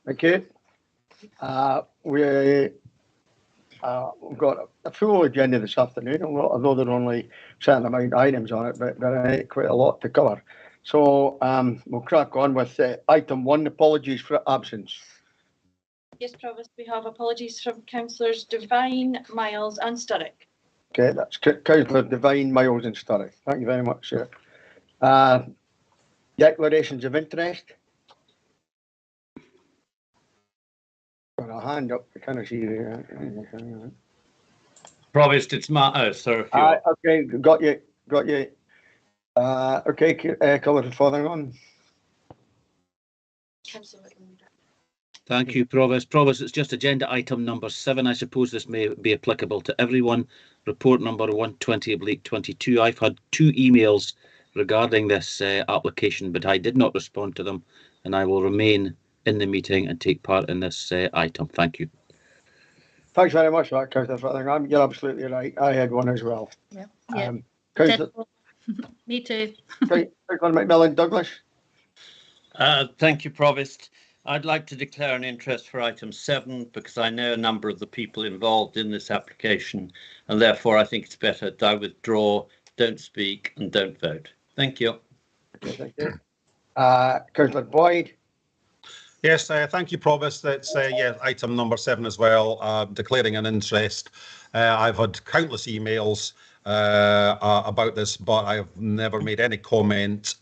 Thank you. We've got a full agenda this afternoon, although there are only a certain amount of items on it, but quite a lot to cover. So we'll crack on with item 1, apologies for absence. Yes, Provost, we have apologies from Councillors Devine, Miles and Sturrock. Okay, that's Councillor Devine, Miles and Sturrock. Thank you very much, sir. Declarations of interest. Got a hand up, I can't see you. Provost, it's sir. Okay, got you. Okay, colour further on. Thank you, Provost. Provost, it's just agenda item number 7. I suppose this may be applicable to everyone. Report number 120/22. I've had 2 emails regarding this application, but I did not respond to them, and I will remain in the meeting and take part in this item. Thank you. Thanks very much for that, Councillor Fothergingham. You're absolutely right. I had one as well. Yeah. Councillor Me too. Macmillan Douglas. Thank you, Provost. I'd like to declare an interest for item 7 because I know a number of the people involved in this application, and therefore I think it's better that I withdraw, don't speak and don't vote. Thank you. Okay, thank you. Councillor Boyd. Yes, thank you, Provost. That's item number 7 as well, declaring an interest. I've had countless emails about this, but I've never made any comment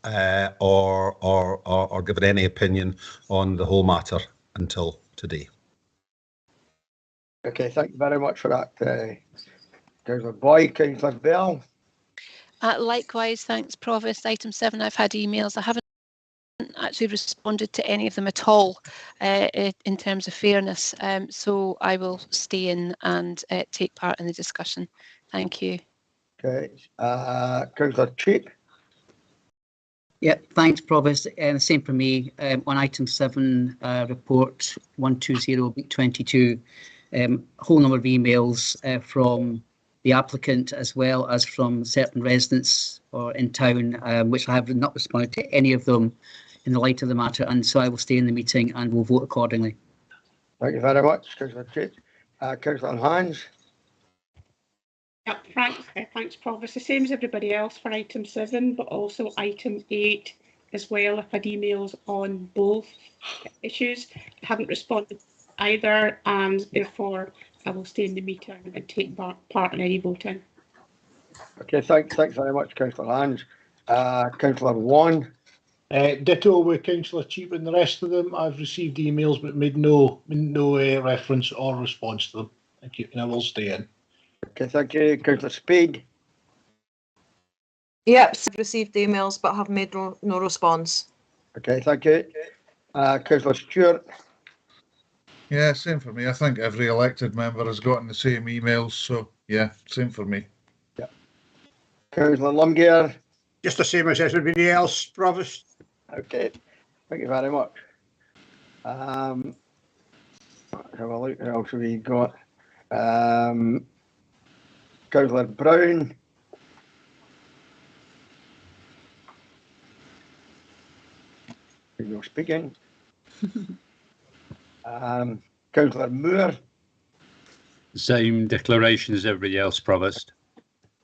or given any opinion on the whole matter until today. Okay, thank you very much for that, Councillor Boyd. Councillor Bell. Likewise, thanks, Provost. Item 7, I've had emails. I haven't actually responded to any of them at all in terms of fairness, so I will stay in and take part in the discussion. Thank you. Okay, Councillor Cheap. Yeah, thanks, Provost. Same for me. On item 7, report 120/22, a whole number of emails from the applicant as well as from certain residents or in town, which I have not responded to any of them in the light of the matter, and so I will stay in the meeting and will vote accordingly. Thank you very much, Councillor Cheap. Councillor Hans. Yep, thanks, Provost. The same as everybody else for item 7, but also item 8 as well. I've had emails on both issues. I haven't responded either, and therefore I will stay in the meeting and take part in any voting. Okay, thanks very much, Councillor Hans. Councillor Wan. Ditto with Councillor Cheap and the rest of them. I've received emails but made no reference or response to them. Thank you, and I will stay in. Okay, thank you. Councillor Speed. Yep, I've received emails but have made no response. Okay, thank you. Councillor Stewart. Yeah, same for me. I think every elected member has gotten the same emails, so yeah, same for me. Yeah. Councillor Lumgear. Just the same as everybody else, Provost. Okay, thank you very much. Have a look. What else have we got? Councillor Brown. You're speaking. Councillor Moore. Same declaration as everybody else, Provost.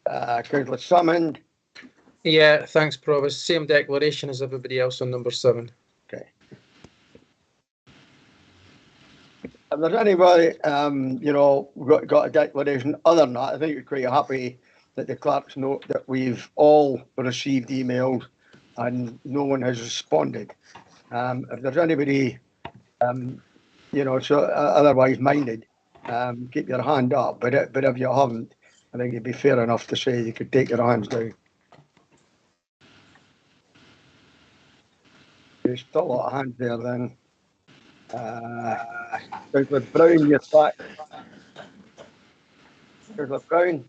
Councillor Salmond. Yeah, thanks, Provost. Same declaration as everybody else on number 7. Okay. If there's anybody, got a declaration other than that, I think we're quite happy that the clerks note that we've all received emails and no one has responded. If there's anybody, otherwise minded, keep your hand up. But if you haven't, I think it'd be fair enough to say you could take your hands down. There's still a lot of hands there then. Councillor Brown, you're back. Councillor Brown.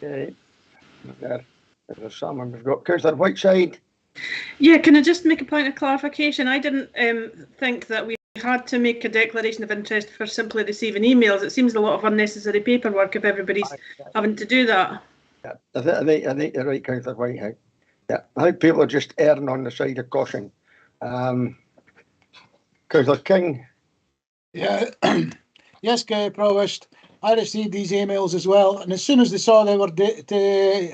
Okay. There's someone we've got. Councillor Whiteside. Yeah, can I just make a point of clarification? I didn't think that we had to make a declaration of interest for simply receiving emails. It seems a lot of unnecessary paperwork if everybody's having to do that. Yeah, I think you're right, Councillor Whiteside. Yeah, I think people are just erring on the side of caution. Councillor King. Yeah, yes, Provost. I received these emails as well, and as soon as they saw they were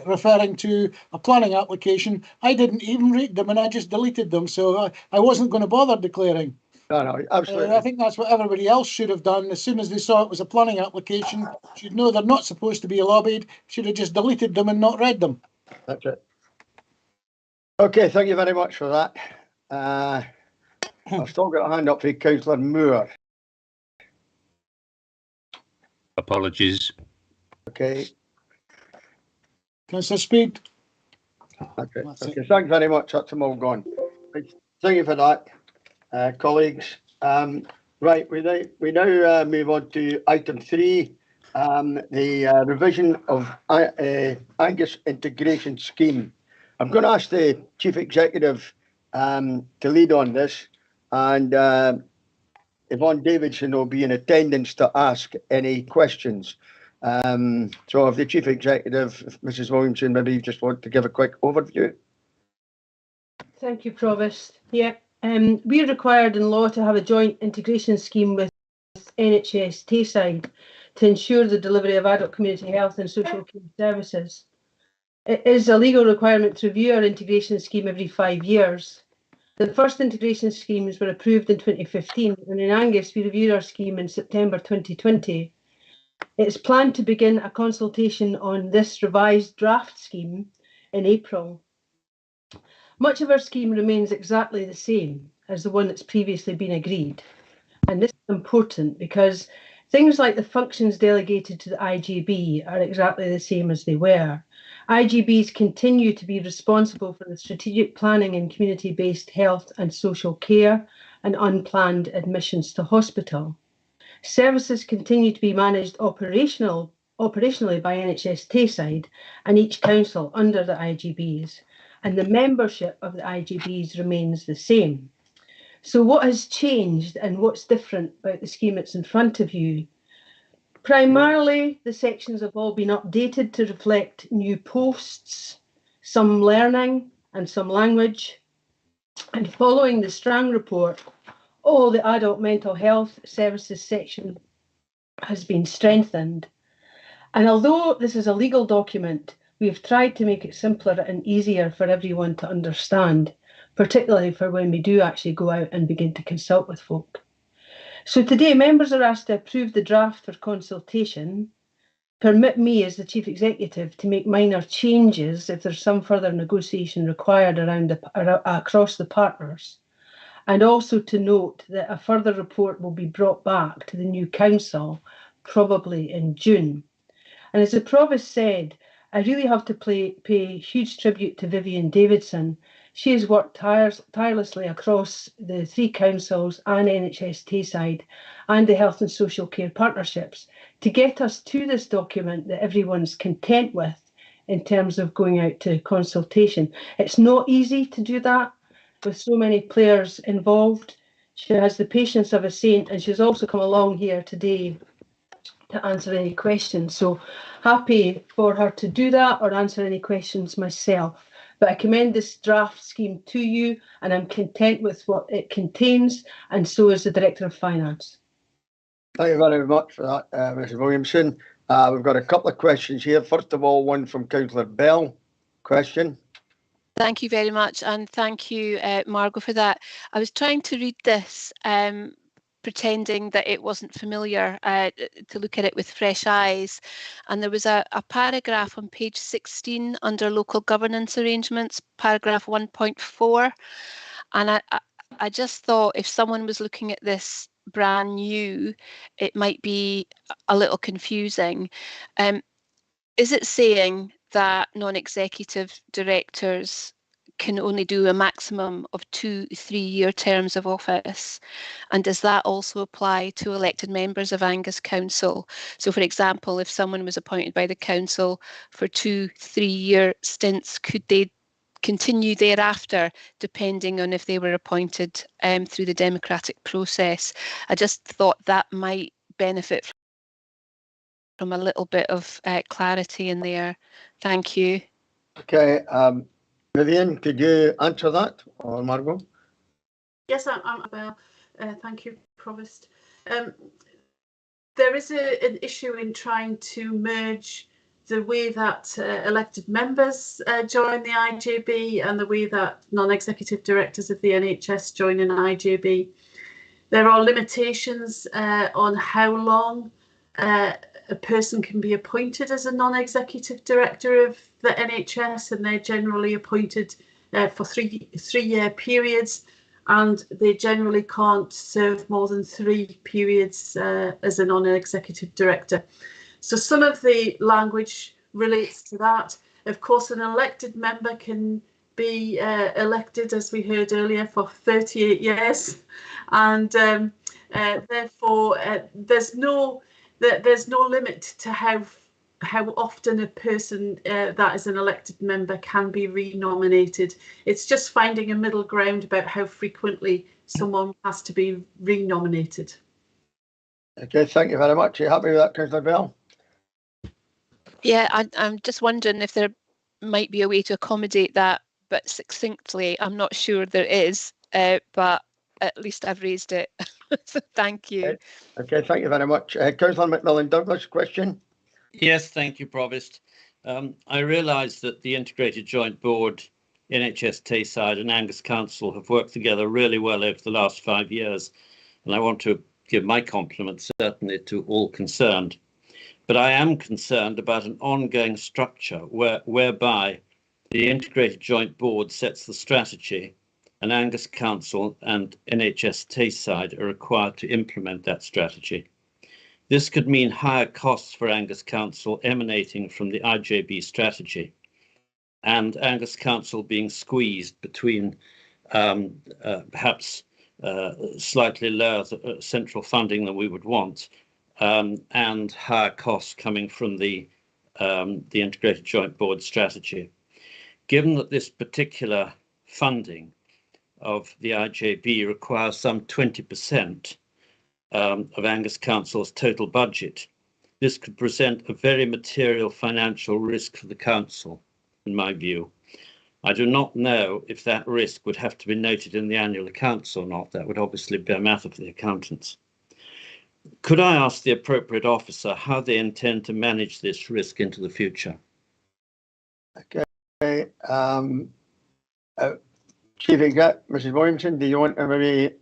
referring to a planning application, I didn't even read them and I just deleted them. So I wasn't going to bother declaring. No, absolutely. I think that's what everybody else should have done. As soon as they saw it was a planning application, should know they're not supposed to be lobbied, should have just deleted them and not read them. That's it. Okay, thank you very much for that. I've still got a hand up for Councillor Moore. Apologies. Okay. Councillor Speed. Okay. Okay. Thanks very much. That's them all gone. Thank you for that, colleagues. Right, we now move on to item 3, the revision of Angus integration scheme. I'm going to ask the Chief Executive to lead on this, and Yvonne Davidson will be in attendance to ask any questions. So if the Chief Executive, if Mrs. Williamson, maybe you just want to give a quick overview. Thank you, Provost. Yeah, we're required in law to have a joint integration scheme with NHS Tayside to ensure the delivery of adult community health and social care services. It is a legal requirement to review our integration scheme every 5 years. The first integration schemes were approved in 2015, and in Angus we reviewed our scheme in September 2020. It's planned to begin a consultation on this revised draft scheme in April. Much of our scheme remains exactly the same as the one that's previously been agreed. And this is important because things like the functions delegated to the IGB are exactly the same as they were. IGBs continue to be responsible for the strategic planning in community-based health and social care and unplanned admissions to hospital. Services continue to be managed operationally by NHS Tayside and each council under the IGBs, and the membership of the IGBs remains the same. So what has changed and what's different about the scheme that's in front of you? Primarily, the sections have all been updated to reflect new posts, some learning and some language. And following the Strang report, all the adult mental health services section has been strengthened. And although this is a legal document, we have tried to make it simpler and easier for everyone to understand, particularly for when we do actually go out and begin to consult with folk. So today, members are asked to approve the draft for consultation, permit me as the Chief Executive to make minor changes if there's some further negotiation required across the partners, and also to note that a further report will be brought back to the new council, probably in June. And as the Provost said, I really have to pay huge tribute to Vivian Davidson. She has worked tirelessly across the 3 councils and NHS Tayside and the health and social care partnerships to get us to this document that everyone's content with in terms of going out to consultation. It's not easy to do that with so many players involved. She has the patience of a saint, and she's also come along here today to answer any questions. So happy for her to do that or answer any questions myself. But I commend this draft scheme to you, and I'm content with what it contains, and so is the Director of Finance. Thank you very much for that, Mrs. Williamson. We've got a couple of questions here. First of all, one from Councillor Bell. Question. Thank you very much, and thank you, Margot, for that. I was trying to read this, pretending that it wasn't familiar, to look at it with fresh eyes. And there was a paragraph on page 16 under local governance arrangements, paragraph 1.4. And I just thought if someone was looking at this brand new, it might be a little confusing. Is it saying that non-executive directors can only do a maximum of 2 3-year terms of office? And does that also apply to elected members of Angus Council? So, for example, if someone was appointed by the council for 2 3-year stints, could they continue thereafter, depending on if they were appointed through the democratic process? I just thought that might benefit from a little bit of clarity in there. Thank you. Okay. Vivian, could you answer that, or Margot? Yes, I'm well. Thank you, Provost. There is an issue in trying to merge the way that elected members join the IJB and the way that non-executive directors of the NHS join an IJB. There are limitations on how long a person can be appointed as a non-executive director of the NHS, and they're generally appointed for three-year periods, and they generally can't serve more than 3 periods as a non-executive director. So some of the language relates to that. Of course, an elected member can be elected, as we heard earlier, for 38 years, and therefore there's no limit to how often a person that is an elected member can be renominated. It's just finding a middle ground about how frequently someone has to be renominated. Okay, thank you very much. Are you happy with that, Councillor Bell? Yeah, I'm just wondering if there might be a way to accommodate that, but succinctly, I'm not sure there is, but at least I've raised it. So thank you. Okay, thank you very much. Councillor McMillan-Douglas, question? Yes, thank you, Provost. I realise that the Integrated Joint Board, NHS Tayside and Angus Council have worked together really well over the last 5 years, and I want to give my compliments certainly to all concerned. But I am concerned about an ongoing structure whereby the Integrated Joint Board sets the strategy and Angus Council and NHS Tayside are required to implement that strategy. This could mean higher costs for Angus Council emanating from the IJB strategy, and Angus Council being squeezed between perhaps slightly lower central funding than we would want, and higher costs coming from the Integrated Joint Board strategy. Given that this particular funding of the IJB requires some 20% of Angus Council's total budget, this could present a very material financial risk for the Council, in my view. I do not know if that risk would have to be noted in the annual accounts or not. That would obviously be a matter for the accountants. Could I ask the appropriate officer how they intend to manage this risk into the future? Okay. Chief Exec, Mrs. Williamson, do you want to maybe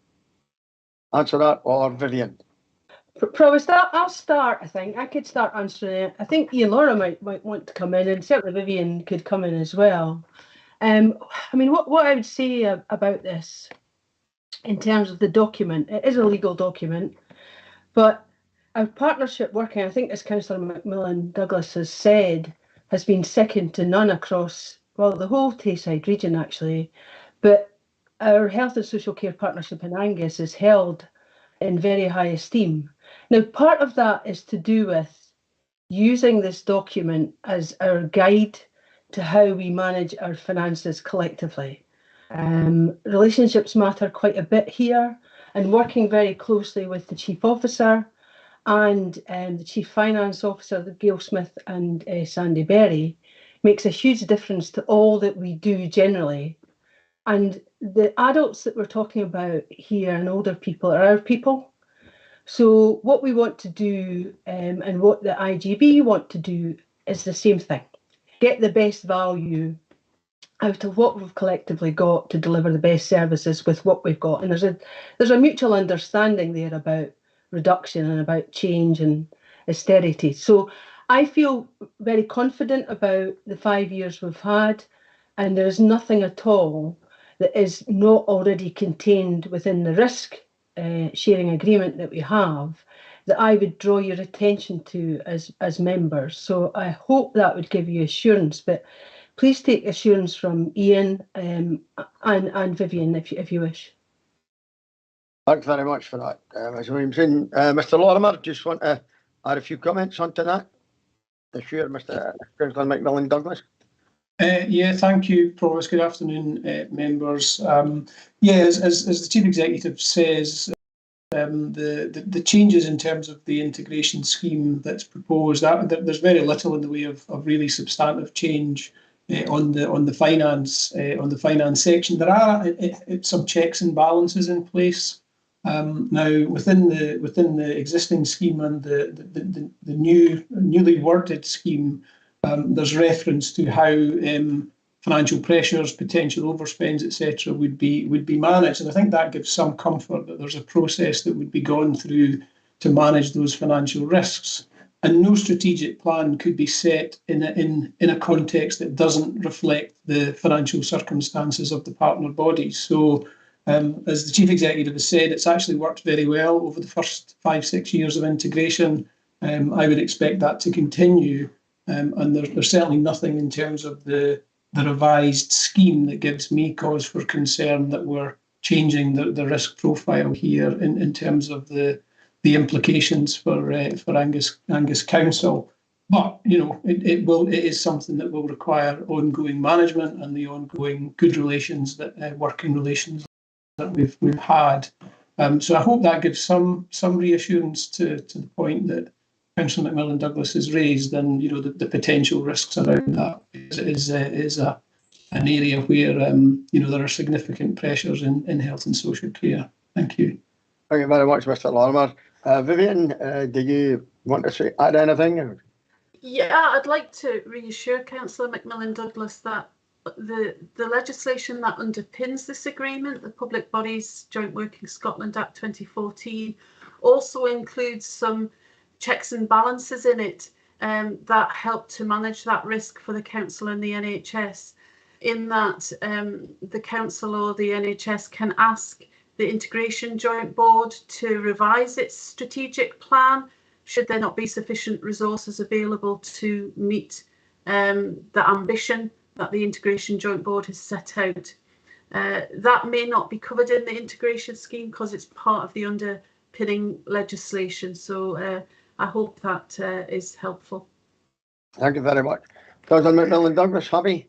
answer that, or Vivian? Provost, I'll start. I think I could start answering it. I think Ian Laura might want to come in, and certainly Vivian could come in as well. I mean, what I would say about this in terms of the document, it is a legal document, but our partnership working, I think, as Councillor McMillan-Douglas has said, has been second to none across, well, the whole Tayside region actually, but our health and social care partnership in Angus is held in very high esteem. Now, part of that is to do with using this document as our guide to how we manage our finances collectively. Relationships matter quite a bit here, and working very closely with the Chief Officer and the Chief Finance Officer, Gail Smith and Sandy Berry, makes a huge difference to all that we do generally. And the adults that we're talking about here and older people are our people. So what we want to do and what the IJB want to do is the same thing. Get the best value out of what we've collectively got to deliver the best services with what we've got. And there's a mutual understanding there about reduction and about change and austerity. So I feel very confident about the 5 years we've had, and there's nothing at all that is not already contained within the risk sharing agreement that we have that I would draw your attention to as members. So I hope that would give you assurance, but please take assurance from Ian and Vivian if you wish. Thanks very much for that, Ms. Williamson. Mr. Lorimer, just want to add a few comments onto that. Sure, Mr. Councillor McMillan-Douglas. Yeah, thank you, Provost. Good afternoon, members. Yeah, as the Chief Executive says, the changes in terms of the integration scheme that's proposed, there's very little in the way of really substantive change on the finance section. There are some checks and balances in place. Now within the existing scheme and the newly worded scheme, there's reference to how financial pressures, potential overspends, etc., would be managed, and I think that gives some comfort that there's a process that would be gone through to manage those financial risks. And no strategic plan could be set in a context that doesn't reflect the financial circumstances of the partner bodies. So, as the Chief Executive has said, it's actually worked very well over the first 5-6 years of integration. I would expect that to continue, and there's certainly nothing in terms of the revised scheme that gives me cause for concern that we're changing the risk profile here in terms of the implications for Angus Council. But it is something that will require ongoing management and the ongoing good relations, working relations that we've had. So I hope that gives some reassurance to the point that Councillor McMillan Douglas has raised, and the potential risks around that is an area where there are significant pressures in health and social care. Thank you. Thank you very much, Mr. Lorimer. Vivian, do you want to add anything? Yeah, I'd like to reassure Councillor McMillan Douglas that the legislation that underpins this agreement, the Public Bodies Joint Working Scotland Act 2014, also includes some checks and balances in it that help to manage that risk for the council and the NHS, in that the council or the NHS can ask the Integration Joint Board to revise its strategic plan should there not be sufficient resources available to meet the ambition that the Integration Joint Board has set out. That may not be covered in the integration scheme because it's part of the underpinning legislation. So I hope that is helpful. Thank you very much. Councillor McMillan Douglas, happy?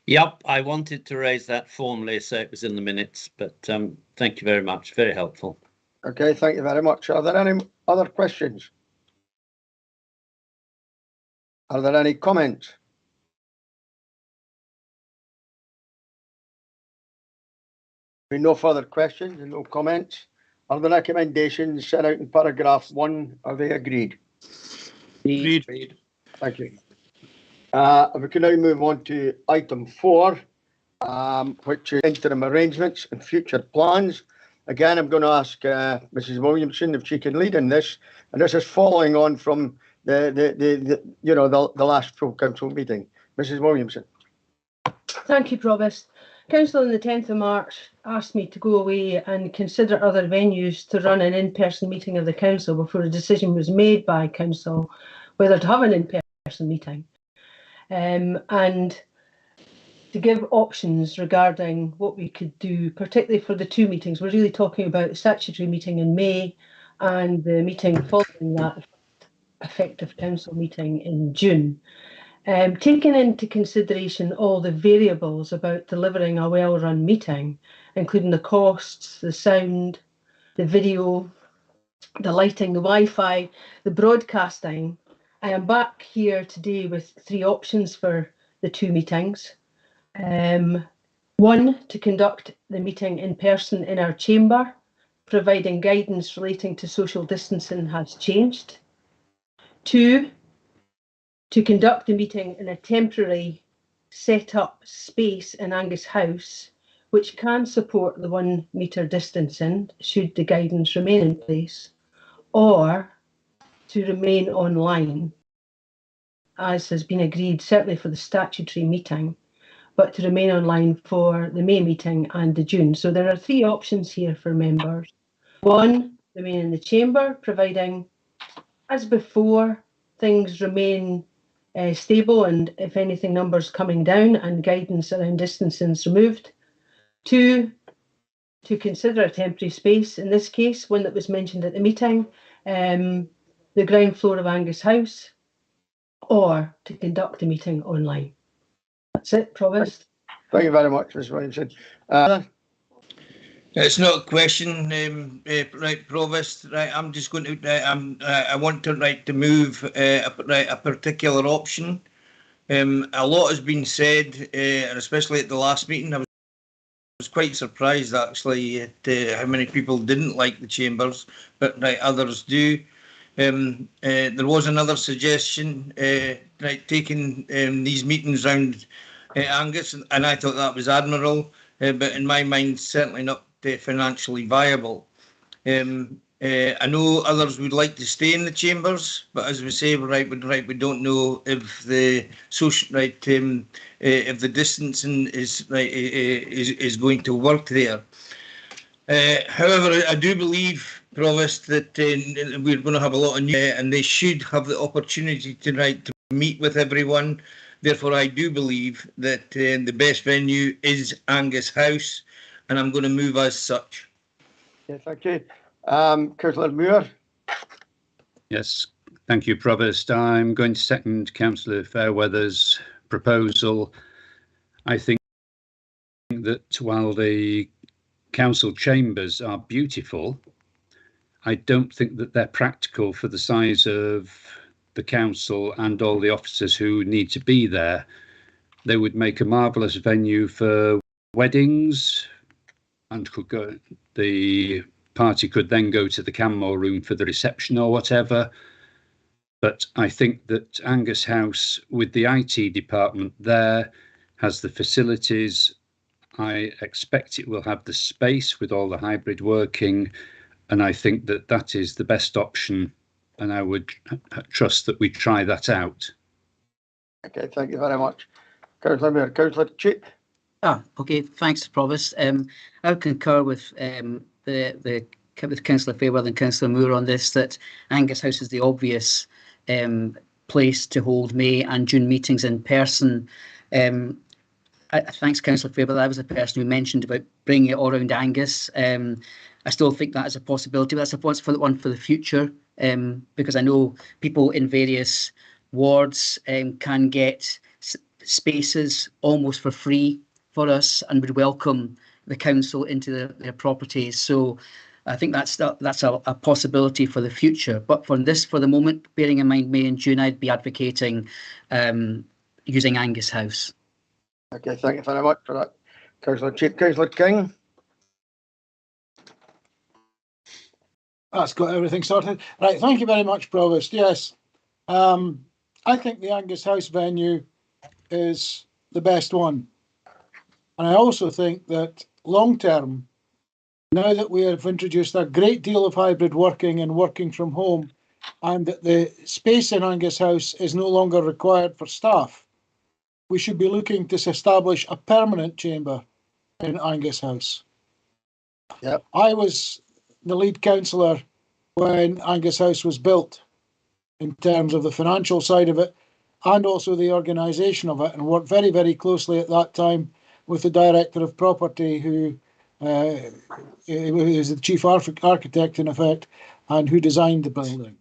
Yep, I wanted to raise that formally so it was in the minutes, but thank you very much. Very helpful. Okay, thank you very much. Are there any other questions? Are there any comments? No further questions and no comments. Are the recommendations set out in paragraph 1, are they agreed? Agreed. Thank you. We can now move on to item 4, which is interim arrangements and future plans. Again, I'm going to ask Mrs. Williamson if she can lead in this, and this is following on from the last full council meeting. Mrs. Williamson. Thank you, Provost. Council on the 10th of March asked me to go away and consider other venues to run an in-person meeting of the council before a decision was made by council whether to have an in-person meeting, and to give options regarding what we could do, particularly for the 2 meetings. We're really talking about the statutory meeting in May and the meeting following that effective council meeting in June. Taking into consideration all the variables about delivering a well-run meeting, including the costs, the sound, the video, the lighting, the Wi-Fi, the broadcasting, I am back here today with 3 options for the 2 meetings. 1, to conduct the meeting in person in our chamber, providing guidance relating to social distancing has changed. 2, to conduct the meeting in a temporary set-up space in Angus House, which can support the 1 metre distancing should the guidance remain in place, or to remain online, as has been agreed, certainly for the statutory meeting, but to remain online for the May meeting and the June. So there are 3 options here for members. 1, remain in the chamber, providing, as before, things remain stable and, if anything, numbers coming down and guidance around distancing is removed. 2, to consider a temporary space, in this case, one that was mentioned at the meeting, the ground floor of Angus House, or to conduct a meeting online. That's it, Provost. Thank you very much, Ms. Williamson. It's not a question, right, Provost. Right, I'm just going to. I want to move a particular option A lot has been said, and especially at the last meeting, I was quite surprised actually at how many people didn't like the chambers, but right, others do. There was another suggestion, right, taking these meetings round Angus, and I thought that was admirable, but in my mind, certainly not financially viable. I know others would like to stay in the chambers, but as we say, we don't know if the social if the distancing is going to work there. However, I do believe, Provost, that we're going to have a lot of new, and they should have the opportunity to meet with everyone. Therefore, I do believe that the best venue is Angus House, and I'm going to move as such. Yes, thank you. Councillor Moore. Yes, thank you, Provost. I'm going to second Councillor Fairweather's proposal. I think that while the council chambers are beautiful, I don't think that they're practical for the size of the council and all the officers who need to be there. They would make a marvellous venue for weddings, and the party could then go to the Canmore room for the reception or whatever. But I think that Angus House, with the IT department there, has the facilities. I expect it will have the space with all the hybrid working, and I think that that is the best option, and I would trust that we try that out. Okay, thank you very much. Councillor Moore. Councillor Cheap. Okay, thanks, Provost. I would concur with with Councillor Fairweather and Councillor Moore on this, that Angus House is the obvious place to hold May and June meetings in person. Thanks, Councillor Fairweather. I was the person who mentioned about bringing it all around Angus. I still think that is a possibility. That's a one for the future, because I know people in various wards can get spaces almost for free for us and would welcome the council into their properties. So I think that's a possibility for the future. But for the moment, bearing in mind May and June, I'd be advocating using Angus House. Okay, thank you very much for that, Councillor Cheap. Councillor King. That's got everything sorted. Right, thank you very much, Provost. Yes, I think the Angus House venue is the best one. And I also think that long term, now that we have introduced a great deal of hybrid working and working from home, and that the space in Angus House is no longer required for staff, we should be looking to establish a permanent chamber in Angus House. Yep. I was the lead councillor when Angus House was built, in terms of the financial side of it and also the organisation of it, and worked very, very closely at that time with the Director of Property, who is the Chief Architect in effect, and who designed the building.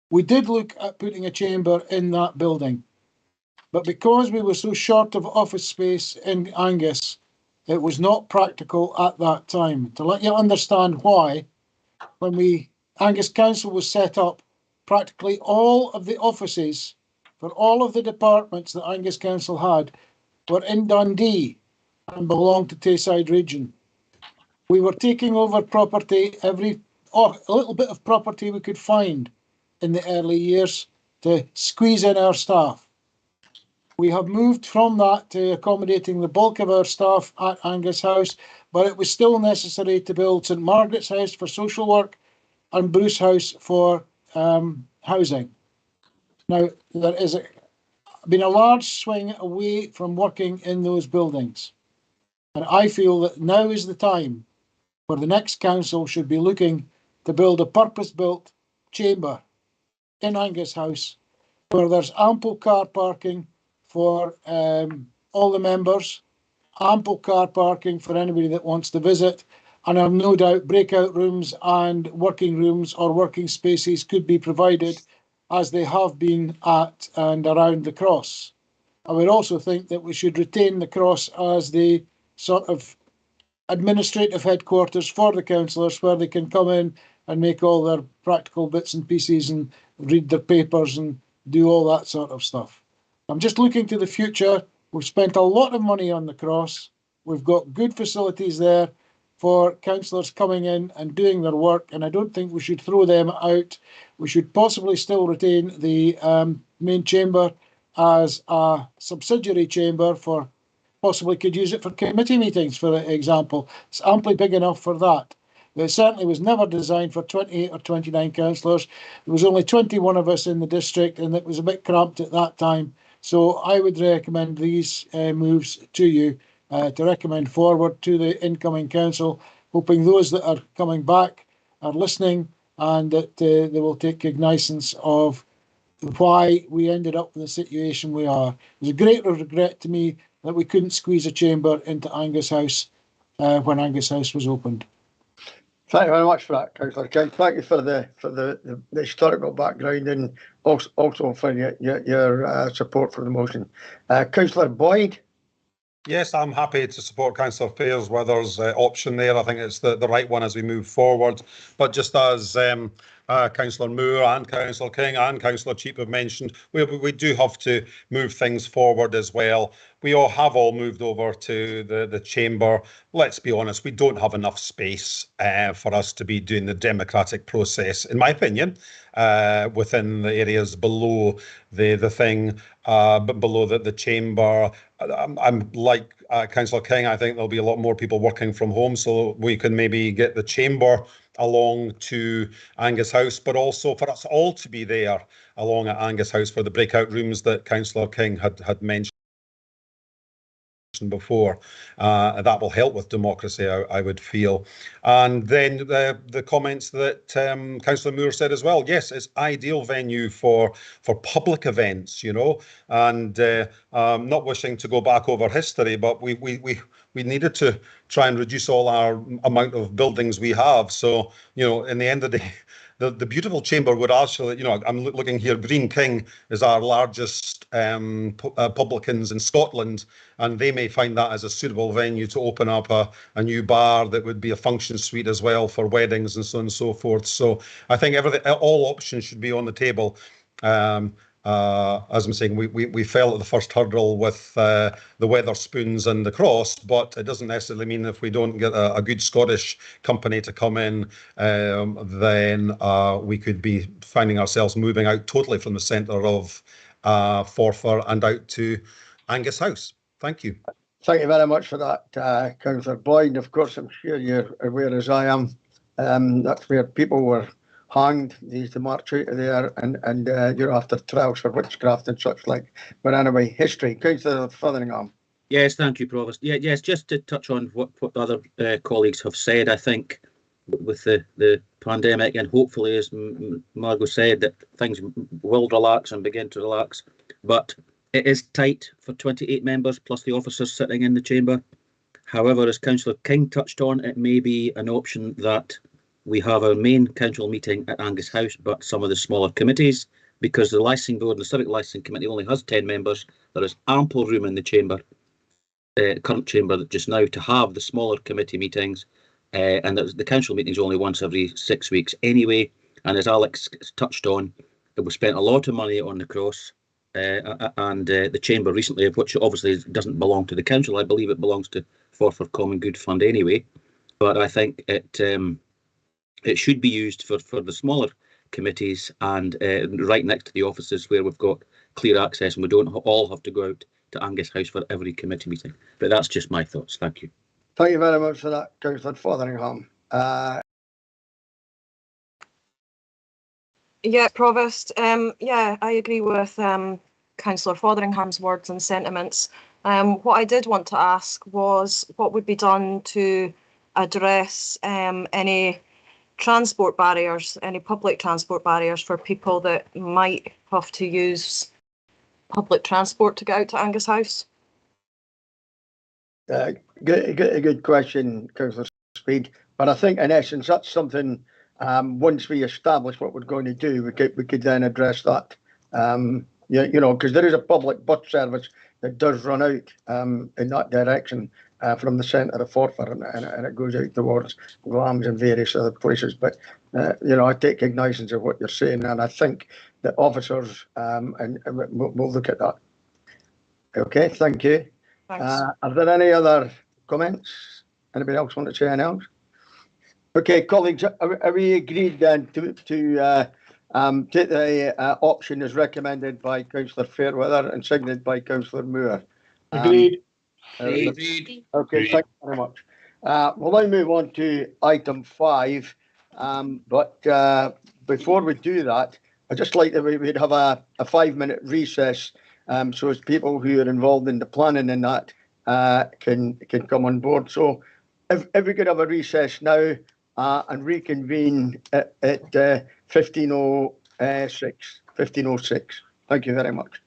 We did look at putting a chamber in that building, but because we were so short of office space in Angus, it was not practical at that time. To let you understand why, when Angus Council was set up, practically all of the offices for all of the departments that Angus Council had were in Dundee and belonged to Tayside region. We were taking over property, a little bit of property we could find in the early years to squeeze in our staff. We have moved from that to accommodating the bulk of our staff at Angus House, but it was still necessary to build St Margaret's House for social work and Bruce House for housing. Now, there is been a large swing away from working in those buildings. And I feel that now is the time where the next council should be looking to build a purpose-built chamber in Angus House, where there's ample car parking for all the members, ample car parking for anybody that wants to visit, and I've no doubt breakout rooms and working rooms or working spaces could be provided as they have been at and around the Cross. I would also think that we should retain the Cross as the sort of administrative headquarters for the councillors, where they can come in and make all their practical bits and pieces and read their papers and do all that sort of stuff. I'm just looking to the future. We've spent a lot of money on the cross. We've got good facilities there for councillors coming in and doing their work, and I don't think we should throw them out. We should possibly still retain the main chamber as a subsidiary chamber for possibly could use it for committee meetings, for example. It's amply big enough for that. It certainly was never designed for 28 or 29 councillors. There was only 21 of us in the district, and it was a bit cramped at that time. So I would recommend these moves to you, to recommend forward to the incoming council, hoping those that are coming back are listening and that they will take cognizance of why we ended up in the situation we are. It was a great regret to me that we couldn't squeeze a chamber into Angus House when Angus House was opened. Thank you very much for that, Councillor King. Thank you for the historical background and also for your support for the motion. Councillor Boyd. Yes, I'm happy to support Councillor Fairweather's option there. I think it's the right one as we move forward. But just as Councillor Moore and Councillor King and Councillor Cheap have mentioned, we do have to move things forward as well. We have all moved over to the chamber. Let's be honest, we don't have enough space for us to be doing the democratic process, in my opinion, within the areas below the thing, below the chamber. I'm like Councillor King, I think there'll be a lot more people working from home, so we can maybe get the chamber along to Angus House, but also for us all to be there along at Angus House for the breakout rooms that Councillor King had mentioned before. That will help with democracy, I would feel. And then the comments that Councillor Moore said as well. Yes, it's ideal venue for public events, you know, and not wishing to go back over history, but we needed to try and reduce all our amount of buildings we have. So, you know, in the end of the day, the beautiful chamber would actually, you know, I'm looking here, Green King is our largest publicans in Scotland, and they may find that as a suitable venue to open up a new bar that would be a function suite as well for weddings and so on and so forth. So I think all options should be on the table. As I'm saying, we fell at the first hurdle with the Wetherspoons and the Cross, but it doesn't necessarily mean if we don't get a good Scottish company to come in, then we could be finding ourselves moving out totally from the centre of Forfar and out to Angus House. Thank you. Thank you very much for that, Councillor Boyd. Of course, I'm sure you're aware as I am, that's where people were hanged. They used to march out of there and you're after trials for witchcraft and such like. But anyway, history. Councillor Fotheringham. Yes, thank you, Provost. Yes, just to touch on what other colleagues have said, I think with the pandemic, and hopefully, as Margot said, that things will relax and begin to relax. But it is tight for 28 members plus the officers sitting in the chamber. However, as Councillor King touched on, it may be an option that we have our main council meeting at Angus House, but some of the smaller committees, because the licensing board and the civic licensing committee only has 10 members, there is ample room in the chamber, current chamber just now, to have the smaller committee meetings, and the council meeting is only once every 6 weeks anyway. And as Alex touched on, we spent a lot of money on the cross, and the chamber recently, which obviously doesn't belong to the council. I believe it belongs to Forfar Common Good Fund anyway, but I think it should be used for the smaller committees and right next to the offices where we've got clear access and we don't all have to go out to Angus House for every committee meeting. But that's just my thoughts. Thank you. Thank you very much for that, Councillor Fotheringham. Yeah, Provost. Yeah, I agree with Councillor Fotheringham's words and sentiments. What I did want to ask was what would be done to address any transport barriers, any public transport barriers for people that might have to use public transport to get out to Angus House? Good question, Councillor Speed. But I think in essence that's something, once we establish what we're going to do, we could then address that. You know, because there is a public bus service that does run out in that direction from the centre of Forfar, and it goes out towards Glams and various other places. But you know, I take cognizance of what you're saying, and I think the officers and we'll look at that. Okay, thank you. Thanks. Are there any other comments? Anybody else want to say anything else? Okay, colleagues, are we agreed then to take the option as recommended by Councillor Fairweather and seconded by Councillor Moore? Agreed. Agreed. Okay, thank you very much. We'll now move on to item 5, but before we do that, I'd just like that we'd have a 5-minute recess, so as people who are involved in the planning and that can come on board. So if we could have a recess now and reconvene at 15:06. Thank you very much.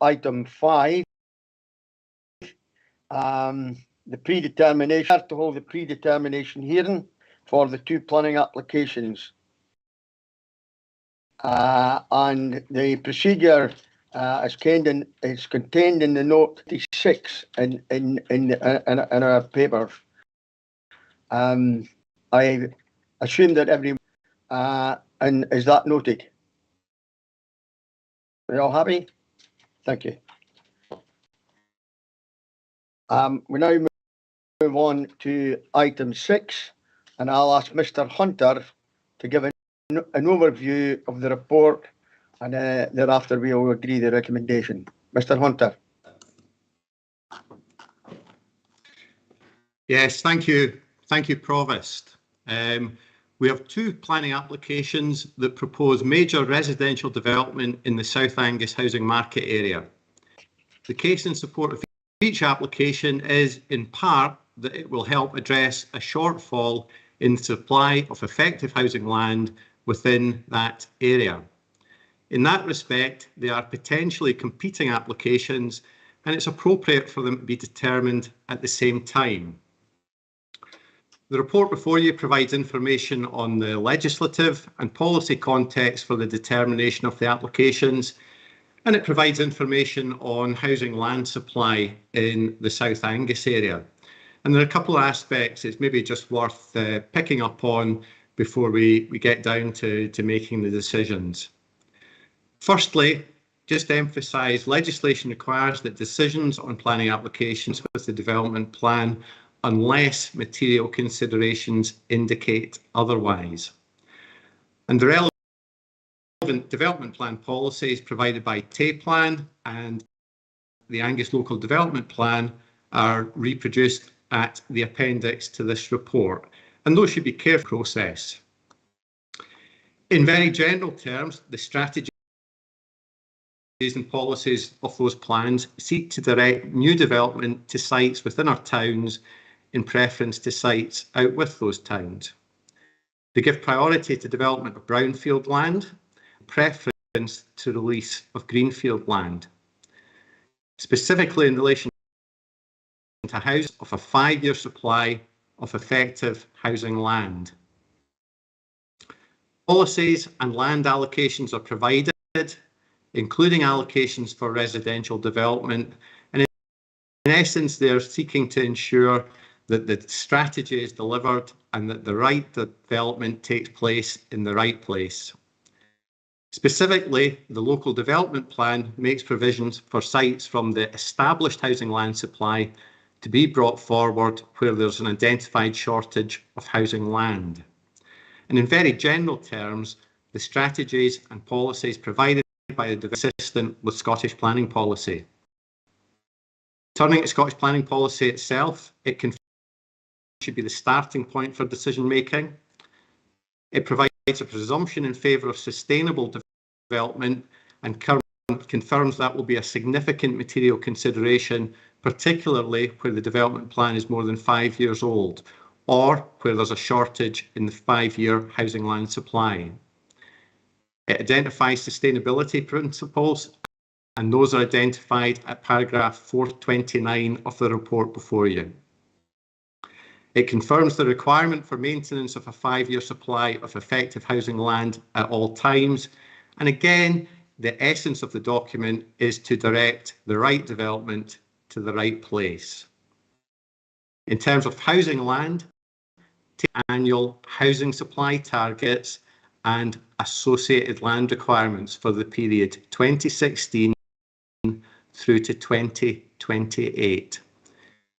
item 5, the predetermination, to hold the predetermination hearing for the 2 planning applications. And the procedure is contained in the note 36 in our papers. I assume that everyone, and is that noted? Are you all happy? Thank you. We now move on to item 6, and I'll ask Mr. Hunter to give an overview of the report, and thereafter we will agree the recommendation. Mr. Hunter. Yes, thank you. Thank you, Provost. We have 2 planning applications that propose major residential development in the South Angus housing market area. The case in support of each application is, in part, that it will help address a shortfall in the supply of effective housing land within that area. In that respect, they are potentially competing applications, and it's appropriate for them to be determined at the same time. The report before you provides information on the legislative and policy context for the determination of the applications, and it provides information on housing land supply in the South Angus area. And there are a couple of aspects it's maybe just worth picking up on before we get down to making the decisions. Firstly, just to emphasise, legislation requires that decisions on planning applications with the development plan unless material considerations indicate otherwise. And the relevant development plan policies provided by TAPLAN and the Angus Local Development Plan are reproduced at the appendix to this report, and those should be carefully processed. In very general terms, the strategies and policies of those plans seek to direct new development to sites within our towns in preference to sites out with those towns. They give priority to development of brownfield land, preference to release of greenfield land. Specifically in relation to housing of a 5-year supply of effective housing land. Policies and land allocations are provided, including allocations for residential development, and in essence they're seeking to ensure that the strategy is delivered and that the right development takes place in the right place. Specifically, the local development plan makes provisions for sites from the established housing land supply to be brought forward where there's an identified shortage of housing land. And in very general terms, the strategies and policies provided by the consistent with Scottish planning policy. Turning to Scottish planning policy itself, it should be the starting point for decision making. It provides a presumption in favour of sustainable development and confirms that will be a significant material consideration, particularly where the development plan is more than 5 years old or where there's a shortage in the 5-year housing land supply. It identifies sustainability principles, and those are identified at paragraph 429 of the report before you. It confirms the requirement for maintenance of a 5-year supply of effective housing land at all times. And again, the essence of the document is to direct the right development to the right place. In terms of housing land, annual housing supply targets and associated land requirements for the period 2016 through to 2028.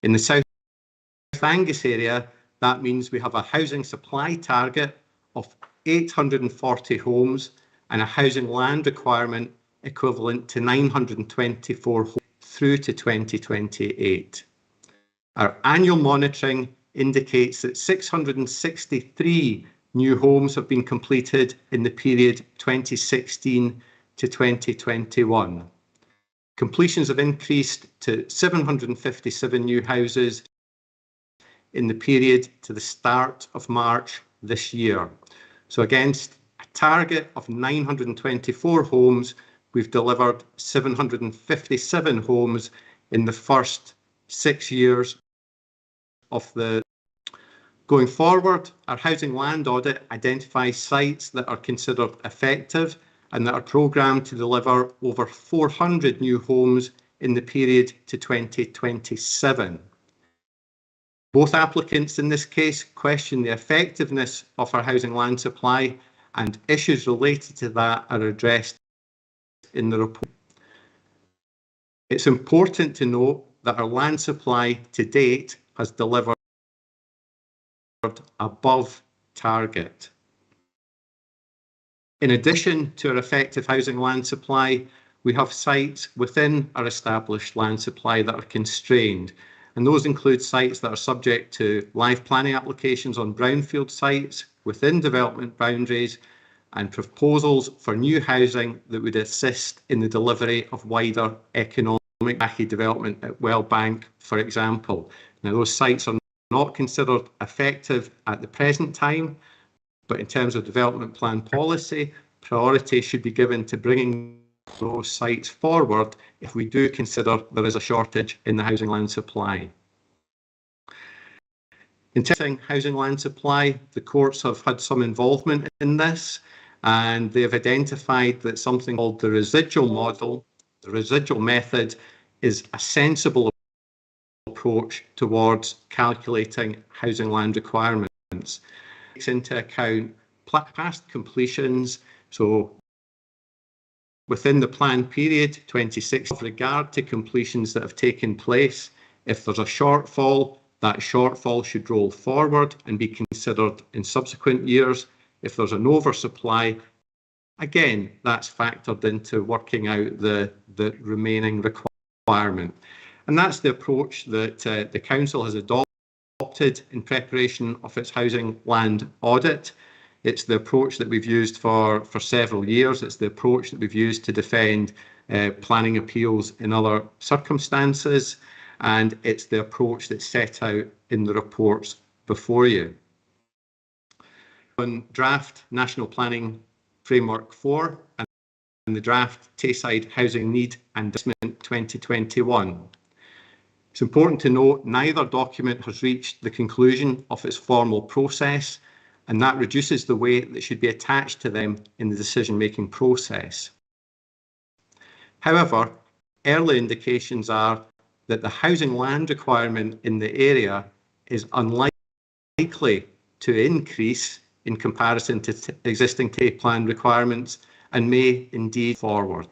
In the South Angus area, that means we have a housing supply target of 840 homes and a housing land requirement equivalent to 924 homes through to 2028. Our annual monitoring indicates that 663 new homes have been completed in the period 2016 to 2021. Completions have increased to 757 new houses in the period to the start of March this year. So against a target of 924 homes, we've delivered 757 homes in the first 6 years of the. Going forward, our housing land audit identifies sites that are considered effective and that are programmed to deliver over 400 new homes in the period to 2027. Both applicants in this case question the effectiveness of our housing land supply, and issues related to that are addressed in the report. It's important to note that our land supply to date has delivered above target. In addition to our effective housing land supply, we have sites within our established land supply that are constrained, and those include sites that are subject to live planning applications on brownfield sites within development boundaries and proposals for new housing that would assist in the delivery of wider economic development at Wellbank, for example. Now, those sites are not considered effective at the present time, but in terms of development plan policy, priority should be given to bringing those sites forward if we do consider there is a shortage in the housing land supply. In terms of housing land supply, the courts have had some involvement in this, and they have identified that something called the residual model, the residual method, is a sensible approach towards calculating housing land requirements. It takes into account past completions, so within the planned period 26, with regard to completions that have taken place, if there's a shortfall, that shortfall should roll forward and be considered in subsequent years. If there's an oversupply, again, that's factored into working out the remaining requirement. And that's the approach that the Council has adopted in preparation of its housing land audit. It's the approach that we've used for several years. It's the approach that we've used to defend planning appeals in other circumstances. And it's the approach that's set out in the reports before you. On draft National Planning Framework 4 and the draft Tayside Housing Need and Investment 2021. It's important to note neither document has reached the conclusion of its formal process, and that reduces the weight that should be attached to them in the decision-making process. However, early indications are that the housing land requirement in the area is unlikely to increase in comparison to existing Tay plan requirements and may indeed forward.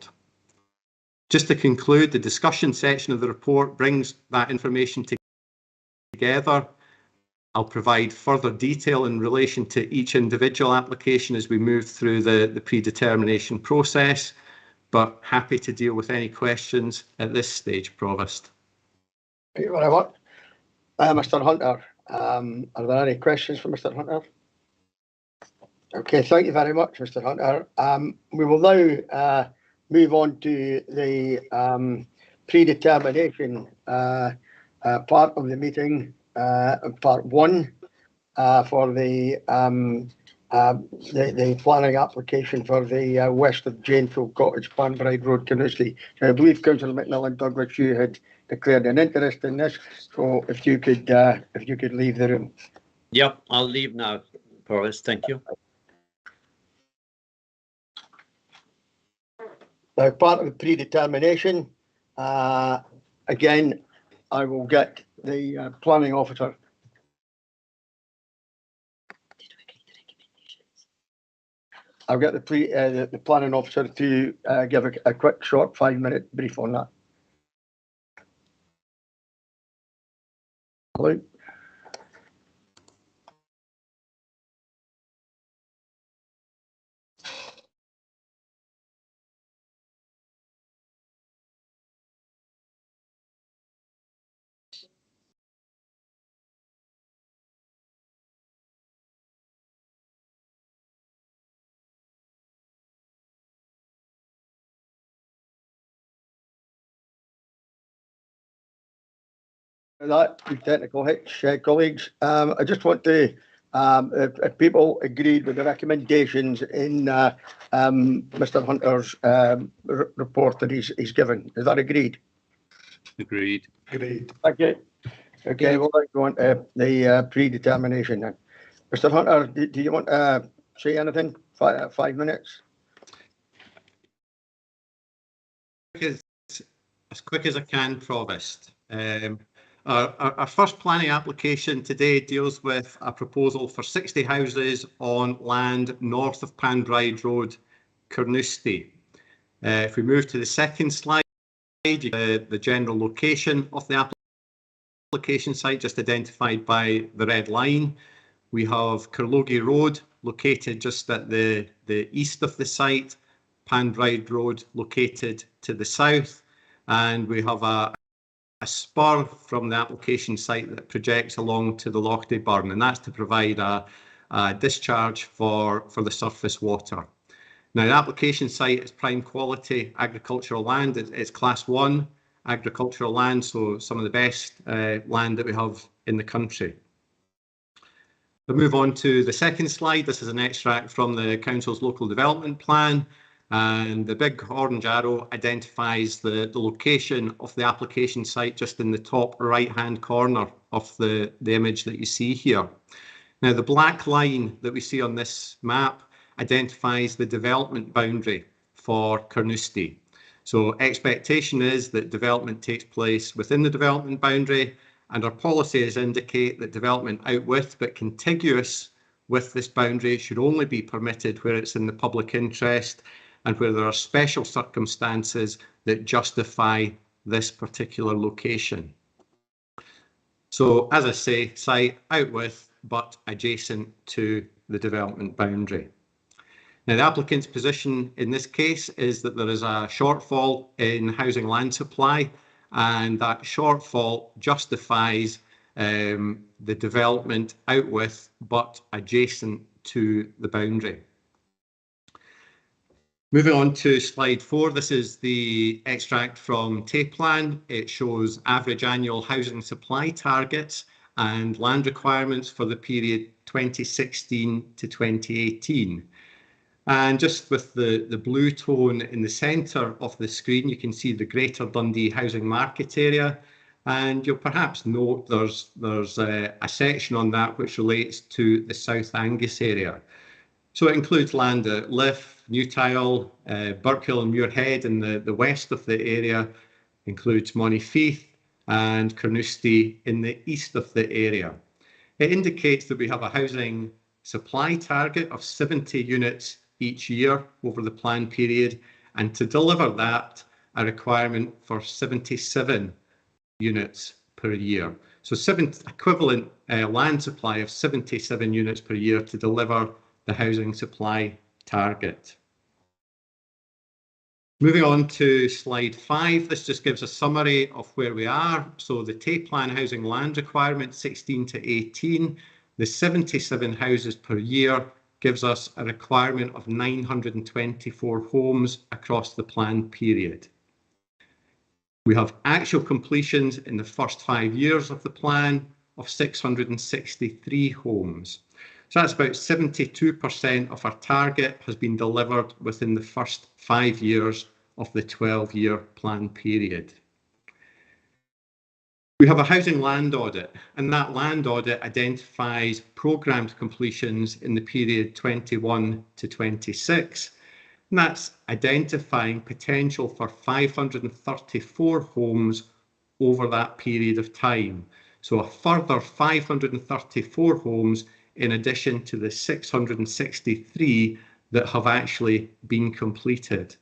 Just to conclude, the discussion section of the report brings that information together. I'll provide further detail in relation to each individual application as we move through the predetermination process, but happy to deal with any questions at this stage, Provost. Thank you very much. Mr. Hunter, are there any questions for Mr. Hunter? Okay, thank you very much, Mr. Hunter. We will now move on to the predetermination part of the meeting, part one, for the planning application for the west of Janefield Cottage, Panbride Road, Carnoustie. I believe Councillor McMillan Douglas, you had declared an interest in this, so if you could leave the room. Yep, I'll leave now, Provost. Thank you. Now, part of the predetermination, again, I will get the planning officer. I'll get the planning officer to give a quick, short 5-minute brief on that. Hello. That technical hitch, colleagues. I just want to if people agreed with the recommendations in Mr. Hunter's report that he's given. Is that agreed? Agreed. Agreed. Okay. Okay, we'll go on to the predetermination then. Mr. Hunter, do you want to say anything? 5 minutes. As quick as I can, Provost. Our first planning application today deals with a proposal for 60 houses on land north of Panbride Road, Carnoustie. If we move to the second slide, the general location of the application site, just identified by the red line. We have Carlogie Road, located just at the east of the site, Panbride Road, located to the south, and we have a spur from the application site that projects along to the Lochday Burn, and that's to provide a discharge for the surface water. Now, the application site is prime quality agricultural land. It's class 1 agricultural land, so some of the best land that we have in the country. We'll move on to the second slide. This is an extract from the Council's local development plan, and the big orange arrow identifies the location of the application site just in the top right-hand corner of the image that you see here. Now, the black line that we see on this map identifies the development boundary for Carnoustie. So expectation is that development takes place within the development boundary, and our policies indicate that development out with but contiguous with this boundary should only be permitted where it's in the public interest and where there are special circumstances that justify this particular location. So, as I say, site out with but adjacent to the development boundary. Now, the applicant's position in this case is that there is a shortfall in housing land supply, and that shortfall justifies the development out with but adjacent to the boundary. Moving on to slide 4, this is the extract from TAPLAN. It shows average annual housing supply targets and land requirements for the period 2016 to 2018. And just with the blue tone in the centre of the screen, you can see the Greater Dundee housing market area. And you'll perhaps note there's a section on that which relates to the South Angus area. So it includes land at Liff, Newtile, Birkhill and Muirhead in the west of the area, includes Monifieth and Carnoustie in the east of the area. It indicates that we have a housing supply target of 70 units each year over the plan period, and to deliver that, a requirement for 77 units per year. So equivalent land supply of 77 units per year to deliver the housing supply target. Moving on to slide 5, this just gives a summary of where we are. So the TAPLAN housing land requirement 16 to 18, the 77 houses per year gives us a requirement of 924 homes across the planned period. We have actual completions in the first 5 years of the plan of 663 homes. So that's about 72% of our target has been delivered within the first 5 years of the 12-year plan period. We have a housing land audit, and that land audit identifies programmed completions in the period 21 to 26. And that's identifying potential for 534 homes over that period of time. So a further 534 homes in addition to the 663 that have actually been completed.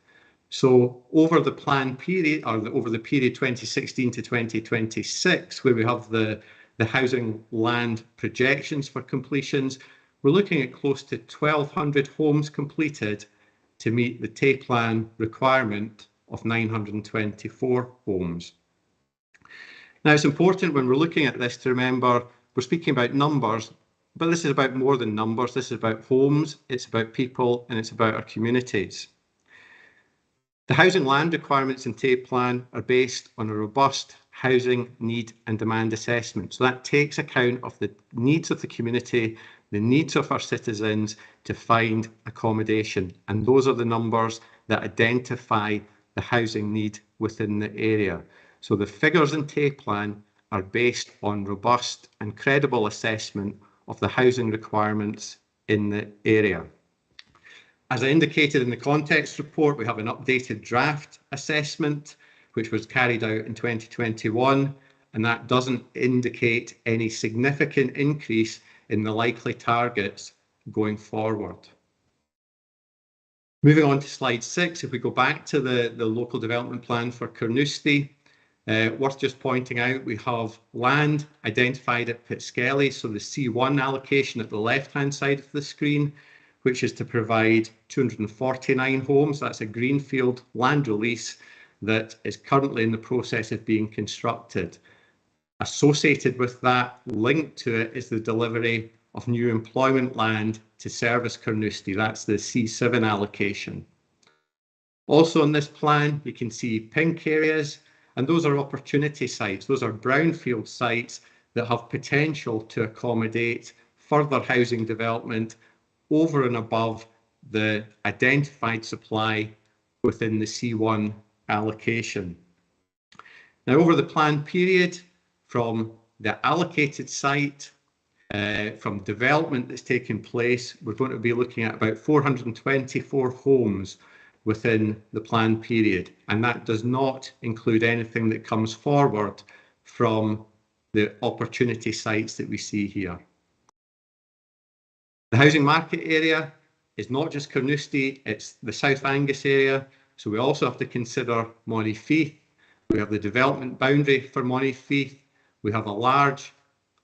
So over the plan period, or over the period 2016 to 2026, where we have the housing land projections for completions, we're looking at close to 1,200 homes completed to meet the TAPLAN requirement of 924 homes. Now, it's important when we're looking at this to remember we're speaking about numbers, but this is about more than numbers. This is about homes, it's about people, and it's about our communities. The housing land requirements in TAPLAN are based on a robust housing need and demand assessment. So that takes account of the needs of the community, the needs of our citizens to find accommodation. And those are the numbers that identify the housing need within the area. So the figures in TAFE plan are based on robust and credible assessment of the housing requirements in the area. As I indicated in the context report, we have an updated draft assessment which was carried out in 2021, and that doesn't indicate any significant increase in the likely targets going forward. Moving on to slide 6, if we go back to the local development plan for Carnoustie, worth just pointing out, we have land identified at Pitskelly, so the C1 allocation at the left-hand side of the screen, which is to provide 249 homes. That's a greenfield land release that is currently in the process of being constructed. Associated with that, linked to it, is the delivery of new employment land to service Carnoustie. That's the C7 allocation. Also on this plan, you can see pink areas, and those are opportunity sites. Those are brownfield sites that have potential to accommodate further housing development over and above the identified supply within the C1 allocation. Now, over the planned period, from the allocated site, from development that's taken place, we're going to be looking at about 424 homes within the planned period, and that does not include anything that comes forward from the opportunity sites that we see here. The housing market area is not just Carnoustie, it's the South Angus area, so we also have to consider Montefieth. We have the development boundary for Montefieth. We have a large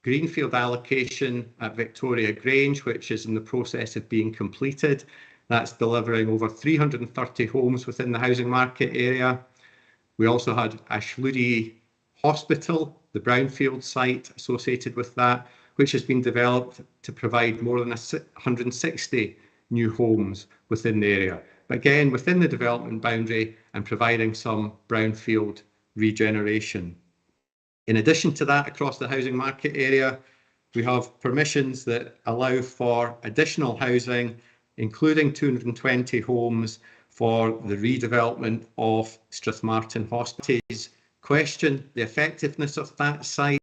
greenfield allocation at Victoria Grange, which is in the process of being completed. That's delivering over 330 homes within the housing market area. We also had Ashloody Hospital, the brownfield site associated with that, which has been developed to provide more than 160 new homes within the area. But again, within the development boundary and providing some brownfield regeneration. In addition to that, across the housing market area, we have permissions that allow for additional housing, including 220 homes for the redevelopment of Strathmartin Hospital. Question the effectiveness of that site,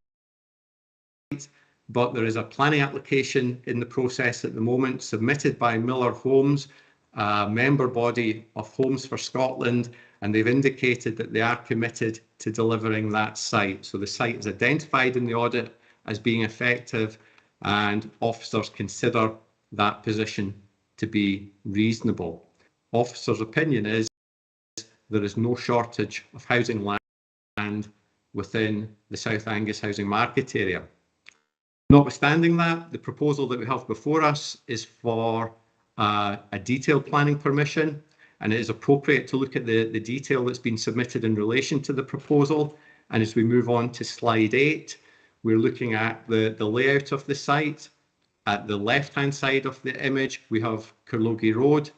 but there is a planning application in the process at the moment submitted by Miller Homes, a member body of Homes for Scotland, and they've indicated that they are committed to delivering that site. So the site is identified in the audit as being effective, and officers consider that position to be reasonable. Officers' opinion is there is no shortage of housing land within the South Angus housing market area. Notwithstanding that, the proposal that we have before us is for a detailed planning permission, and it is appropriate to look at the detail that's been submitted in relation to the proposal. And as we move on to slide 8, we're looking at the layout of the site. At the left-hand side of the image, we have Carlogie Road,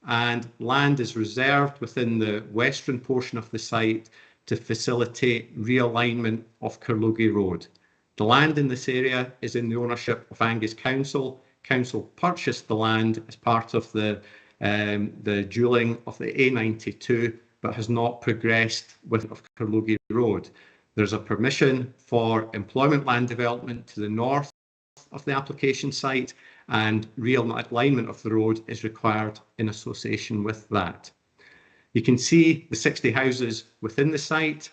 and land is reserved within the western portion of the site to facilitate realignment of Carlogie Road. The land in this area is in the ownership of Angus Council. Council purchased the land as part of the dualling of the A92, but has not progressed with Carlogie Road. There's a permission for employment land development to the north of the application site, and realignment of the road is required in association with that. You can see the 60 houses within the site.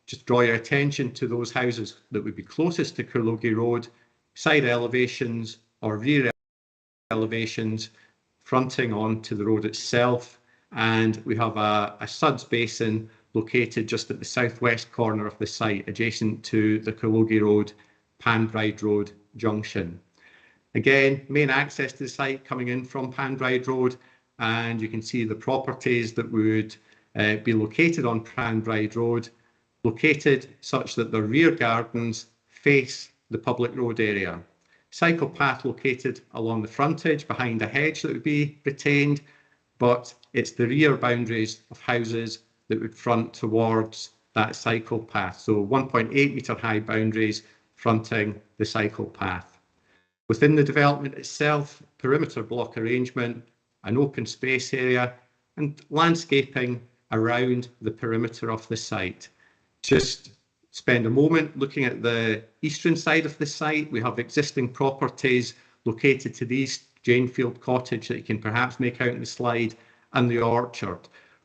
Just draw your attention to those houses that would be closest to Carlogie Road, side elevations or rear elevations fronting onto the road itself, and we have a suds basin located just at the southwest corner of the site, adjacent to the Carlogie Road, Panbride Road junction. Again, main access to the site coming in from Panbride Road, and you can see the properties that would be located on Panbride Road, located such that the rear gardens face the public road area. Cycle path located along the frontage behind a hedge that would be retained, but it's the rear boundaries of houses that would front towards that cycle path. So 1.8 metre high boundaries fronting the cycle path. Within the development itself, perimeter block arrangement, an open space area, and landscaping around the perimeter of the site. Just spend a moment looking at the eastern side of the site. We have existing properties located to the east, Janefield Cottage that you can perhaps make out in the slide, and the orchard.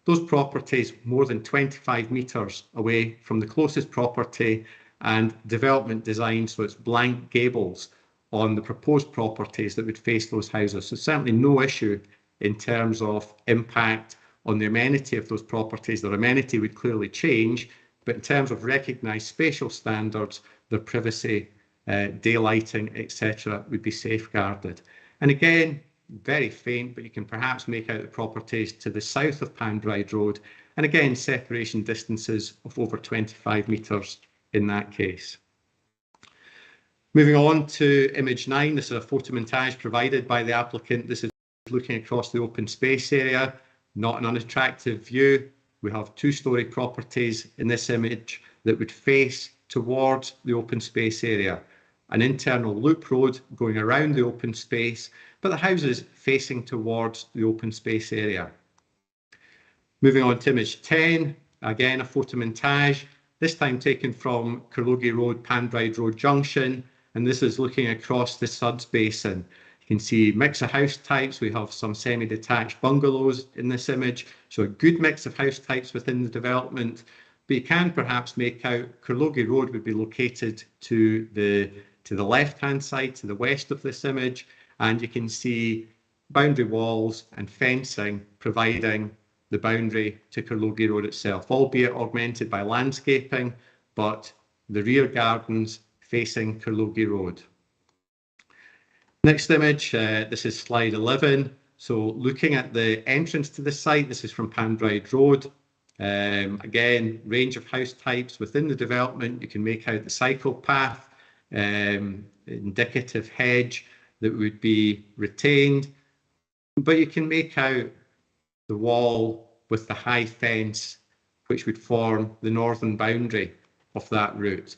Those properties more than 25 metres away from the closest property, and development design so it's blank gables on the proposed properties that would face those houses. So certainly no issue in terms of impact on the amenity of those properties. Their amenity would clearly change, but in terms of recognised spatial standards, their privacy, daylighting, etc. would be safeguarded. And again, very faint, but you can perhaps make out the properties to the south of Panbride Road, and again, separation distances of over 25 metres in that case. Moving on to image 9, this is a photomontage provided by the applicant. This is looking across the open space area, not an unattractive view. We have two-storey properties in this image that would face towards the open space area. An internal loop road going around the open space, but the houses facing towards the open space area. Moving on to image 10, again a photomontage, this time taken from Curlogie Road, Panbride Road Junction, and this is looking across the Suds Basin. You can see mix of house types. We have some semi-detached bungalows in this image, so a good mix of house types within the development. But you can perhaps make out Curlogie Road would be located to the left-hand side, to the west of this image, and you can see boundary walls and fencing providing the boundary to Curlogie Road itself, albeit augmented by landscaping, but the rear gardens facing Curlogie Road. Next image, this is slide 11. So looking at the entrance to the site, this is from Panbride Road. Again, range of house types within the development. You can make out the cycle path, indicative hedge that would be retained, but you can make out the wall with the high fence which would form the northern boundary of that route.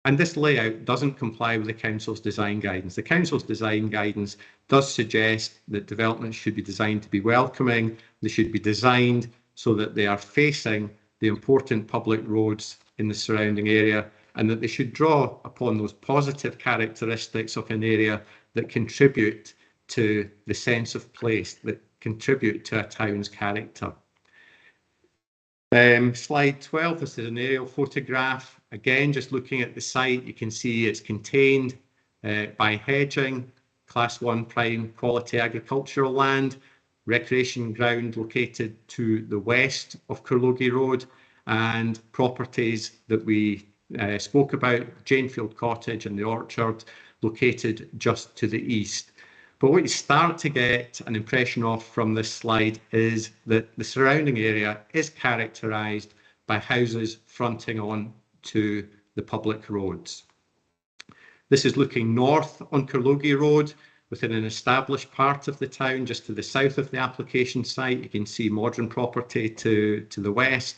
And this layout doesn't comply with the Council's design guidance. The Council's design guidance does suggest that developments should be designed to be welcoming. They should be designed so that they are facing the important public roads in the surrounding area, and that they should draw upon those positive characteristics of an area that contribute to the sense of place, that contribute to a town's character. Slide 12, this is an aerial photograph. Again, just looking at the site, you can see it's contained by hedging, Class 1 prime quality agricultural land, recreation ground located to the west of Curlogie Road, and properties that we spoke about, Janefield Cottage and the orchard, located just to the east. But what you start to get an impression of from this slide is that the surrounding area is characterised by houses fronting on to the public roads. This is looking north on Curlogie Road within an established part of the town just to the south of the application site. You can see modern property to the west,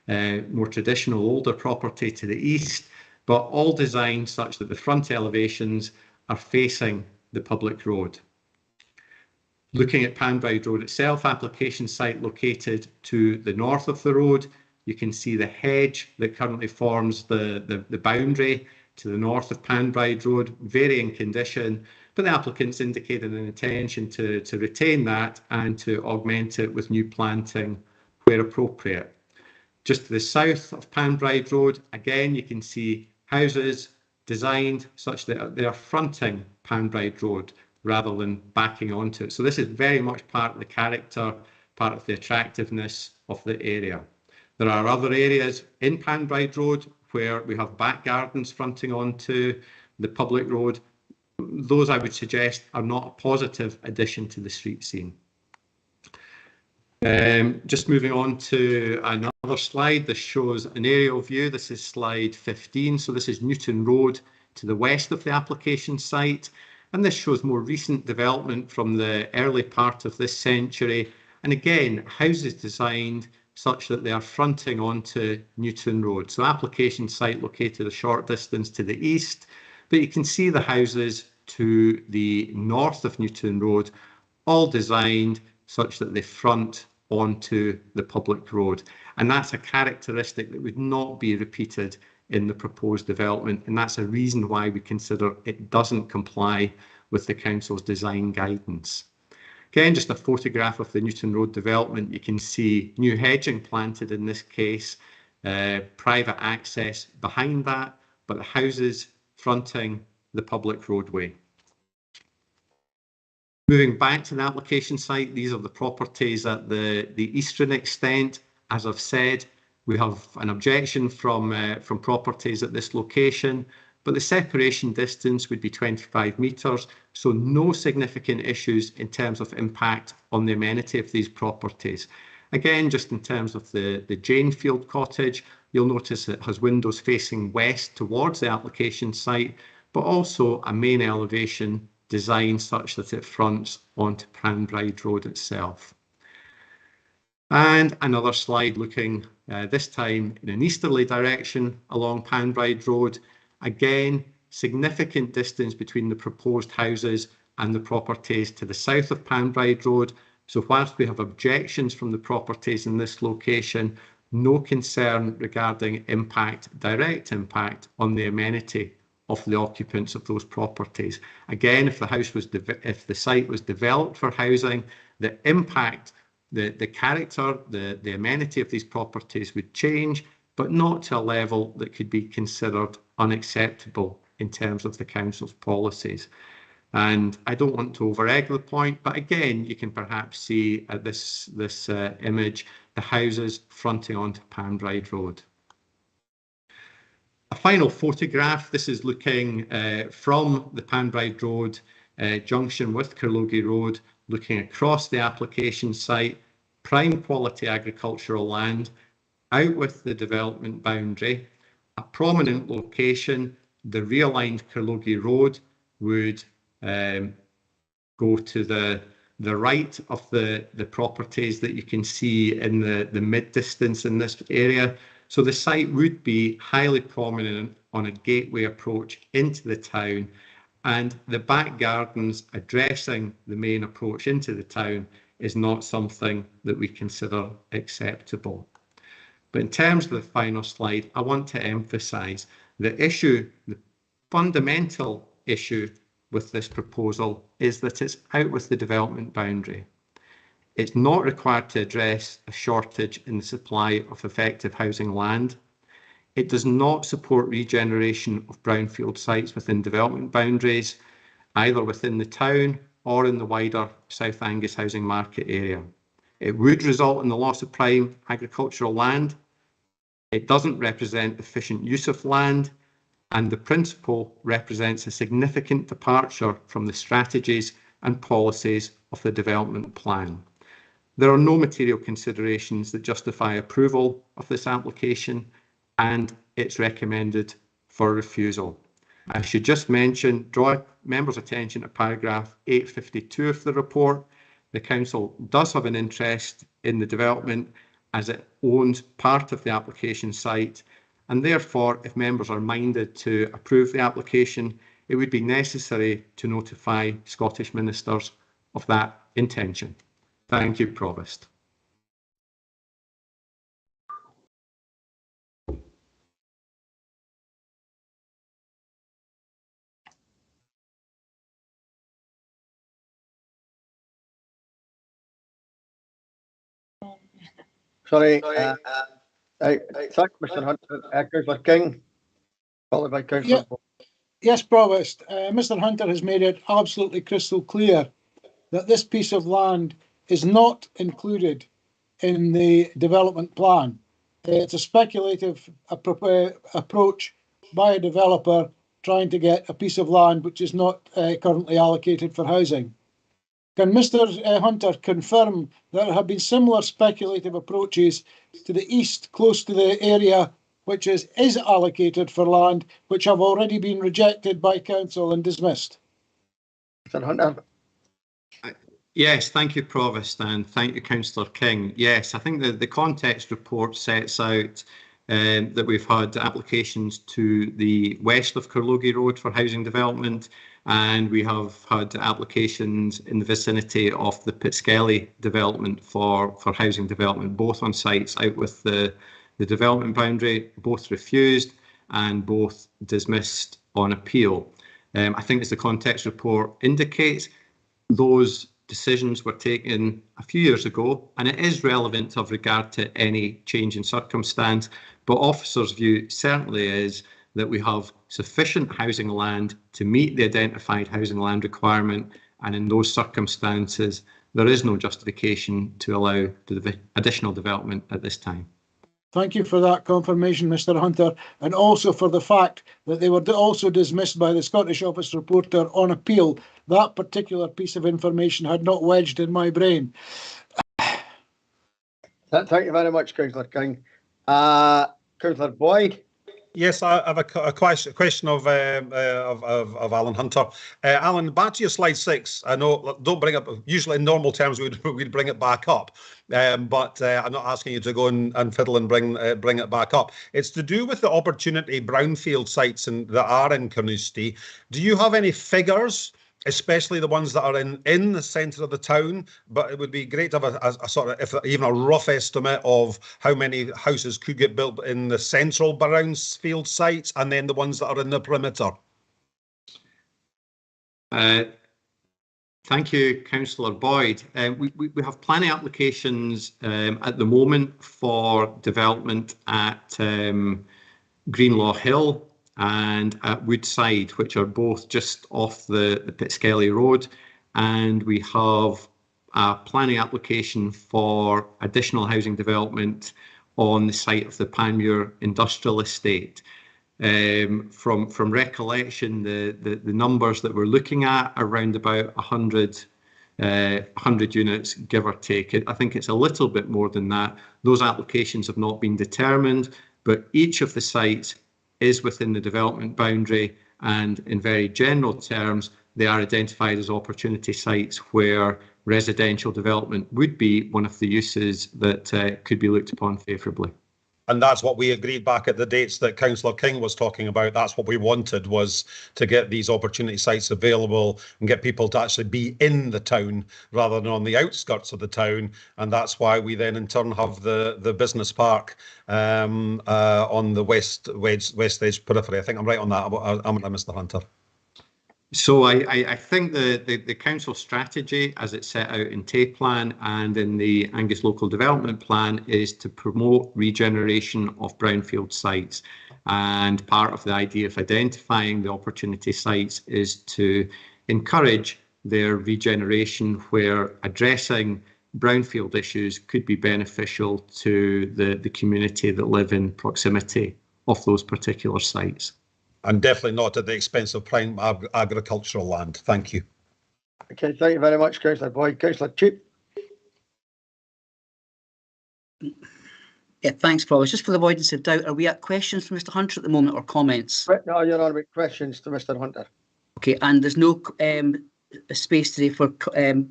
more traditional older property to the east, but all designed such that the front elevations are facing the public road. Looking at Panbride Road itself, application site located to the north of the road, you can see the hedge that currently forms the boundary to the north of Panbride Road, varying condition, but the applicants indicated an intention to retain that and to augment it with new planting where appropriate. Just to the south of Panbride Road, again, you can see houses designed such that they are fronting Panbride Road rather than backing onto it. So this is very much part of the character, part of the attractiveness of the area. There are other areas in Panbride Road where we have back gardens fronting onto the public road. Those, I would suggest, are not a positive addition to the street scene. Just moving on to another slide, this shows an aerial view. This is slide 15. So this is Newton Road to the west of the application site. And this shows more recent development from the early part of this century. And again, houses designed such that they are fronting onto Newton Road. So application site located a short distance to the east, but you can see the houses to the north of Newton Road, all designed such that they front onto the public road. And that's a characteristic that would not be repeated in the proposed development. And that's a reason why we consider it doesn't comply with the council's design guidance. Again, just a photograph of the Newton Road development. You can see new hedging planted in this case, private access behind that, but the houses fronting the public roadway. Moving back to the application site, these are the properties at the eastern extent. As I've said, we have an objection from properties at this location, but the separation distance would be 25 metres, so no significant issues in terms of impact on the amenity of these properties. Again, just in terms of the Janefield cottage, you'll notice it has windows facing west towards the application site, but also a main elevation designed such that it fronts onto Panbride Road itself. And another slide looking this time in an easterly direction along Panbride Road. Again, significant distance between the proposed houses and the properties to the south of Panbride Road. So whilst we have objections from the properties in this location, no concern regarding impact, direct impact on the amenity of the occupants of those properties. Again, if the site was developed for housing, the impact, the character, the amenity of these properties would change, but not to a level that could be considered unacceptable in terms of the council's policies. And I don't want to over-egg the point, but again, you can perhaps see at this image the houses fronting onto Panbride Road. A final photograph. This is looking from the Panbride Road junction with Carlogie Road, looking across the application site, prime quality agricultural land, out with the development boundary. A prominent location, the realigned Carlogie Road would go to the right of the properties that you can see in the mid distance in this area. So the site would be highly prominent on a gateway approach into the town, and the back gardens addressing the main approach into the town is not something that we consider acceptable. But in terms of the final slide, I want to emphasise the issue, the fundamental issue with this proposal is that it's out with the development boundary. It's not required to address a shortage in the supply of effective housing land. It does not support regeneration of brownfield sites within development boundaries, either within the town or in the wider South Angus housing market area. It would result in the loss of prime agricultural land. It doesn't represent efficient use of land, and the principle represents a significant departure from the strategies and policies of the development plan. There are no material considerations that justify approval of this application, and it's recommended for refusal. I should just mention, draw members' attention to paragraph 852 of the report. The council does have an interest in the development as it owns part of the application site, and therefore, if members are minded to approve the application, it would be necessary to notify Scottish ministers of that intention. Thank you, Provost. Sorry, thank Mr. Hunter. Councillor King, followed by Councillor. Yes, Provost. Mr. Hunter has made it absolutely crystal clear that this piece of land is not included in the development plan. It's a speculative approach by a developer trying to get a piece of land which is not currently allocated for housing. Can Mr. Hunter confirm that there have been similar speculative approaches to the east, close to the area which is allocated for land, which have already been rejected by council and dismissed? Mr. Hunter. Yes, thank you, Provost, and thank you, Councillor King. Yes, I think the context report sets out that we've had applications to the west of Carlogie Road for housing development, and we have had applications in the vicinity of the Pitskelly development for housing development, both on sites out with the development boundary, both refused and both dismissed on appeal. I think, as the context report indicates, those decisions were taken a few years ago, and it is relevant of regard to any change in circumstance, but officers' view certainly is that we have sufficient housing land to meet the identified housing land requirement, and in those circumstances there is no justification to allow the additional development at this time. Thank you for that confirmation, Mr Hunter, and also for the fact that they were also dismissed by the Scottish Office Reporter on appeal. That particular piece of information had not wedged in my brain. Thank you very much, Councillor King. Councillor Boyd. Yes, I have a question of Alan Hunter. Alan, back to your slide 6. I know, don't bring up, usually in normal terms we'd bring it back up, but I'm not asking you to go and fiddle and bring it back up. It's to do with the opportunity brownfield sites that are in Carnoustie. Do you have any figures, especially the ones that are in the centre of the town? But it would be great to have a sort of, even a rough estimate of how many houses could get built in the central brownfield sites and then the ones that are in the perimeter. Thank you, Councillor Boyd. We have planning applications at the moment for development at Greenlaw Hill and at Woodside, which are both just off the Pitskelly Road, and we have a planning application for additional housing development on the site of the Panmure Industrial Estate. From recollection, the numbers that we're looking at are around about 100 units, give or take. I think it's a little bit more than that. Those applications have not been determined, but each of the sites is within the development boundary, and in very general terms they are identified as opportunity sites where residential development would be one of the uses that could be looked upon favourably. And that's what we agreed back at the dates that Councillor King was talking about. That's what we wanted, was to get these opportunity sites available and get people to actually be in the town rather than on the outskirts of the town. And that's why we then in turn have the business park on the west edge periphery. I think I'm right on that. I'm Mr Hunter. So I think the council strategy, as it's set out in TAPE plan and in the Angus Local Development Plan, is to promote regeneration of brownfield sites. And part of the idea of identifying the opportunity sites is to encourage their regeneration, where addressing brownfield issues could be beneficial to the community that live in proximity of those particular sites. And definitely not at the expense of prime agricultural land. Thank you. Okay, thank you very much, Councillor Boyd. Councillor Cheap. Yeah, thanks, Provost. Just for the avoidance of doubt, are we at questions from Mr Hunter at the moment or comments? No, you're on about questions to Mr Hunter. Okay, and there's no space today for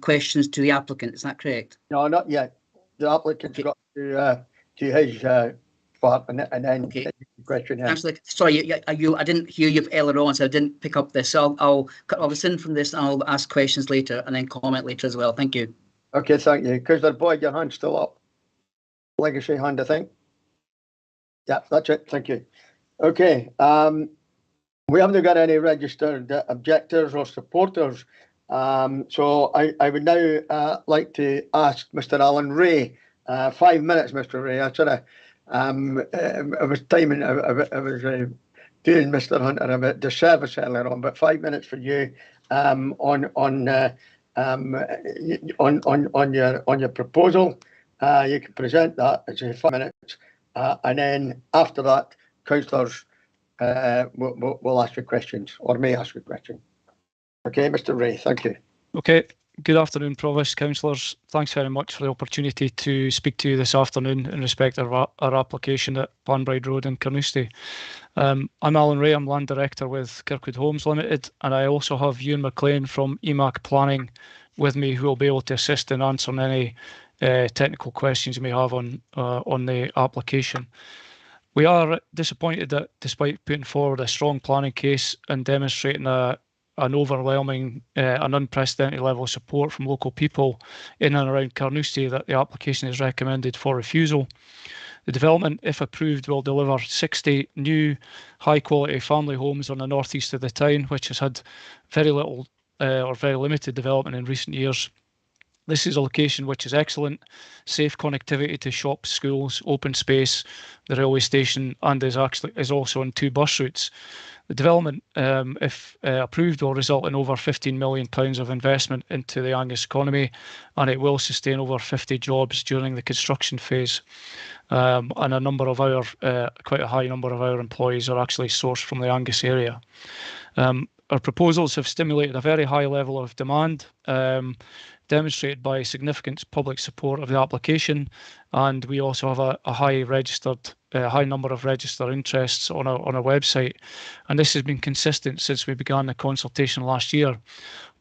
questions to the applicant, is that correct? No, not yet. The applicant's got to his part and then okay. The question. Actually, sorry, I didn't hear you earlier on, so I didn't pick up this. So I'll listen from this and I'll ask questions later and then comment later as well. Thank you. Okay, thank you. Councillor Boyd, your hand's still up. Legacy hand, I think. Yeah, that's it. Thank you. Okay. We haven't got any registered objectors or supporters. So I would now like to ask Mr. Alan Ray, 5 minutes, Mr. Ray. I sort of I was timing. I was doing Mr. Hunter a bit disservice earlier on, but 5 minutes for you on your proposal. You can present that. It's 5 minutes, and then after that, councillors will ask you questions or may ask you questions. Okay, Mr. Ray. Thank you. Okay. Good afternoon, Provost, councillors. Thanks very much for the opportunity to speak to you this afternoon in respect of our application at Panbride Road in Carnoustie. I'm Alan Ray, I'm Land Director with Kirkwood Homes Limited, and I also have Ewan McLean from EMAC Planning with me, who will be able to assist in answering any technical questions you may have on the application. We are disappointed that despite putting forward a strong planning case and demonstrating an overwhelming and unprecedented level of support from local people in and around Carnoustie, that the application is recommended for refusal. The development, if approved, will deliver 60 new high-quality family homes on the northeast of the town, which has had very little or very limited development in recent years. This is a location which is excellent, safe connectivity to shops, schools, open space, the railway station, and is also on 2 bus routes. The development, if approved, will result in over £15 million of investment into the Angus economy, and it will sustain over 50 jobs during the construction phase. And a number of our, quite a high number of our employees are actually sourced from the Angus area. Our proposals have stimulated a very high level of demand, demonstrated by significant public support of the application, and we also have a high number of registered interests on our website, and this has been consistent since we began the consultation last year.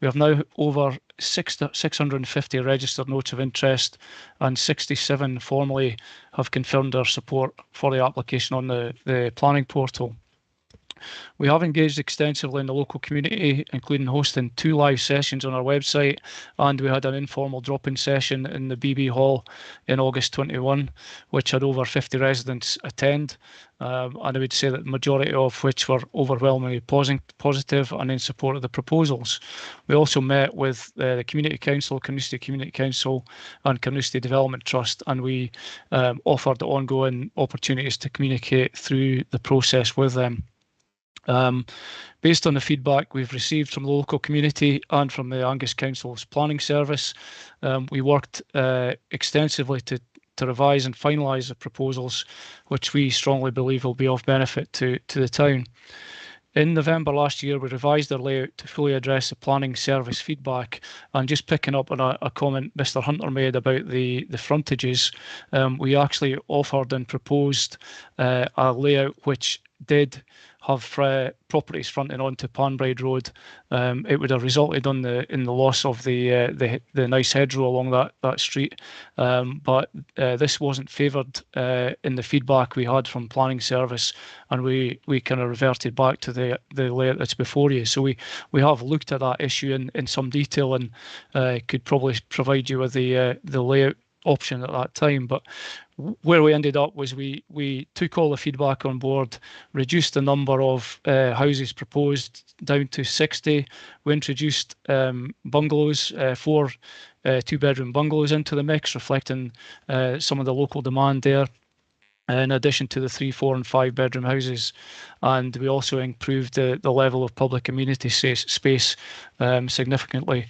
We have now over 650 registered notes of interest, and 67 formally have confirmed their support for the application on the planning portal. We have engaged extensively in the local community, including hosting 2 live sessions on our website, and we had an informal drop-in session in the BB Hall in August 21, which had over 50 residents attend, and I would say that the majority of which were overwhelmingly positive and in support of the proposals. We also met with the Community Council, Carnoustie Community Council and Carnoustie Development Trust, and we offered ongoing opportunities to communicate through the process with them. Based on the feedback we've received from the local community and from the Angus Council's planning service, we worked extensively to revise and finalise the proposals, which we strongly believe will be of benefit to the town. In November last year, we revised our layout to fully address the planning service feedback, and just picking up on a comment Mr. Hunter made about the frontages, we actually offered and proposed a layout which did have properties fronting onto Panbride Road. It would have resulted in the loss of the nice hedgerow along that street, but this wasn't favoured in the feedback we had from planning service, and we kind of reverted back to the layout that's before you. So we have looked at that issue in some detail, and could probably provide you with the layout option at that time. But where we ended up was we took all the feedback on board, reduced the number of houses proposed down to 60. We introduced bungalows, 4 2-bedroom bungalows into the mix, reflecting some of the local demand there, in addition to the 3, 4 and 5-bedroom houses. And we also improved the level of public amenity space significantly.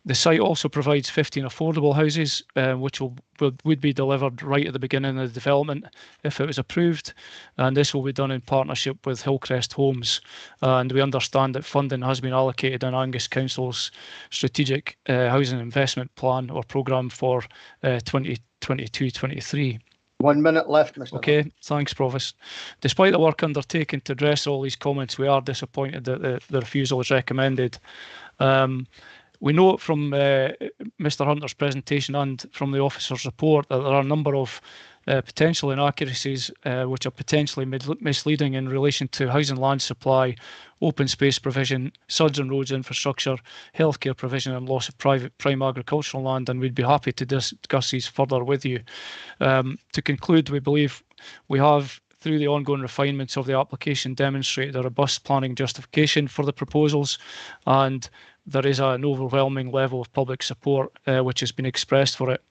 The site also provides 15 affordable houses, which would be delivered right at the beginning of the development if it was approved, and this will be done in partnership with Hillcrest Homes. And we understand that funding has been allocated in Angus Council's Strategic Housing Investment Plan or Programme for 2022-23. 1 minute left, Mr. Okay, thanks, Provost. Despite the work undertaken to address all these comments, we are disappointed that the refusal is recommended. We note from Mr. Hunter's presentation and from the officer's report that there are a number of potential inaccuracies which are potentially misleading in relation to housing land supply, open space provision, suds and roads infrastructure, healthcare provision and loss of prime agricultural land, and we'd be happy to discuss these further with you. To conclude, we believe we have, through the ongoing refinements of the application, demonstrated a robust planning justification for the proposals, and there is an overwhelming level of public support which has been expressed for it.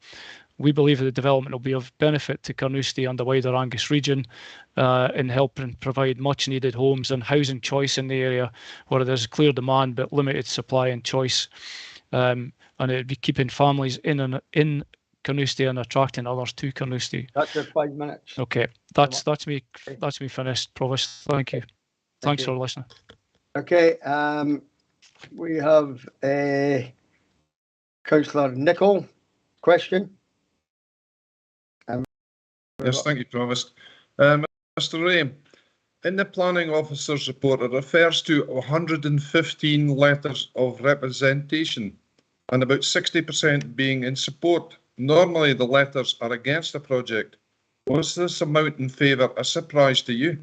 We believe that the development will be of benefit to Carnoustie and the wider Angus region in helping provide much needed homes and housing choice in the area where there's clear demand but limited supply and choice. And it would be keeping families in Carnoustie and attracting others to Carnoustie. That's your 5 minutes. Okay, that's me finished, Provost. Thank you. Thanks for listening. Okay, we have Councillor Nicholl. Question? Yes, thank you, Provost. Mr. Ray, in the planning officer's report, it refers to 115 letters of representation and about 60% being in support. Normally, the letters are against the project. Was this amount in favour a surprise to you?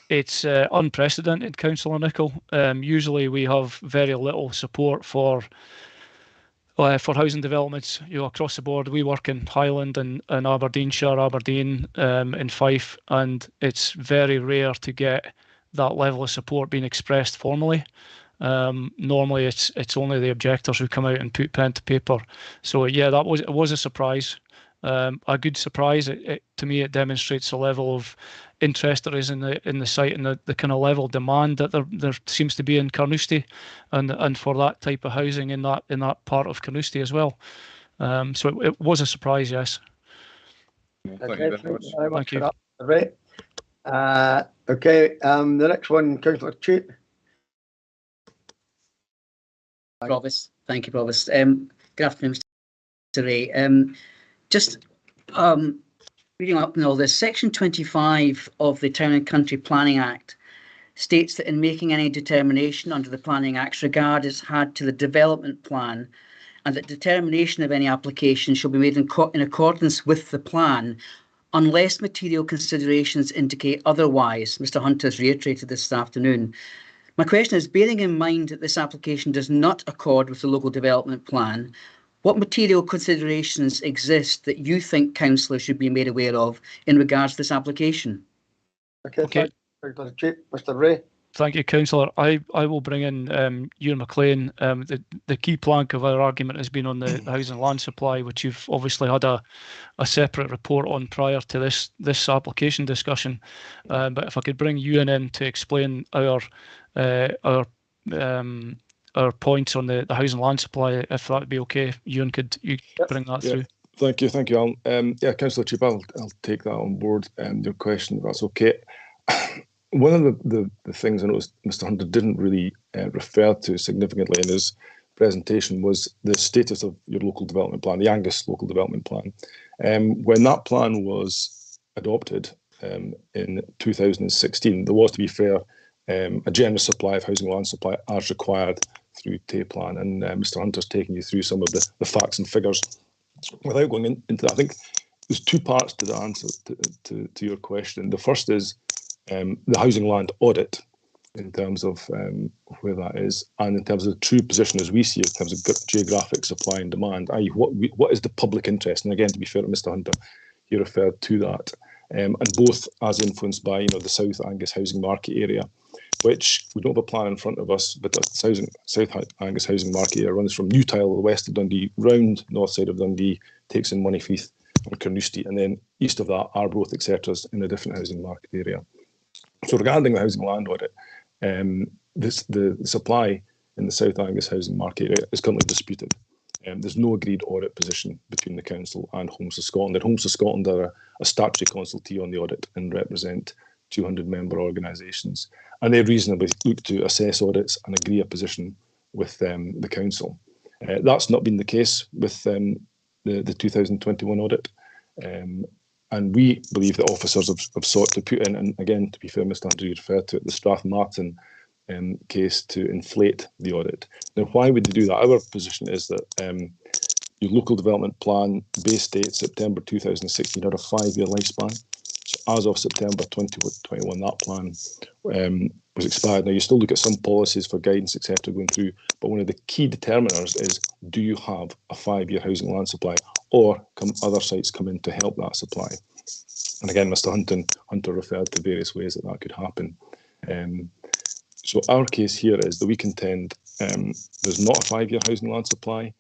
It's unprecedented, Councillor Nicholl. Usually we have very little support for housing developments, across the board. We work in Highland and Aberdeenshire, Aberdeen, in Fife, and it's very rare to get that level of support being expressed formally. Normally it's only the objectors who come out and put pen to paper. So yeah, it was a surprise. A good surprise. To me, it demonstrates the level of interest there is in the site and the kind of level of demand that there seems to be in Carnoustie, and for that type of housing in that part of Carnoustie as well. So it was a surprise, yes. Thank you very much. Thank you. Right. Okay. The next one, Councillor Cheat. Provost. Thank you, Provost. Good afternoon, Mr. Ray. Just reading up on all this, Section 25 of the Town and Country Planning Act states that in making any determination under the Planning Act's regard is had to the development plan, and that determination of any application shall be made in accordance with the plan, unless material considerations indicate otherwise. Mr. Hunter has reiterated this afternoon. My question is, bearing in mind that this application does not accord with the local development plan, what material considerations exist that you think councillors should be made aware of in regards to this application? Okay. Mr. Ray. Thank you, Councillor. I will bring in Ewan McLean. The key plank of our argument has been on the housing land supply, which you've obviously had a separate report on prior to this application discussion. But if I could bring Ewan in to explain our points on the housing land supply, if that would be okay. Ewan, could you bring that through? Thank you, Alan. Councillor Cheap, I'll take that on board. Your question, if that's okay. One of the things I noticed Mr. Hunter didn't really refer to significantly in his presentation was the status of your local development plan, the Angus local development plan. When that plan was adopted in 2016, there was, to be fair, a generous supply of housing land supply as required through TAPLAN, and Mr. Hunter's taking you through some of the facts and figures. Without going into that, I think there's two parts to the answer to your question. The first is the housing land audit, in terms of where that is, and in terms of the true position as we see it, in terms of geographic supply and demand, i.e. what is the public interest? And again, to be fair to Mr. Hunter, he referred to that, and both as influenced by the South Angus housing market area, which we don't have a plan in front of us, but the South Angus housing market area runs from Newtile, the west of Dundee, round north side of Dundee, takes in Moneyfeith and Carnoustie, and then east of that, Arbroath, etc., in a different housing market area. So regarding the housing land audit, the supply in the South Angus housing market area is currently disputed. There's no agreed audit position between the council and Homes of Scotland. And Homes of Scotland are a statutory consultee on the audit and represent 200 member organisations. And they reasonably look to assess audits and agree a position with the council. That's not been the case with the 2021 audit. And we believe that officers have sought to put in, and again, to be fair, Mr. Hunter, you referred to it, the Strathmartin case to inflate the audit. Now, why would they do that? Our position is that your local development plan base date September 2016 had a 5-year lifespan. So as of September 2021, that plan was expired. Now, you still look at some policies for guidance, etc., going through, but one of the key determiners is, do you have a 5-year housing land supply, or can other sites come in to help that supply? And again, Mr. Hunter referred to various ways that could happen. So our case here is that we contend there's not a 5-year housing land supply,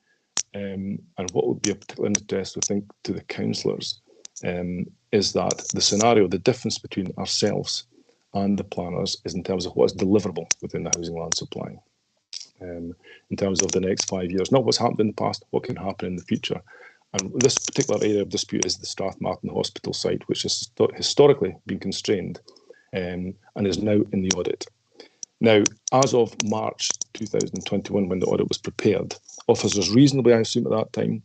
and what would be of particular interest, I think, to the councillors is that the scenario, the difference between ourselves and the planners is in terms of what is deliverable within the housing land supply. In terms of the next 5 years, not what's happened in the past, what can happen in the future. And this particular area of dispute is the Strathmartin Hospital site, which has historically been constrained and is now in the audit. Now, as of March 2021, when the audit was prepared, officers reasonably, I assume at that time,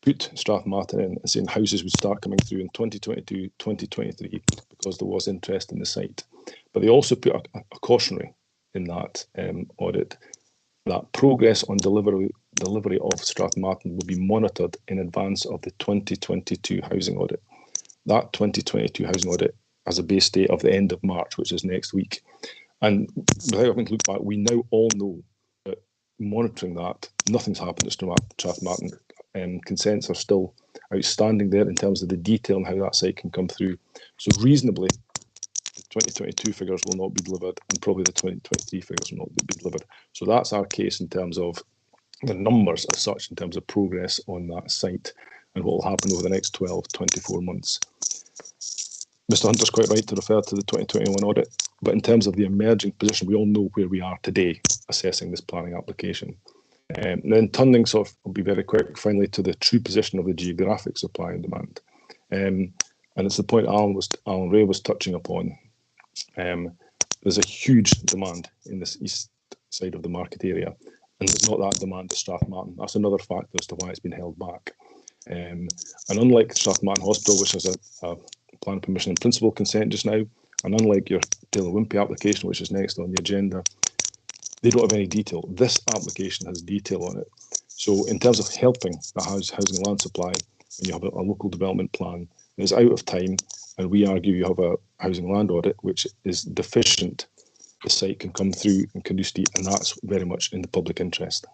put Strathmartin in and saying houses would start coming through in 2022, 2023, because there was interest in the site. But they also put a cautionary in that audit that progress on delivery of Strathmartin will be monitored in advance of the 2022 housing audit. that 2022 housing audit has a base date of the end of March, which is next week. And without having to look back, we now all know that monitoring that, nothing's happened at Strathmartin. Consents are still outstanding there in terms of the detail and how that site can come through. So reasonably, the 2022 figures will not be delivered, and probably the 2023 figures will not be delivered. So that's our case in terms of the numbers as such, in terms of progress on that site and what will happen over the next 12, 24 months. Mr. Hunter's quite right to refer to the 2021 audit, but in terms of the emerging position, we all know where we are today assessing this planning application. Then turning I'll be very quick finally to the true position of the geographic supply and demand. And it's the point Alan Ray was touching upon. There's a huge demand in this east side of the market area, and there's not that demand at Strathmartin. That's another factor as to why it's been held back. And unlike Strathmartin Hospital, which has a plan permission in principle consent just now, and unlike your Taylor Wimpey application, which is next on the agenda, they don't have any detail. This application has detail on it. So in terms of helping the housing and land supply, when you have a local development plan that is out of time, and we argue you have a housing land audit which is deficient, the site can come through in Carnoustie, and that's very much in the public interest.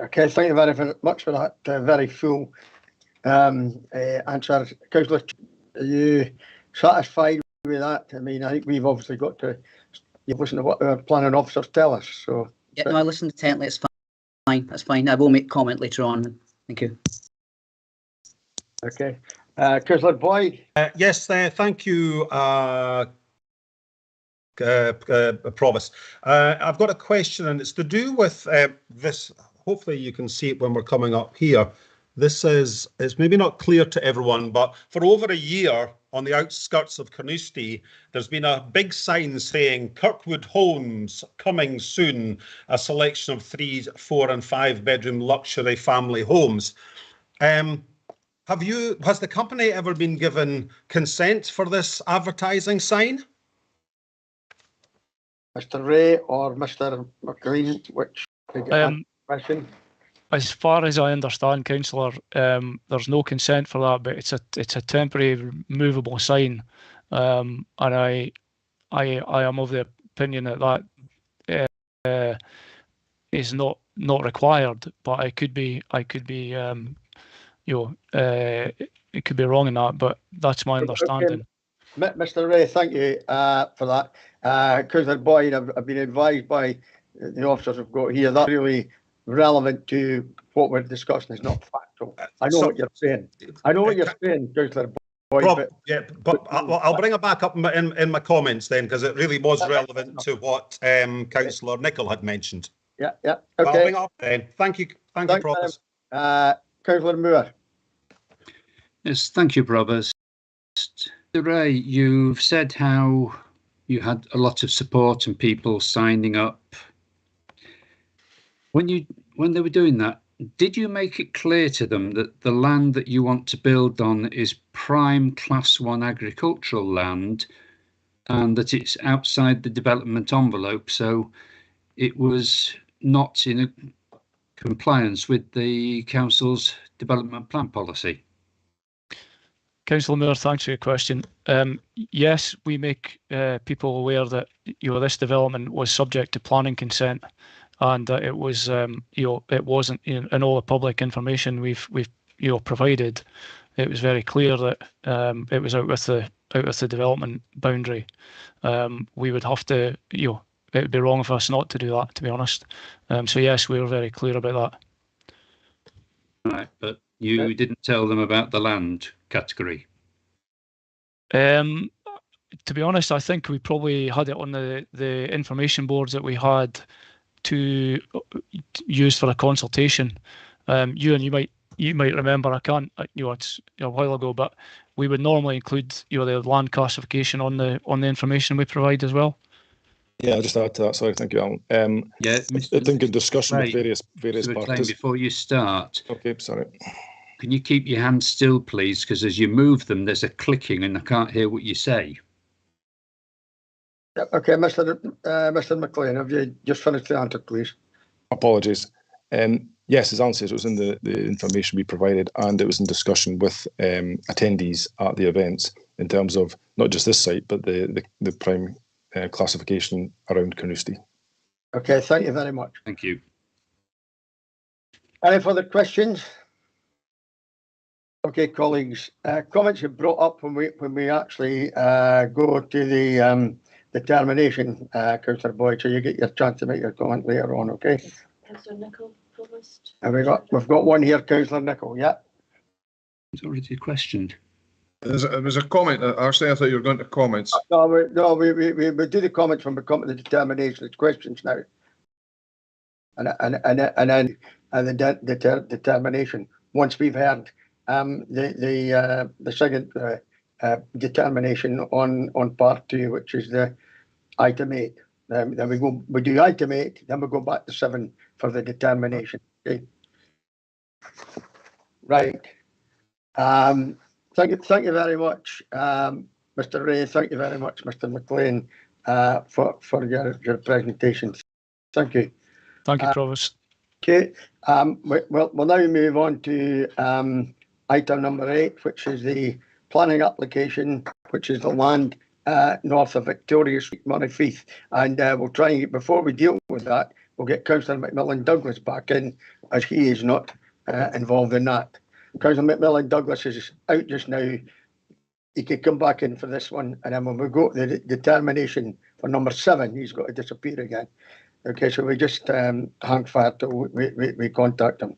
Okay, thank you very much for that very full answer. Councillor, are you satisfied with that? I mean, I think we've obviously got to listen to what our planning officers tell us. So yeah, no, I listened intently. It's fine. That's fine. I will make comment later on. Thank you. Okay, Councillor Boyd. Yes, thank you, Provost. I've got a question, and it's to do with this. Hopefully, you can see it when we're coming up here. It's maybe not clear to everyone, but for over a year on the outskirts of Carnoustie, there's been a big sign saying Kirkwood Homes coming soon, a selection of 3, 4 and 5 bedroom luxury family homes. Has the company ever been given consent for this advertising sign? Mr. Ray or Mr. McLean, which question? As far as I understand, Councillor, there's no consent for that, but it's a temporary movable sign, and I am of the opinion that is not required, but it could be it could be wrong in that, but that's my understanding. Okay. Mr. Ray, thank you for that. Councillor Boyd, I've been advised by the officers we've got here that really relevant to what we're discussing is not factual. I know what you're saying. I know what you're saying, Councillor Boyd. But I'll bring it back up in my comments then, because it really was relevant to what Councillor Nicholl had mentioned. Yeah. Okay. I'll bring it up then. Thank you, Provost. Councillor Moore. Yes, thank you, Provost. Ray, you've said how you had a lot of support and people signing up. When they were doing that, did you make it clear to them that the land that you want to build on is prime Class 1 agricultural land and that it's outside the development envelope, so it was not in compliance with the council's development plan policy? Councillor Moore, thanks for your question. Yes, we make people aware that this development was subject to planning consent, and it was it wasn't in all the public information we've provided. It was very clear that it was out with the development boundary. We would have to it would be wrong of us not to do that, to be honest. So yes, we were very clear about that. Right, but you didn't tell them about the land category? To be honest, I think we probably had it on the information boards that we had to use for a consultation. You might remember, I can't, it's a while ago, but we would normally include the land classification on the information we provide as well. Yeah, I'll just add to that. Sorry, thank you, Alan. Yeah, I think in discussion with various parties. Before you start. Okay, sorry. Can you keep your hands still, please? Because as you move them, there's a clicking and I can't hear what you say. Okay, Mr. McLean, have you just finished the answer, please? Apologies. Yes, as Alan says, it was in the information we provided, and it was in discussion with attendees at the events. in terms of not just this site, but the prime classification around Carnoustie. Okay, thank you very much. Thank you. Any further questions? Okay, colleagues, comments you brought up when we actually go to the determination, Councillor Boyd, so you get your chance to make your comment later on, okay? Councillor Nicholl, Provost. And we've got one here, Councillor Nicholl, yeah. It's already questioned. It was a comment. Actually, I thought you were going to comments. No, we do the comments when we come to the determination. It's questions now, and then the determination. Once we've heard the second determination on part 2, which is the item 8. Then we do item 8. Then we go back to 7 for the determination. Okay. Right. Thank you very much, Mr. Ray. Thank you very much, Mr. McLean, for your presentation. Thank you. Thank you, Provost. Okay. We'll now move on to item number 8, which is the planning application, which is the land north of Victoria Street, Montefieth. And we'll try and, before we deal with that, we'll get Councillor McMillan Douglas back in, as he is not involved in that. Councillor McMillan Douglas is out just now. He could come back in for this one, and then when we go to the determination for number 7, he's got to disappear again. Okay, so we just hang fire till we contact him.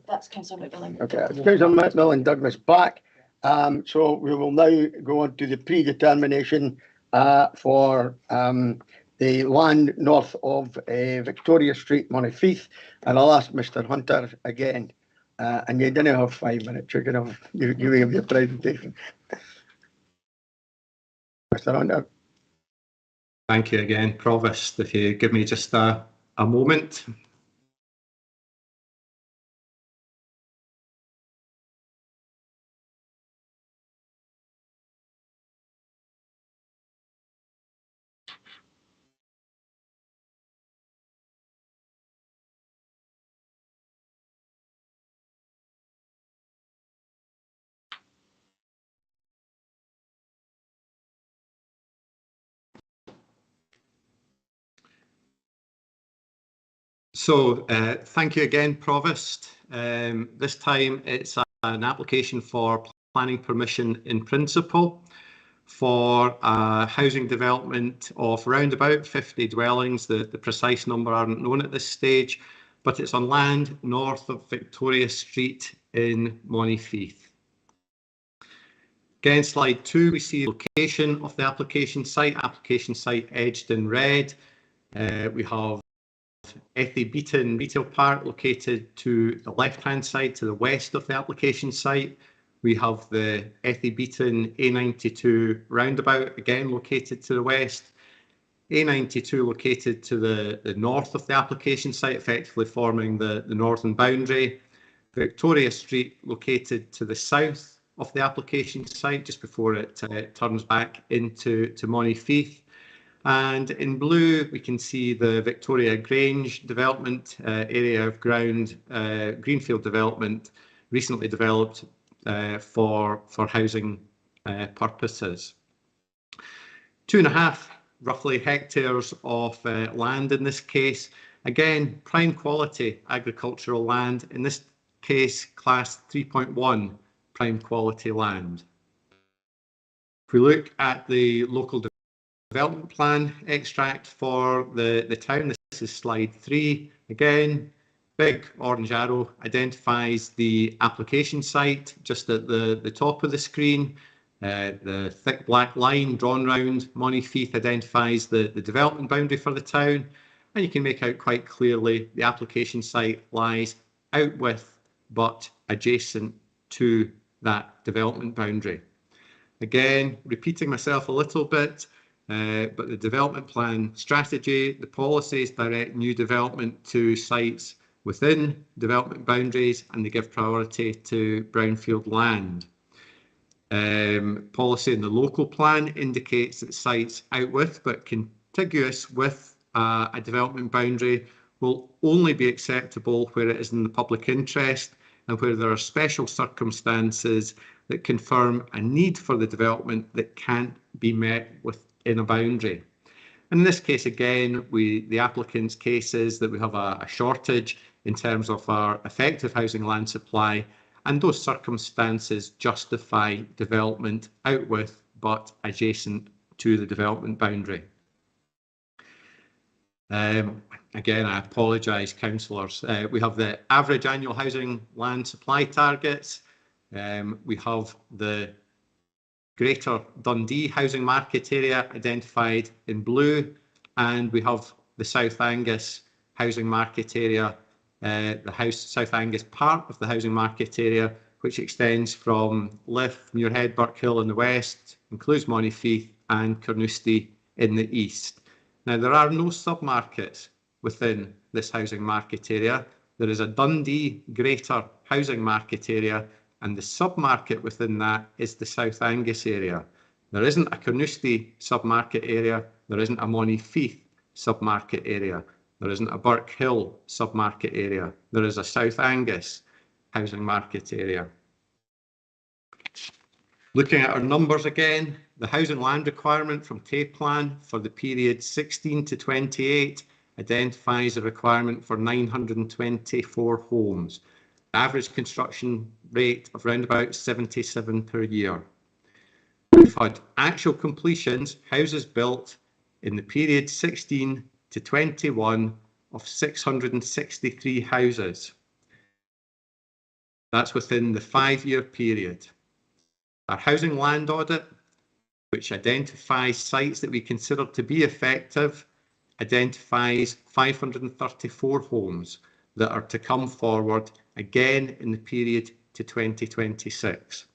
That's Councillor McMillan. Okay, Councillor McMillan Douglas back. So we will now go on to the predetermination for the land north of Victoria Street, Montefieth, and I'll ask Mr. Hunter again. And you didn't have 5 minutes. You're going to you have your presentation. Mr. Hunter. Thank you again, Provost. If you give me just a moment. So thank you again, Provost. This time it's an application for planning permission in principle for a housing development of around about 50 dwellings. The precise number aren't known at this stage, but it's on land north of Victoria Street in Montefieth. Again, slide 2, we see the location of the application site edged in red. We have Ethy Beaton Retail Park located to the left-hand side, to the west of the application site. We have the Ethy Beaton A92 roundabout, again located to the west. A92 located to the north of the application site, effectively forming the northern boundary. Victoria Street located to the south of the application site, just before it turns back into Montefieth. And in blue, we can see the Victoria Grange development, area of ground, greenfield development, recently developed for housing purposes. 2.5 roughly hectares of land in this case. Again, prime quality agricultural land, in this case class 3.1 prime quality land. If we look at the local development plan extract for the town, this is slide 3. Again, big orange arrow identifies the application site just at the top of the screen. The thick black line drawn round Montefieth identifies the development boundary for the town, and you can make out quite clearly the application site lies out with but adjacent to that development boundary. Again, repeating myself a little bit, but the development plan strategy, the policies direct new development to sites within development boundaries, and they give priority to brownfield land. Policy in the local plan indicates that sites out with but contiguous with a development boundary will only be acceptable where it is in the public interest and where there are special circumstances that confirm a need for the development that can't be met within a boundary. And in this case, again, the applicant's case is that we have a shortage in terms of our effective housing land supply, and those circumstances justify development out with but adjacent to the development boundary. Again, I apologise, councillors. We have the average annual housing land supply targets. We have the Greater Dundee housing market area identified in blue, and we have the South Angus housing market area, South Angus part of the housing market area, which extends from Lith, Muirhead, Birkhill in the west, includes Montefieth and Carnoustie in the east. Now, there are no sub-markets within this housing market area. There is a Dundee Greater housing market area, and the sub-market within that is the South Angus area. There isn't a Carnoustie sub-market area. There isn't a Montefieth sub-market area. There isn't a Birkhill sub-market area. There is a South Angus housing market area. Looking at our numbers again, the housing land requirement from TAPE plan for the period 16 to 28 identifies a requirement for 924 homes. The average construction rate of around about 77 per year. We've had actual completions, houses built in the period 16 to 21 of 663 houses. That's within the 5-year period. Our housing land audit, which identifies sites that we consider to be effective, identifies 534 homes that are to come forward again in the period to 2026.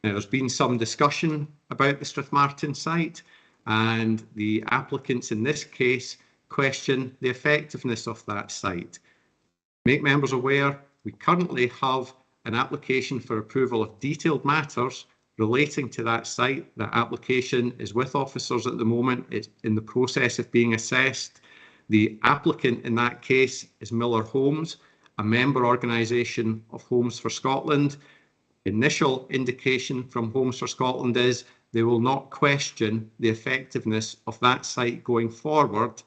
Now, there's been some discussion about the Strathmartin site, and the applicants in this case question the effectiveness of that site. Make members aware, we currently have an application for approval of detailed matters relating to that site. That application is with officers at the moment. It's in the process of being assessed. The applicant in that case is Miller Homes, a member organisation of Homes for Scotland. Initial indication from Homes for Scotland is they will not question the effectiveness of that site going forward,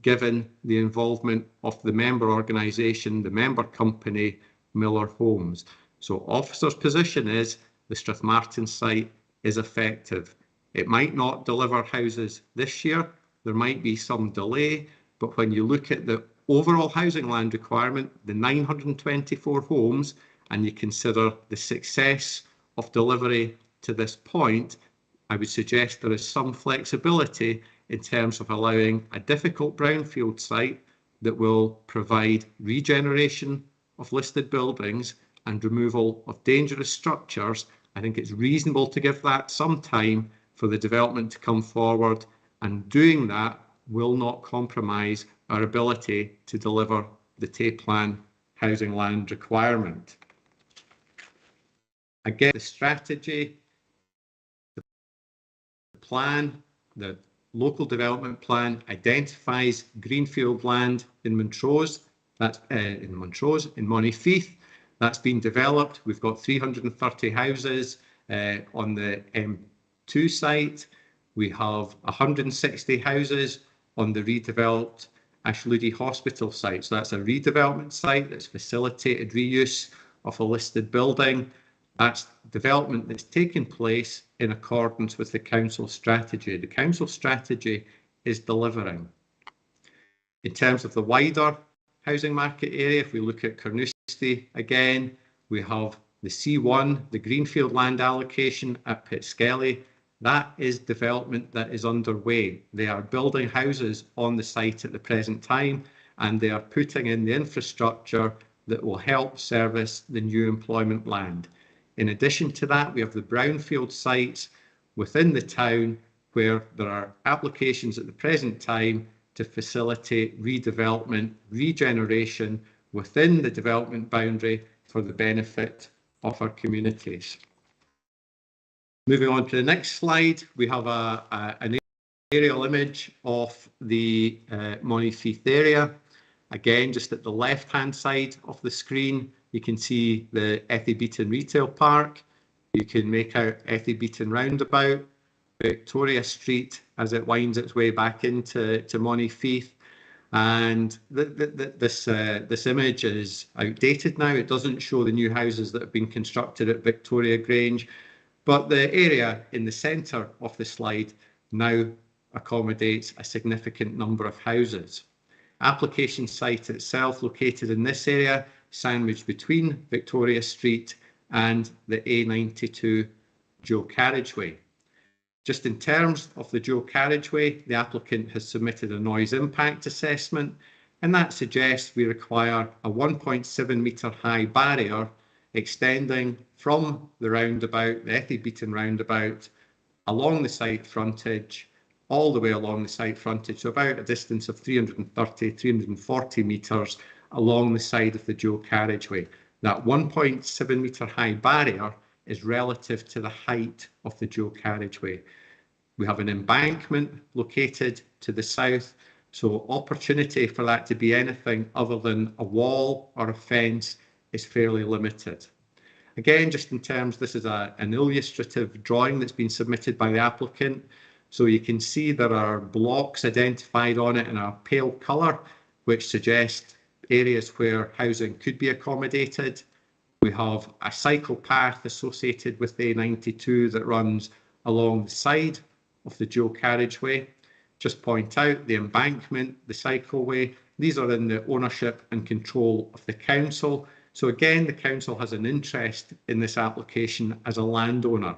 given the involvement of the member organisation, the member company, Miller Homes. So officers' position is the Strathmartin site is effective. It might not deliver houses this year. There might be some delay, but when you look at the overall housing land requirement, the 924 homes, and you consider the success of delivery to this point, I would suggest there is some flexibility in terms of allowing a difficult brownfield site that will provide regeneration of listed buildings and removal of dangerous structures. I think it's reasonable to give that some time for the development to come forward, and doing that will not compromise our ability to deliver the TAPE plan housing land requirement. Again, the strategy, the plan, the local development plan identifies greenfield land in Montrose, that's in Montefieth. That's been developed. We've got 330 houses on the M2 site. We have 160 houses on the redeveloped Ashloody Hospital site. So that's a redevelopment site that's facilitated reuse of a listed building. That's development that's taken place in accordance with the council strategy. The council strategy is delivering. In terms of the wider housing market area, if we look at Carnoustie again, we have the C1, the greenfield land allocation at Pitskelly. That is development that is underway. They are building houses on the site at the present time, and they are putting in the infrastructure that will help service the new employment land. In addition to that, we have the brownfield sites within the town where there are applications at the present time to facilitate redevelopment, regeneration within the development boundary for the benefit of our communities. Moving on to the next slide, we have an aerial image of the Monteith area. Again, just at the left-hand side of the screen, you can see the Ethybeaton Retail Park. You can make out Ethybeaton Roundabout, Victoria Street as it winds its way back into Monteith. And this image is outdated now. It doesn't show the new houses that have been constructed at Victoria Grange, but the area in the centre of the slide now accommodates a significant number of houses. Application site itself located in this area, sandwiched between Victoria Street and the A92 dual carriageway. Just in terms of the dual carriageway, the applicant has submitted a noise impact assessment, and that suggests we require a 1.7 metre high barrier extending from the roundabout, the Ethybeaton roundabout, along the site frontage, all the way along the site frontage, so about a distance of 330, 340 metres along the side of the dual carriageway. That 1.7 metre high barrier is relative to the height of the dual carriageway. We have an embankment located to the south, so opportunity for that to be anything other than a wall or a fence is fairly limited. Again, just in terms, this is an illustrative drawing that's been submitted by the applicant. So you can see there are blocks identified on it in a pale colour, which suggest areas where housing could be accommodated. We have a cycle path associated with the A92 that runs along the side of the dual carriageway. Just point out the embankment, the cycleway, these are in the ownership and control of the council. So again, the council has an interest in this application as a landowner.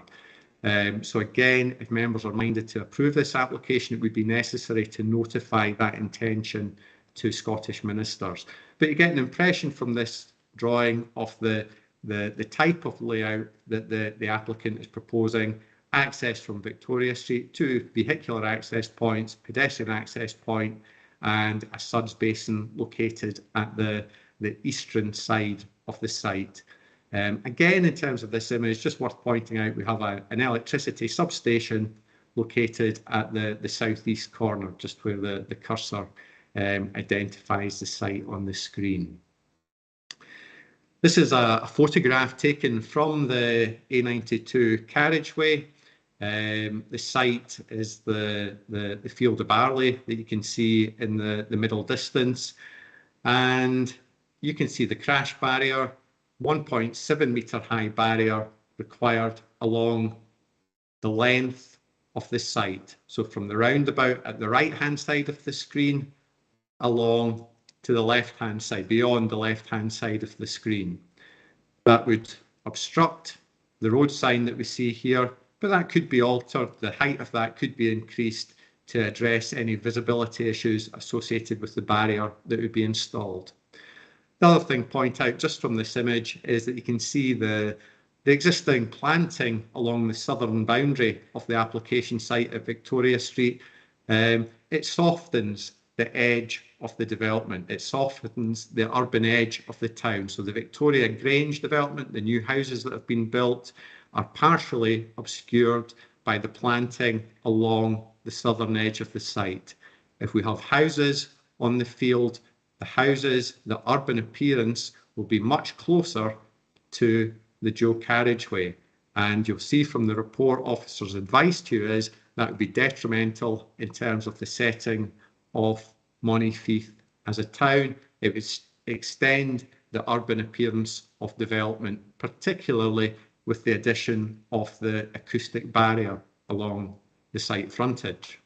So again, if members are minded to approve this application, it would be necessary to notify that intention to Scottish ministers. But you get an impression from this drawing of the type of layout that the applicant is proposing: access from Victoria Street, 2 vehicular access points, pedestrian access point, and a suds basin located at the eastern side of the site. Again, in terms of this image, just worth pointing out, we have an electricity substation located at the southeast corner, just where the cursor identifies the site on the screen. This is a photograph taken from the A92 carriageway. The site is the field of barley that you can see in the middle distance, and you can see the crash barrier, 1.7 metre high barrier required along the length of the site. So from the roundabout at the right hand side of the screen along to the left hand side, beyond the left hand side of the screen. That would obstruct the road sign that we see here, but that could be altered. The height of that could be increased to address any visibility issues associated with the barrier that would be installed. The other thing to point out just from this image is that you can see the existing planting along the southern boundary of the application site at Victoria Street. It softens the edge of the development. It softens the urban edge of the town. So the Victoria Grange development, the new houses that have been built, are partially obscured by the planting along the southern edge of the site. If we have houses on the field, the urban appearance will be much closer to the dual carriageway. And you'll see from the report officer's advice to you is that would be detrimental in terms of the setting of Monteith as a town. It would extend the urban appearance of development, particularly with the addition of the acoustic barrier along the site frontage.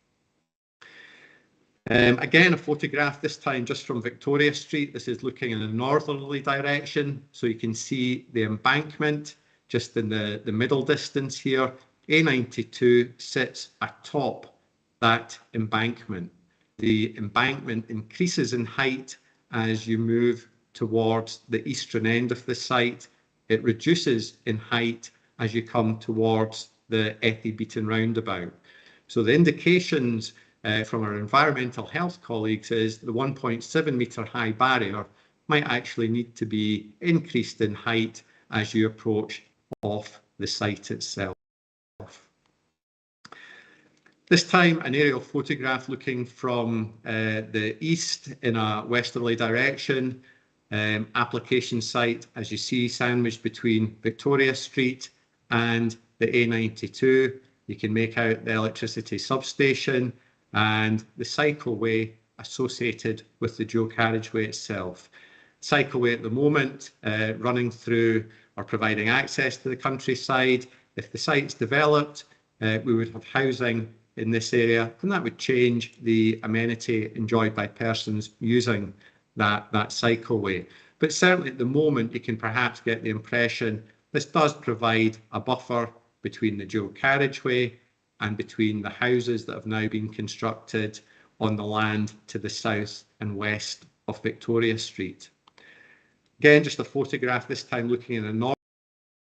Again, a photograph this time just from Victoria Street. This is looking in a northerly direction, so you can see the embankment just in the middle distance here. A92 sits atop that embankment. The embankment increases in height as you move towards the eastern end of the site. It reduces in height as you come towards the Ethybeaton roundabout. So the indications from our environmental health colleagues is the 1.7 metre high barrier might actually need to be increased in height as you approach off the site itself. This time, an aerial photograph looking from the east in a westerly direction. Application site, as you see, sandwiched between Victoria Street and the A92. You can make out the electricity substation and the cycleway associated with the dual carriageway itself. Cycleway at the moment running through or providing access to the countryside. If the site's developed, we would have housing in this area, and that would change the amenity enjoyed by persons using that cycleway. But certainly at the moment, you can perhaps get the impression this does provide a buffer between the dual carriageway and between the houses that have now been constructed on the land to the south and west of Victoria Street. Again, just a photograph, this time looking in a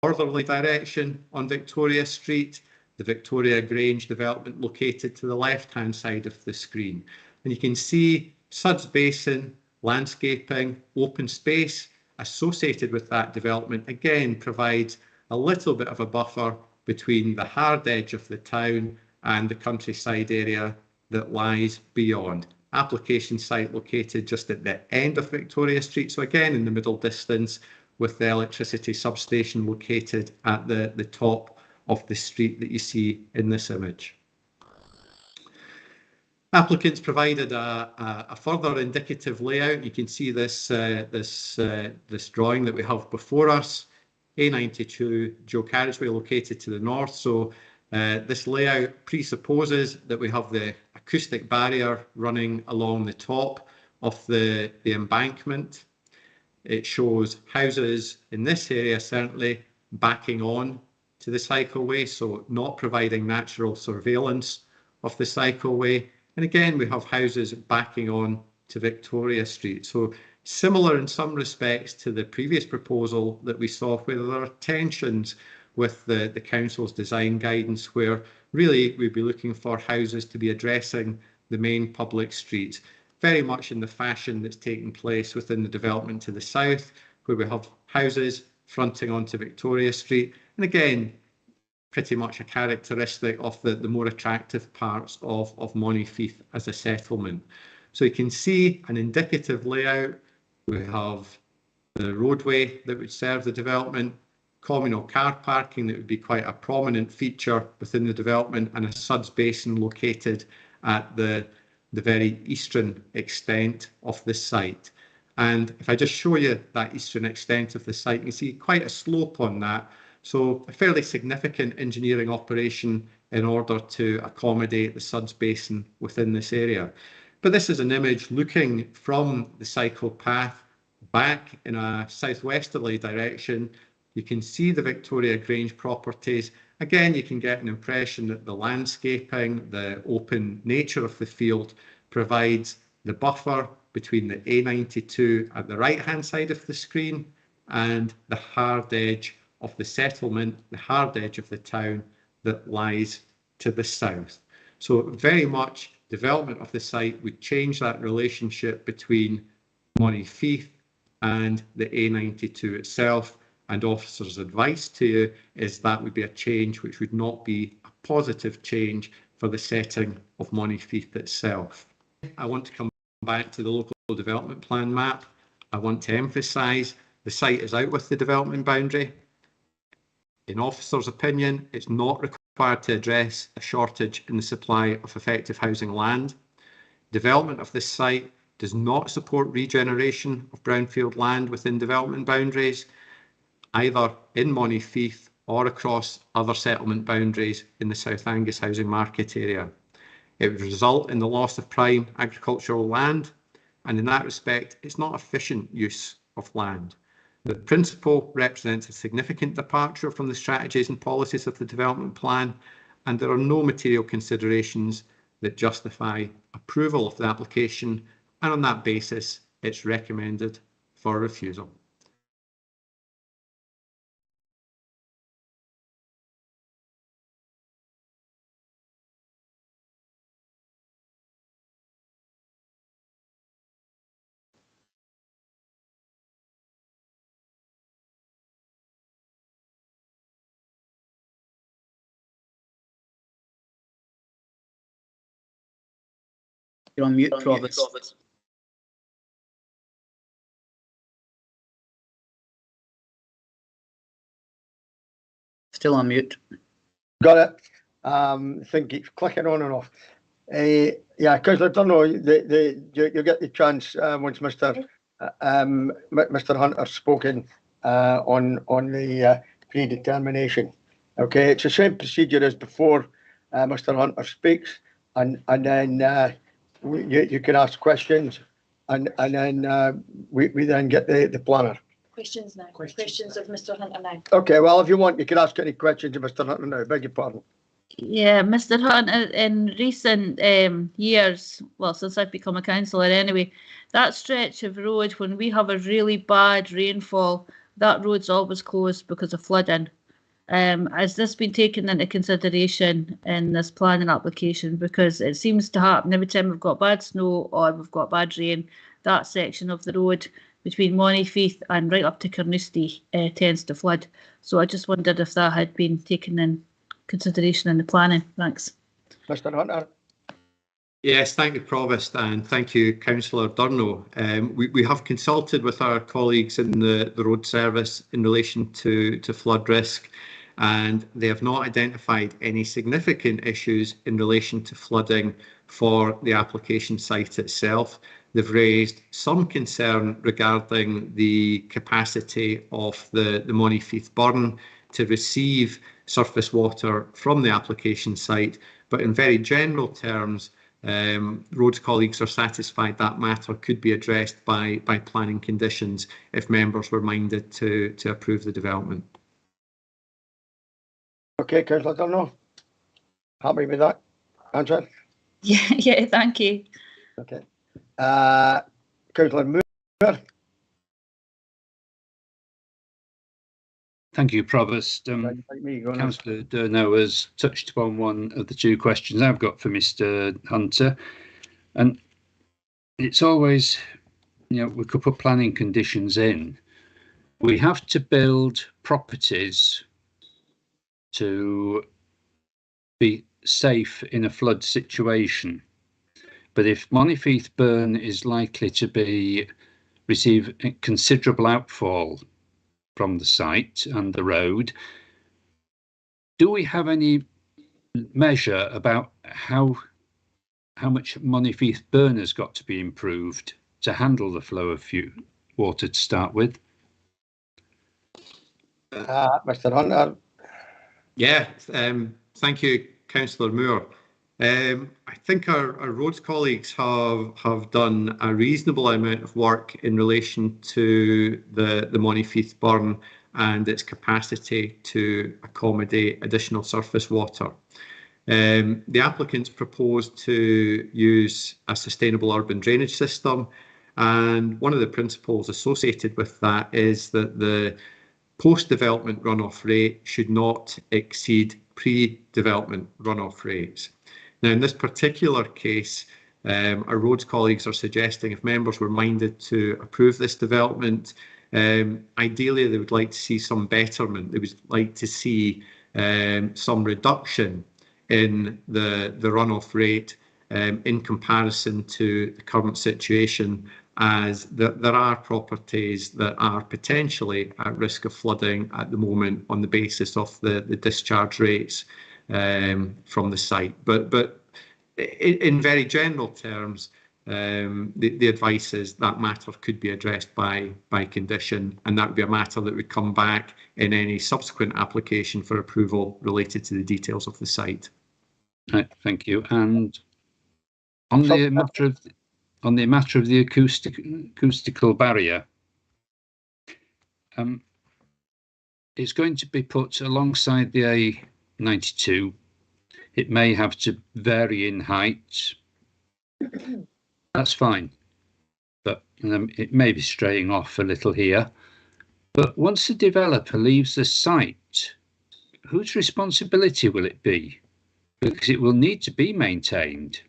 northerly direction on Victoria Street, the Victoria Grange development located to the left-hand side of the screen. And you can see Suds Basin, landscaping, open space associated with that development, again, provides a little bit of a buffer between the hard edge of the town and the countryside area that lies beyond. Application site located just at the end of Victoria Street, so again in the middle distance, with the electricity substation located at the top of the street that you see in this image. Applicants provided a further indicative layout. You can see this drawing that we have before us. A92 dual carriageway located to the north. So this layout presupposes that we have the acoustic barrier running along the top of the embankment. It shows houses in this area certainly backing on to the cycleway, so not providing natural surveillance of the cycleway. And again, we have houses backing on to Victoria Street. So similar in some respects to the previous proposal that we saw, where there are tensions with the council's design guidance, where really we'd be looking for houses to be addressing the main public streets, very much in the fashion that's taking place within the development to the south, where we have houses fronting onto Victoria Street. And again, pretty much a characteristic of the more attractive parts of Montefieth as a settlement. So you can see an indicative layout. We have the roadway that would serve the development, communal car parking that would be quite a prominent feature within the development, and a Suds Basin located at the very eastern extent of the site. And if I just show you that eastern extent of the site, you can see quite a slope on that. So a fairly significant engineering operation in order to accommodate the Suds Basin within this area. But this is an image looking from the cycle path back in a southwesterly direction. You can see the Victoria Grange properties. Again, you can get an impression that the landscaping, the open nature of the field provides the buffer between the A92 at the right-hand side of the screen and the hard edge of the settlement, the hard edge of the town that lies to the south. So very much development of the site would change that relationship between Montefieth and the A92 itself. And officers' advice to you is that would be a change which would not be a positive change for the setting of Montefieth itself. I want to come back to the local development plan map. I want to emphasise the site is out with the development boundary. In officers' opinion, it's not required to address a shortage in the supply of effective housing land. Development of this site does not support regeneration of brownfield land within development boundaries, either in Montefieth or across other settlement boundaries in the South Angus housing market area. It would result in the loss of prime agricultural land, and in that respect, it's not efficient use of land. The principle represents a significant departure from the strategies and policies of the development plan, and there are no material considerations that justify approval of the application, and on that basis, it's recommended for refusal. You're on mute, Provost. Still on mute. Got it. Thing keeps clicking on and off. Yeah, Councillor Dunno, you get the chance once Mr. Hunter's spoken on the predetermination. Okay, it's the same procedure as before. Mr. Hunter speaks, and then you can ask questions, and then we then get the planner. Questions now. Questions of Mr. Hunter now. Okay, well, if you want, you can ask any questions of Mr. Hunter now. Beg your pardon. Yeah, Mr. Hunter, in recent years, well, since I've become a councillor anyway, that stretch of road, when we have a really bad rainfall, that road's always closed because of flooding. Has this been taken into consideration in this planning application? Because it seems to happen every time we've got bad snow or we've got bad rain, that section of the road between Monifeith and right up to Carnoustie tends to flood. So I just wondered if that had been taken in consideration in the planning. Thanks. Mr. Hunter. Yes, thank you, Provost, and thank you, Councillor Durno. We have consulted with our colleagues in the road service in relation to flood risk, and they have not identified any significant issues in relation to flooding for the application site itself. They've raised some concern regarding the capacity of the Monifeith burn to receive surface water from the application site, but in very general terms, roads colleagues are satisfied that matter could be addressed by planning conditions if members were minded to approve the development. Okay, Councillor Durno. Happy with that answer? Yeah, thank you. Okay. Councillor Moore. Thank you, Provost. Councillor Durno has touched upon one of the two questions I've got for Mr. Hunter, and it's always, we could put planning conditions in. We have to build properties to be safe in a flood situation. But if Monifeith Burn is likely to receive considerable outfall from the site and the road, do we have any measure about how much Monifeith Burn has got to be improved to handle the flow of water to start with? Mr. Hunter. Yeah, thank you, Councillor Moore. I think our roads colleagues have done a reasonable amount of work in relation to the Monifeith burn and its capacity to accommodate additional surface water. The applicants proposed to use a sustainable urban drainage system, and one of the principles associated with that is that the post-development runoff rate should not exceed pre-development runoff rates. Now, in this particular case, our roads colleagues are suggesting if members were minded to approve this development, ideally they would like to see some betterment. They would like to see some reduction in the runoff rate in comparison to the current situation, as there are properties that are potentially at risk of flooding at the moment on the basis of the discharge rates from the site. But in very general terms, the advice is that matter could be addressed by condition, and that would be a matter that would come back in any subsequent application for approval related to the details of the site. Right, thank you. And on the matter of the acoustical barrier, it's going to be put alongside the A92. It may have to vary in height. That's fine, but it may be straying off a little here. But once the developer leaves the site, whose responsibility will it be? Because it will need to be maintained.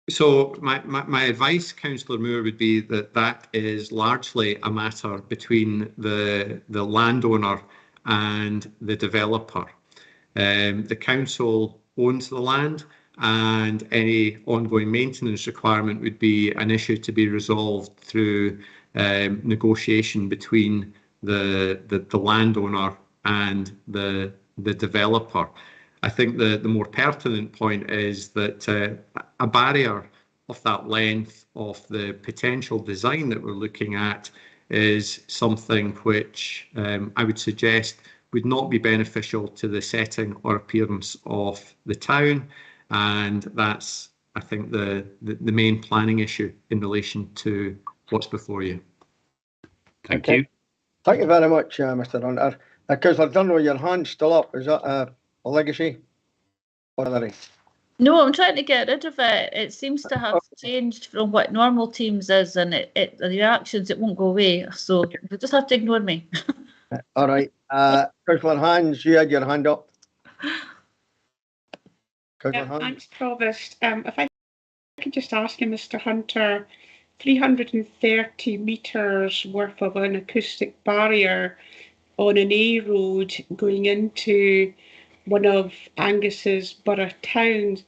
So my advice, Councillor Moore, would be that is largely a matter between the landowner and the developer. The council owns the land, and any ongoing maintenance requirement would be an issue to be resolved through negotiation between the landowner and the developer. I think the more pertinent point is that a barrier of that length of the potential design that we're looking at is something which I would suggest would not be beneficial to the setting or appearance of the town, and that's, I think, the main planning issue in relation to what's before you. Thank you. Thank you very much, Mr. Hunter. Councillor Dunn, your hand's still up. Is that a legacy? No, I'm trying to get rid of it. It seems to have changed from what normal Teams is, and the reactions, it won't go away. So you'll just have to ignore me. All right. Councillor Hans, you had your hand up. Thanks, Provost. If I could just ask you, Mr. Hunter, 330 metres worth of an acoustic barrier on an A road going into one of Angus's borough towns.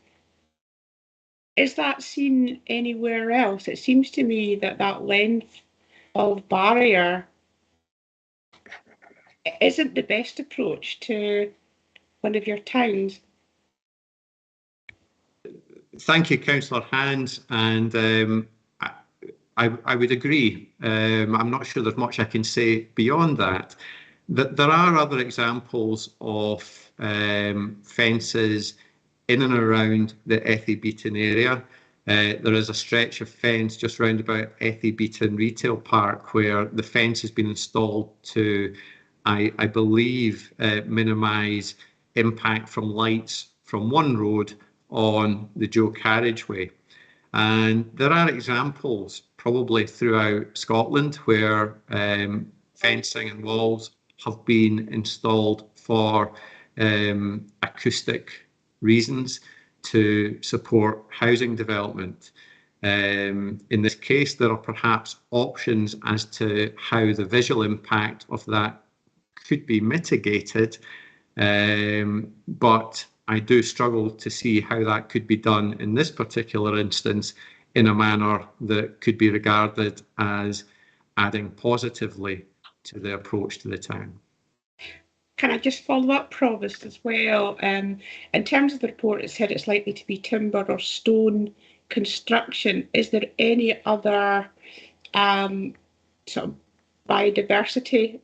Is that seen anywhere else? It seems to me that that length of barrier isn't the best approach to one of your towns. Thank you, Councillor Hans, and I would agree. I'm not sure there's much I can say beyond that. There are other examples of fences in and around the Ethy Beaton area. There is a stretch of fence just round about Ethy Beaton Retail Park where the fence has been installed to, I believe, minimise impact from lights from one road on the dual carriageway. And there are examples probably throughout Scotland where fencing and walls have been installed for acoustic reasons to support housing development. In this case, there are perhaps options as to how the visual impact of that could be mitigated, but I do struggle to see how that could be done in this particular instance in a manner that could be regarded as adding positively to the approach to the town. Can I just follow up, Provost, as well? In terms of the report, it said it's likely to be timber or stone construction. Is there any other sort of biodiversity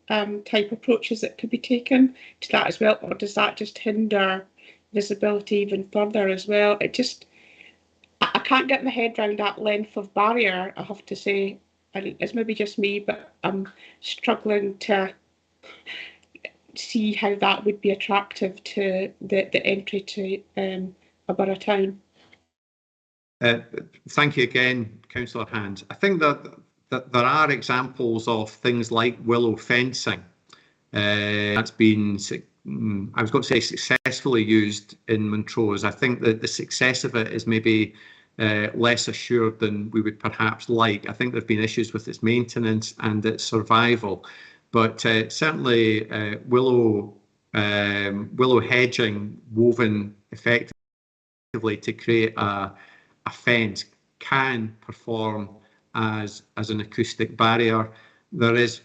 type approaches that could be taken to that as well, or does that just hinder visibility even further as well? I can't get my head around that length of barrier, I have to say. It's maybe just me, but I'm struggling to see how that would be attractive to the entry to a borough town. Thank you again, Councillor Hans. I think that there are examples of things like willow fencing that's been, I was going to say, successfully used in Montrose. I think that the success of it is maybe less assured than we would perhaps like. I think there have been issues with its maintenance and its survival, but certainly willow hedging woven effectively to create a fence can perform as an acoustic barrier. There is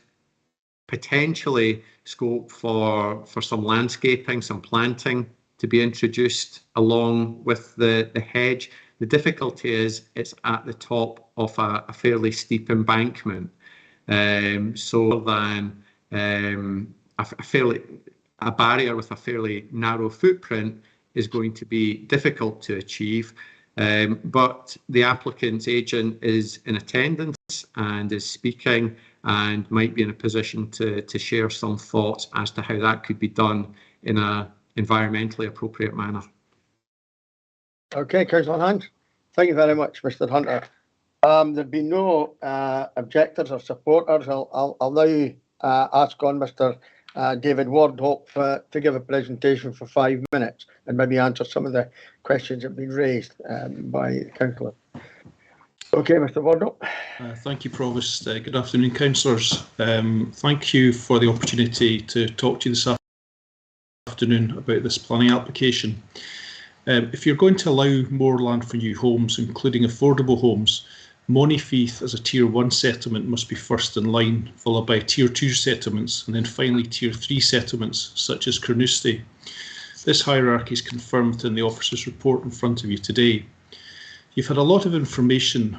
potentially scope for some landscaping, some planting to be introduced along with the hedge. The difficulty is it's at the top of a fairly steep embankment, so than a barrier with a fairly narrow footprint is going to be difficult to achieve. But the applicant's agent is in attendance and is speaking and might be in a position to share some thoughts as to how that could be done in an environmentally appropriate manner. Okay, Councillor Hans. Thank you very much, Mr. Hunter. There'd be no objectors or supporters. I'll now ask on Mr. David Wardhope to give a presentation for 5 minutes and maybe answer some of the questions that have been raised by the councillor. Okay, Mr. Wardhope. Thank you, Provost. Good afternoon, councillors. Thank you for the opportunity to talk to you this afternoon about this planning application. If you're going to allow more land for new homes, including affordable homes, Monifeith as a Tier 1 settlement must be first in line, followed by Tier 2 settlements, and then finally Tier 3 settlements, such as Carnoustie. This hierarchy is confirmed within the officer's report in front of you today. You've had a lot of information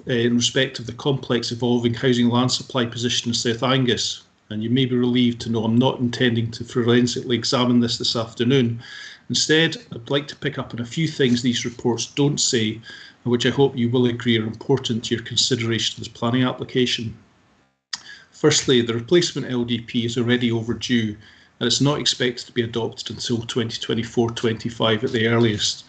in respect of the complex evolving housing land supply position in South Angus, and you may be relieved to know I'm not intending to forensically examine this afternoon. Instead, I'd like to pick up on a few things these reports don't say, and which I hope you will agree are important to your consideration of this planning application. Firstly, the replacement LDP is already overdue, and it's not expected to be adopted until 2024-25 at the earliest.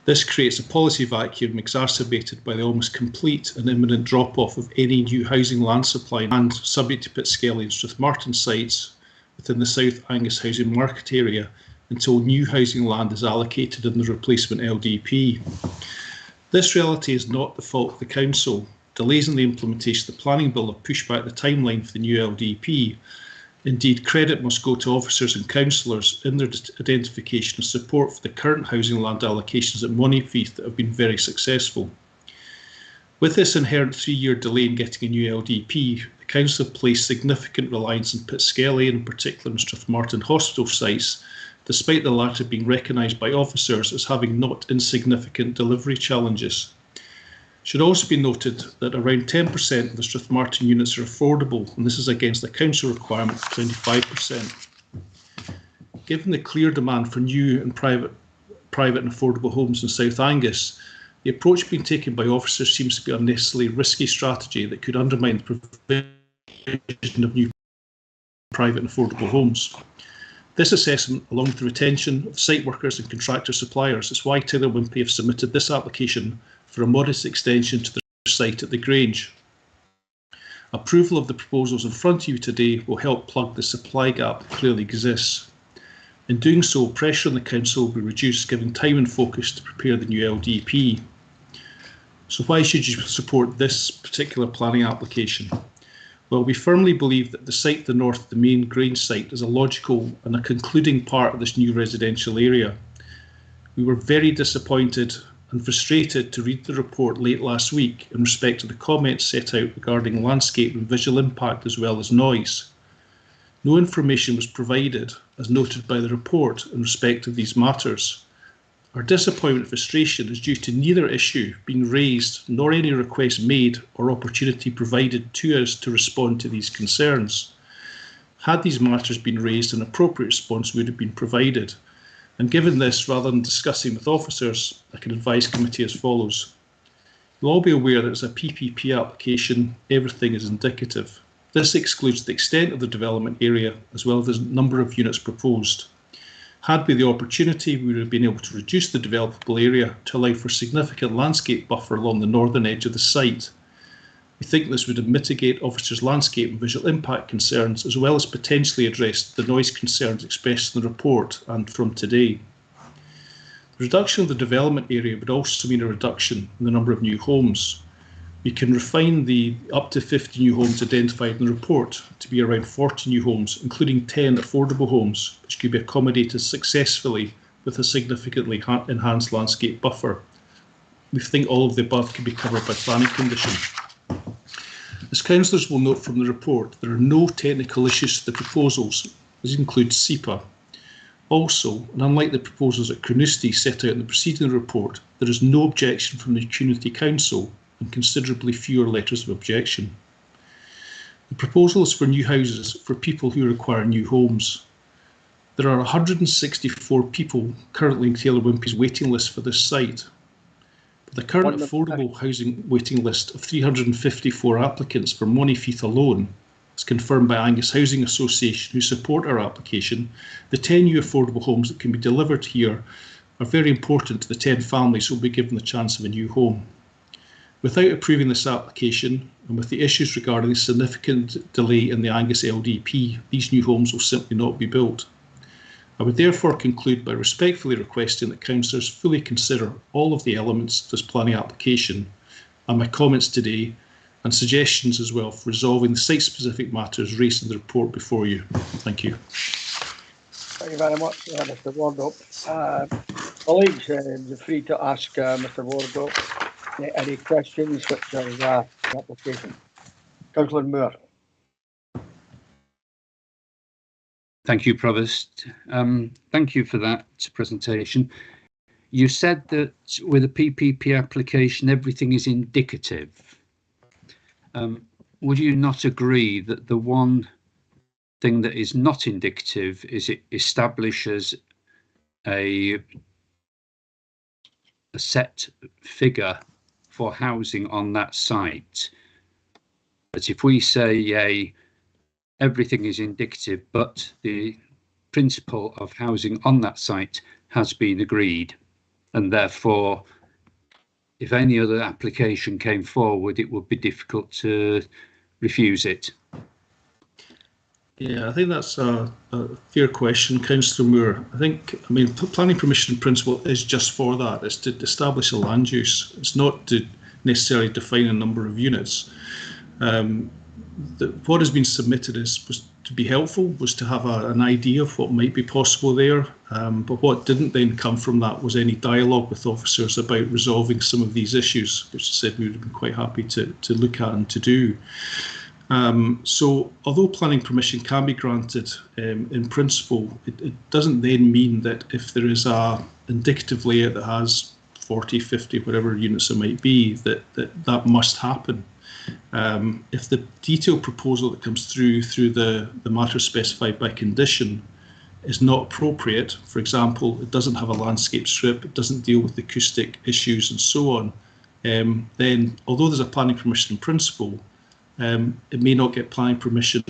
This creates a policy vacuum exacerbated by the almost complete and imminent drop-off of any new housing land supply and subject to Pitskelly and Strathmartin sites within the South Angus housing market area until new housing land is allocated in the replacement LDP. This reality is not the fault of the Council. Delays in the implementation of the planning bill have pushed back the timeline for the new LDP. Indeed, credit must go to officers and councillors in their identification and support for the current housing land allocations at Monifeith that have been very successful. With this inherent 3-year delay in getting a new LDP, the Council have placed significant reliance on Pitskelly and in particular in Strathmartin hospital sites, despite the latter being recognised by officers as having not insignificant delivery challenges. It should also be noted that around 10% of the Strathmartin units are affordable, and this is against the Council requirement of 25%. Given the clear demand for new and private and affordable homes in South Angus, the approach being taken by officers seems to be an unnecessarily risky strategy that could undermine the provision of new private and affordable homes. This assessment, along with the retention of site workers and contractor suppliers, is why Taylor Wimpey have submitted this application for a modest extension to the site at the Grange. Approval of the proposals in front of you today will help plug the supply gap that clearly exists. In doing so, pressure on the Council will be reduced, giving time and focus to prepare the new LDP. So why should you support this particular planning application? Well, we firmly believe that the site to the north of the main Grange site is a logical and a concluding part of this new residential area. We were very disappointed and frustrated to read the report late last week in respect to the comments set out regarding landscape and visual impact as well as noise. No information was provided, as noted by the report, in respect of these matters. Our disappointment and frustration is due to neither issue being raised nor any request made or opportunity provided to us to respond to these concerns. Had these matters been raised, an appropriate response would have been provided. And given this, rather than discussing with officers, I can advise committee as follows. You'll all be aware that it's a PPP application, everything is indicative. This excludes the extent of the development area as well as the number of units proposed. Had we the opportunity, we would have been able to reduce the developable area to allow for significant landscape buffer along the northern edge of the site. We think this would mitigate officers' landscape and visual impact concerns, as well as potentially address the noise concerns expressed in the report and from today. The reduction of the development area would also mean a reduction in the number of new homes. We can refine the up to 50 new homes identified in the report to be around 40 new homes, including 10 affordable homes, which could be accommodated successfully with a significantly enhanced landscape buffer. We think all of the above can be covered by planning condition. As councillors will note from the report, there are no technical issues to the proposals. This includes SEPA. Also, and unlike the proposals at Carnoustie set out in the preceding report, there is no objection from the Community Council and considerably fewer letters of objection. The proposal is for new houses for people who require new homes. There are 164 people currently in Taylor Wimpey's waiting list for this site. The current affordable housing waiting list of 354 applicants for Monifeith alone, as confirmed by Angus Housing Association who support our application, the 10 new affordable homes that can be delivered here are very important to the 10 families who will be given the chance of a new home. Without approving this application, and with the issues regarding the significant delay in the Angus LDP, these new homes will simply not be built. I would therefore conclude by respectfully requesting that councillors fully consider all of the elements of this planning application and my comments today and suggestions as well for resolving the site-specific matters raised in the report before you. Thank you. Thank you very much, Mr. Wardop. Colleagues, you're free to ask Mr. Wardle any questions which are the application. Councillor Moore. Thank you, Provost. Thank you for that presentation. You said that with a PPP application, everything is indicative. Would you not agree that the one thing that is not indicative is it establishes a set figure for housing on that site? But if we say everything is indicative, but the principle of housing on that site has been agreed, and therefore if any other application came forward, it would be difficult to refuse it. Yeah, I think that's a fair question, Councillor Moore. I mean, planning permission principle is just for that. It's to establish a land use. It's not to necessarily define a number of units. What has been submitted was to be helpful, was to have an idea of what might be possible there. But what didn't then come from that was any dialogue with officers about resolving some of these issues, which I said we would have been quite happy to look at and to do. So although planning permission can be granted in principle, it doesn't then mean that if there is a indicative layout that has 40, 50, whatever units it might be, that must happen. If the detailed proposal that comes through the matter specified by condition is not appropriate, for example, it doesn't have a landscape strip, it doesn't deal with acoustic issues and so on, then although there's a planning permission in principle, it may not get planning permission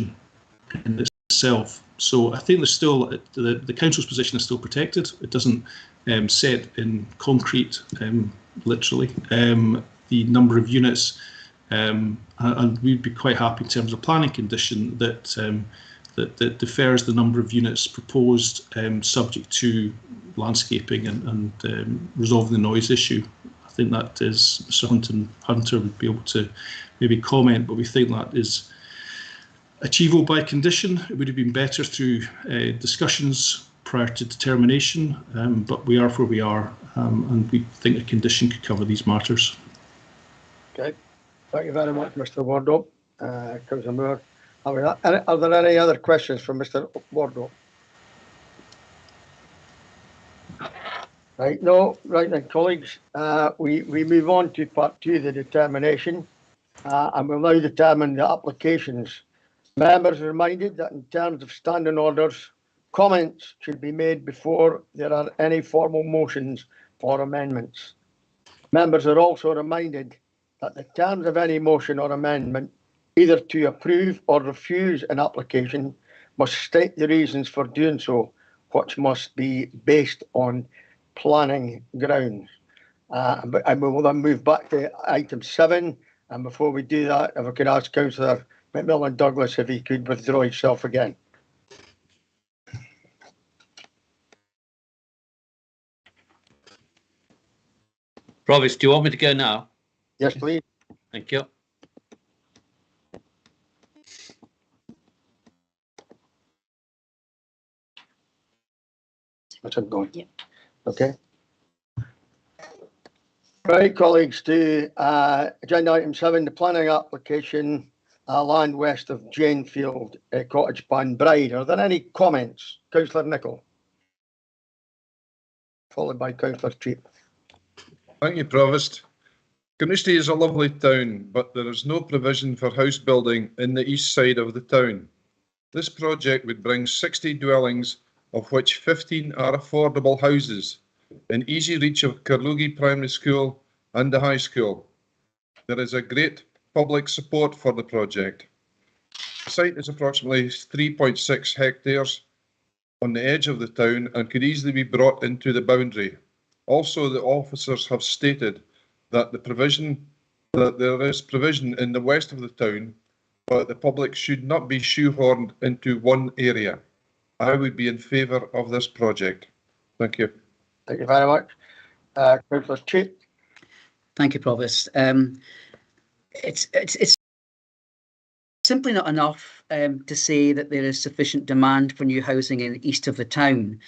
in itself. So I think there's still, the council's position is still protected. It doesn't set in concrete, literally, the number of units, and we'd be quite happy in terms of planning condition that that defers the number of units proposed, subject to landscaping and resolving the noise issue. I think that is, Mr. Hunter would be able to maybe comment, but we think that is achievable by condition. It would have been better through discussions prior to determination, but we are where we are, and we think a condition could cover these matters. Okay, thank you very much, Mr. Wardle. Councillor Moore, are there any other questions from Mr. Wardle? Right, no, right then, colleagues, we move on to part 2, the determination, and we'll now determine the applications. Members are reminded that in terms of standing orders, comments should be made before there are any formal motions or amendments. Members are also reminded that the terms of any motion or amendment, either to approve or refuse an application, must state the reasons for doing so, which must be based on planning grounds. And we will then move back to item 7. And before we do that, if I could ask Councillor McMillan Douglas if he could withdraw himself again. Provost, do you want me to go now? Yes, please. Thank you. What's it going? Yeah. Okay. Right, colleagues, to agenda item 7, the planning application, land west of Janefield, Cottage Panbride. Are there any comments? Councillor Nicholl, followed by Councillor Cheap. Thank you, Provost. Carnoustie is a lovely town, but there is no provision for house building in the east side of the town. This project would bring 60 dwellings, of which 15 are affordable houses, in easy reach of Carlugie Primary School and the high school. There is a great public support for the project. The site is approximately 3.6 hectares on the edge of the town and could easily be brought into the boundary. Also, the officers have stated that there is provision in the west of the town, but the public should not be shoehorned into one area. I would be in favour of this project. Thank you. Thank you very much. Councillor Cheap. Thank you, Provost. It's simply not enough to say that there is sufficient demand for new housing in the east of the town.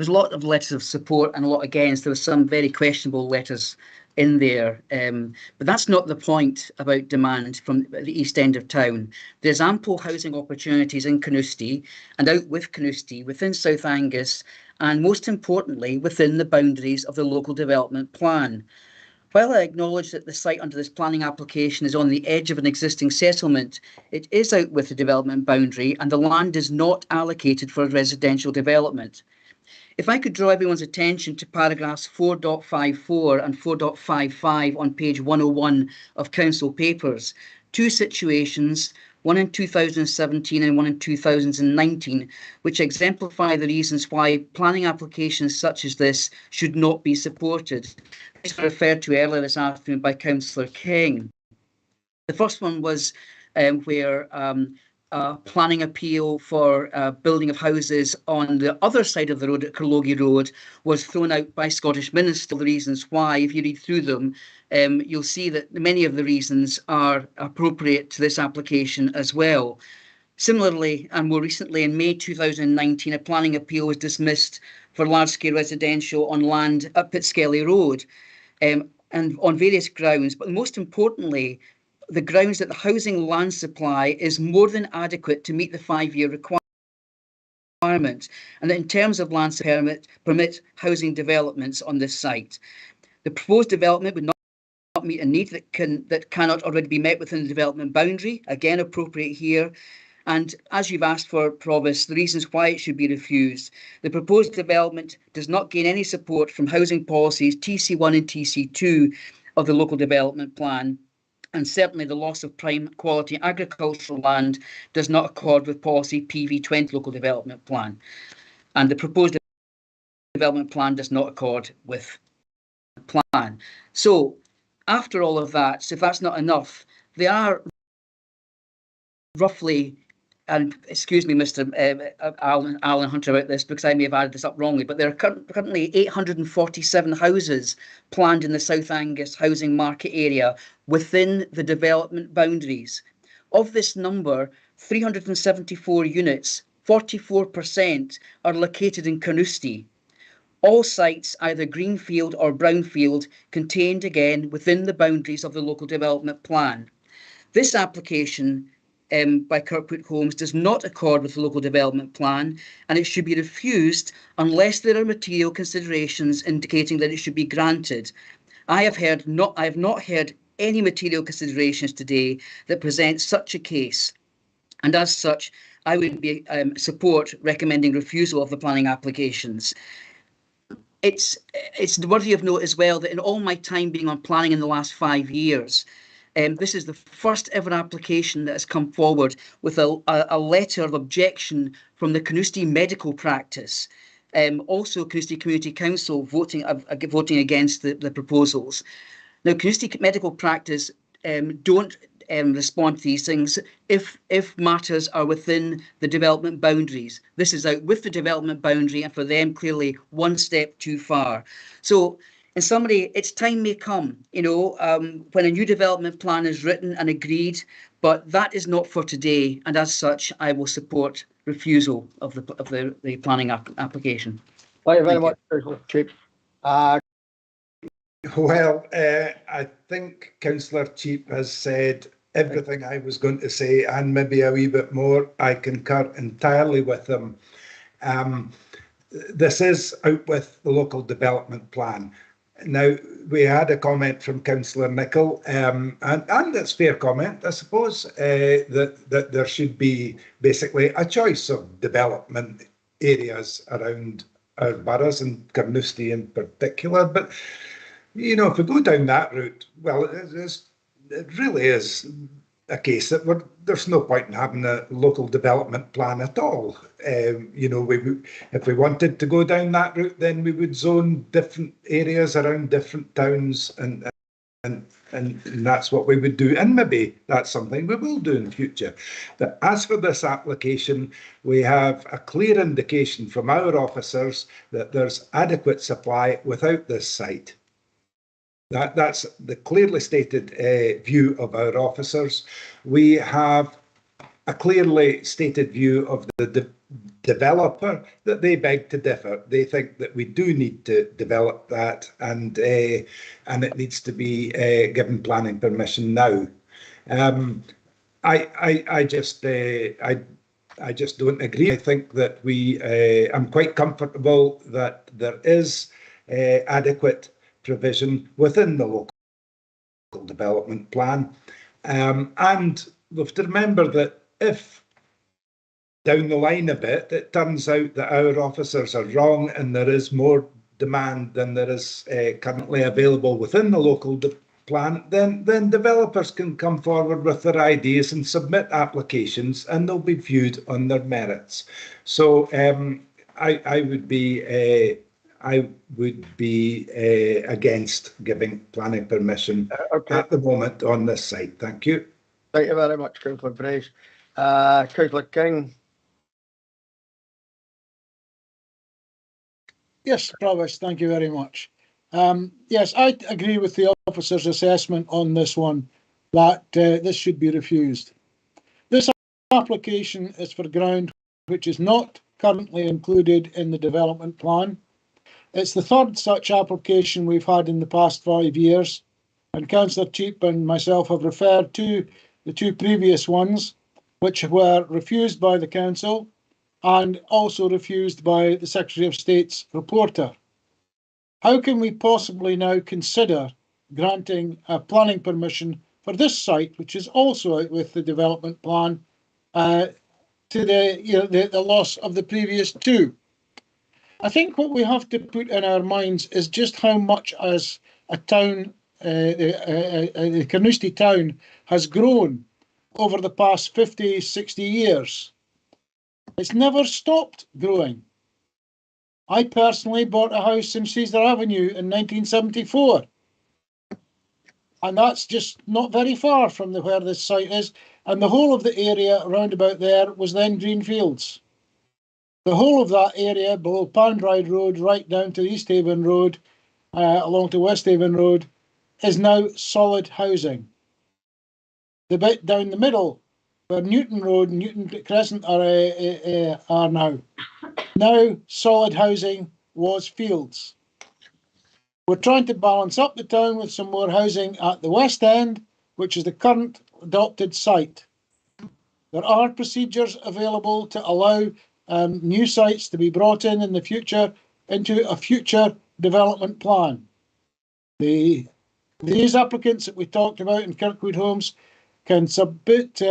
was a lot of letters of support and a lot against. There were some very questionable letters in there, but that's not the point about demand from the east end of town. There's ample housing opportunities in Carnoustie and out with Carnoustie, within South Angus, and most importantly, within the boundaries of the local development plan. While I acknowledge that the site under this planning application is on the edge of an existing settlement, it is out with the development boundary and the land is not allocated for residential development. If I could draw everyone's attention to paragraphs 4.54 and 4.55 on page 101 of Council papers, two situations, one in 2017 and one in 2019, which exemplify the reasons why planning applications such as this should not be supported. These were referred to earlier this afternoon by Councillor King. The first one was where planning appeal for building of houses on the other side of the road at Carlogie Road was thrown out by Scottish Minister. The reasons why, if you read through them, you'll see that many of the reasons are appropriate to this application as well. Similarly, and more recently, in May 2019, a planning appeal was dismissed for large-scale residential on land up at Skelly Road, and on various grounds, but most importantly, the grounds that the housing land supply is more than adequate to meet the 5-year requirement, and that in terms of land permit housing developments on this site. The proposed development would not meet a need that cannot already be met within the development boundary, again appropriate here. And as you've asked for, Provost, the reasons why it should be refused. The proposed development does not gain any support from housing policies TC1 and TC2 of the local development plan. And certainly the loss of prime quality agricultural land does not accord with policy PV20 local development plan. And the proposed development plan does not accord with the plan. So after all of that, so if that's not enough, there are roughly, and excuse me, Mr. Alan Hunter, about this, because I may have added this up wrongly, but there are currently 847 houses planned in the South Angus housing market area within the development boundaries. Of this number, 374 units, 44%, are located in Carnoustie. All sites, either greenfield or brownfield, contained again within the boundaries of the local development plan. This application by Kirkwood Homes does not accord with the local development plan, and it should be refused unless there are material considerations indicating that it should be granted. I have not heard any material considerations today that present such a case, and as such, I would be support recommending refusal of the planning applications. It's worthy of note as well that in all my time being on planning in the last 5 years, this is the first ever application that has come forward with a letter of objection from the Carnoustie medical practice. Also, Carnoustie Community Council voting against the proposals. Now, Carnoustie medical practice don't respond to these things if matters are within the development boundaries. This is out with the development boundary, and for them, clearly one step too far. So, in summary, its time may come, when a new development plan is written and agreed, but that is not for today. And as such, I will support refusal of the planning application. Thank you very much, Chief. Well, I think Councillor Cheap has said everything I was going to say and maybe a wee bit more. I concur entirely with him. This is out with the local development plan. Now, we had a comment from Councillor Nicholl, and it's fair comment, I suppose, that there should be basically a choice of development areas around our boroughs and Carnoustie in particular. But, if we go down that route, well, it really is a case that there's no point in having a local development plan at all. If we wanted to go down that route, then we would zone different areas around different towns, and that's what we would do. And maybe that's something we will do in future. But as for this application, we have a clear indication from our officers that there's adequate supply without this site. That's the clearly stated view of our officers. We have a clearly stated view of the developer that they beg to differ. They think that we do need to develop that, and it needs to be given planning permission now. I just don't agree. I think that I'm quite comfortable that there is adequate provision within the local development plan, and we have to remember that if down the line a bit it turns out that our officers are wrong and there is more demand than there is currently available within the local plan, then developers can come forward with their ideas and submit applications, and they'll be viewed on their merits. So I would be against giving planning permission at the moment on this site. Thank you. Thank you very much, Councillor Brace. Councillor King. Yes, Provost, thank you very much. Yes, I agree with the officer's assessment on this one, that this should be refused. This application is for ground which is not currently included in the development plan. It's the third such application we've had in the past 5 years, and Councillor Cheap and myself have referred to the two previous ones, which were refused by the Council and also refused by the Secretary of State's reporter. How can we possibly now consider granting a planning permission for this site, which is also out with the development plan, to the loss of the previous two? I think what we have to put in our minds is just how much as a town, the Carnoustie town, has grown over the past 50, 60 years. It's never stopped growing. I personally bought a house in Caesar Avenue in 1974. And that's just not very far from where this site is. And the whole of the area around about there was then green fields. The whole of that area below Panbride Road, right down to East Haven Road, along to West Haven Road, is now solid housing. The bit down the middle, where Newton Road and Newton Crescent are now solid housing was fields. We're trying to balance up the town with some more housing at the West End, which is the current adopted site. There are procedures available to allow new sites to be brought in the future into a future development plan. These applicants that we talked about in Kirkwood Homes can submit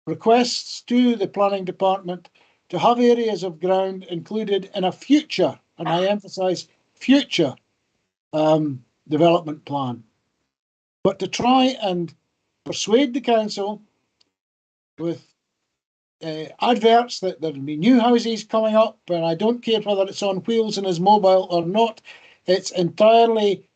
requests to the planning department to have areas of ground included in a future, and I emphasise future, development plan. But to try and persuade the council with adverts that there'll be new houses coming up, and I don't care whether it's on wheels and is mobile or not, it's entirely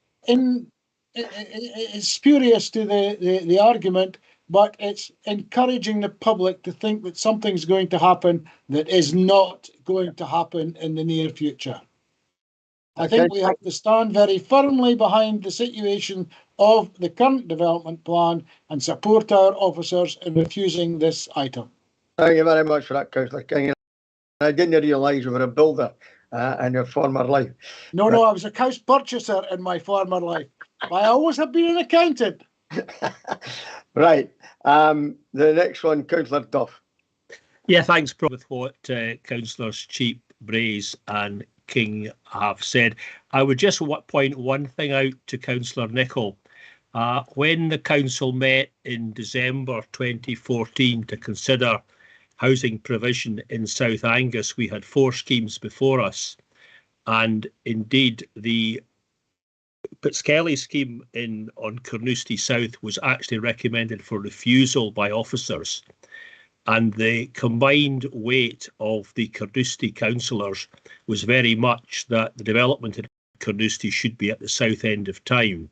it's spurious to the argument, but it's encouraging the public to think that something's going to happen that is not going to happen in the near future. I think we have to stand very firmly behind the situation of the current development plan and support our officers in refusing this item. Thank you very much for that, Councillor King. I didn't realise you were a builder in your former life. No, I was a house purchaser in my former life. I always have been an accountant. Right. The next one, Councillor Duff. Yeah, thanks, Prof. With what Councillors Cheap, Brace and King have said. I would just point one thing out to Councillor Nicholl. When the council met in December 2014 to consider housing provision in South Angus, we had 4 schemes before us. And indeed, the Skelly scheme on Carnoustie South was actually recommended for refusal by officers. And the combined weight of the Carnoustie councillors was very much that the development in Carnoustie should be at the south end of town.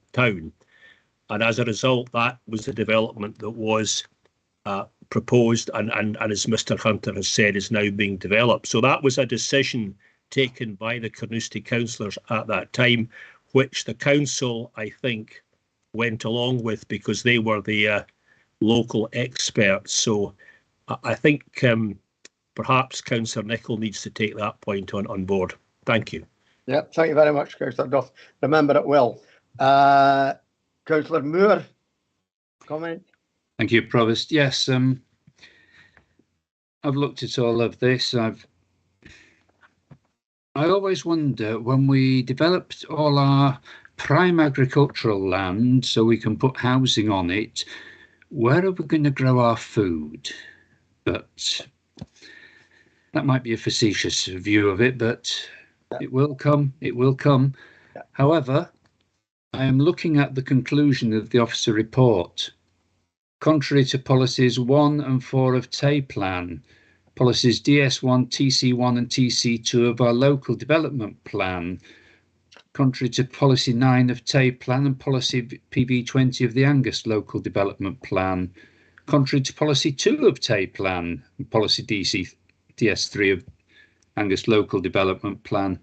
And as a result, that was the development that was proposed and as Mr. Hunter has said, is now being developed. So that was a decision taken by the Carnoustie councillors at that time, which the council, I think, went along with because they were the local experts. So I think perhaps Councillor Nicholl needs to take that point on board. Thank you. Yeah, thank you very much, Councillor Duff. Remember it well. Councillor Moore, comment? Thank you, Provost. Yes, I've looked at all of this. I always wonder, when we developed all our prime agricultural land so we can put housing on it, where are we going to grow our food? But that might be a facetious view of it, but it will come, it will come. However, I am looking at the conclusion of the officer report. Contrary to policies 1 and 4 of TAY Plan, policies DS1, TC1 and TC2 of our local development plan, contrary to policy 9 of TAY Plan and policy PV20 of the Angus local development plan, contrary to policy 2 of TAY Plan and policy DS3 of Angus local development plan.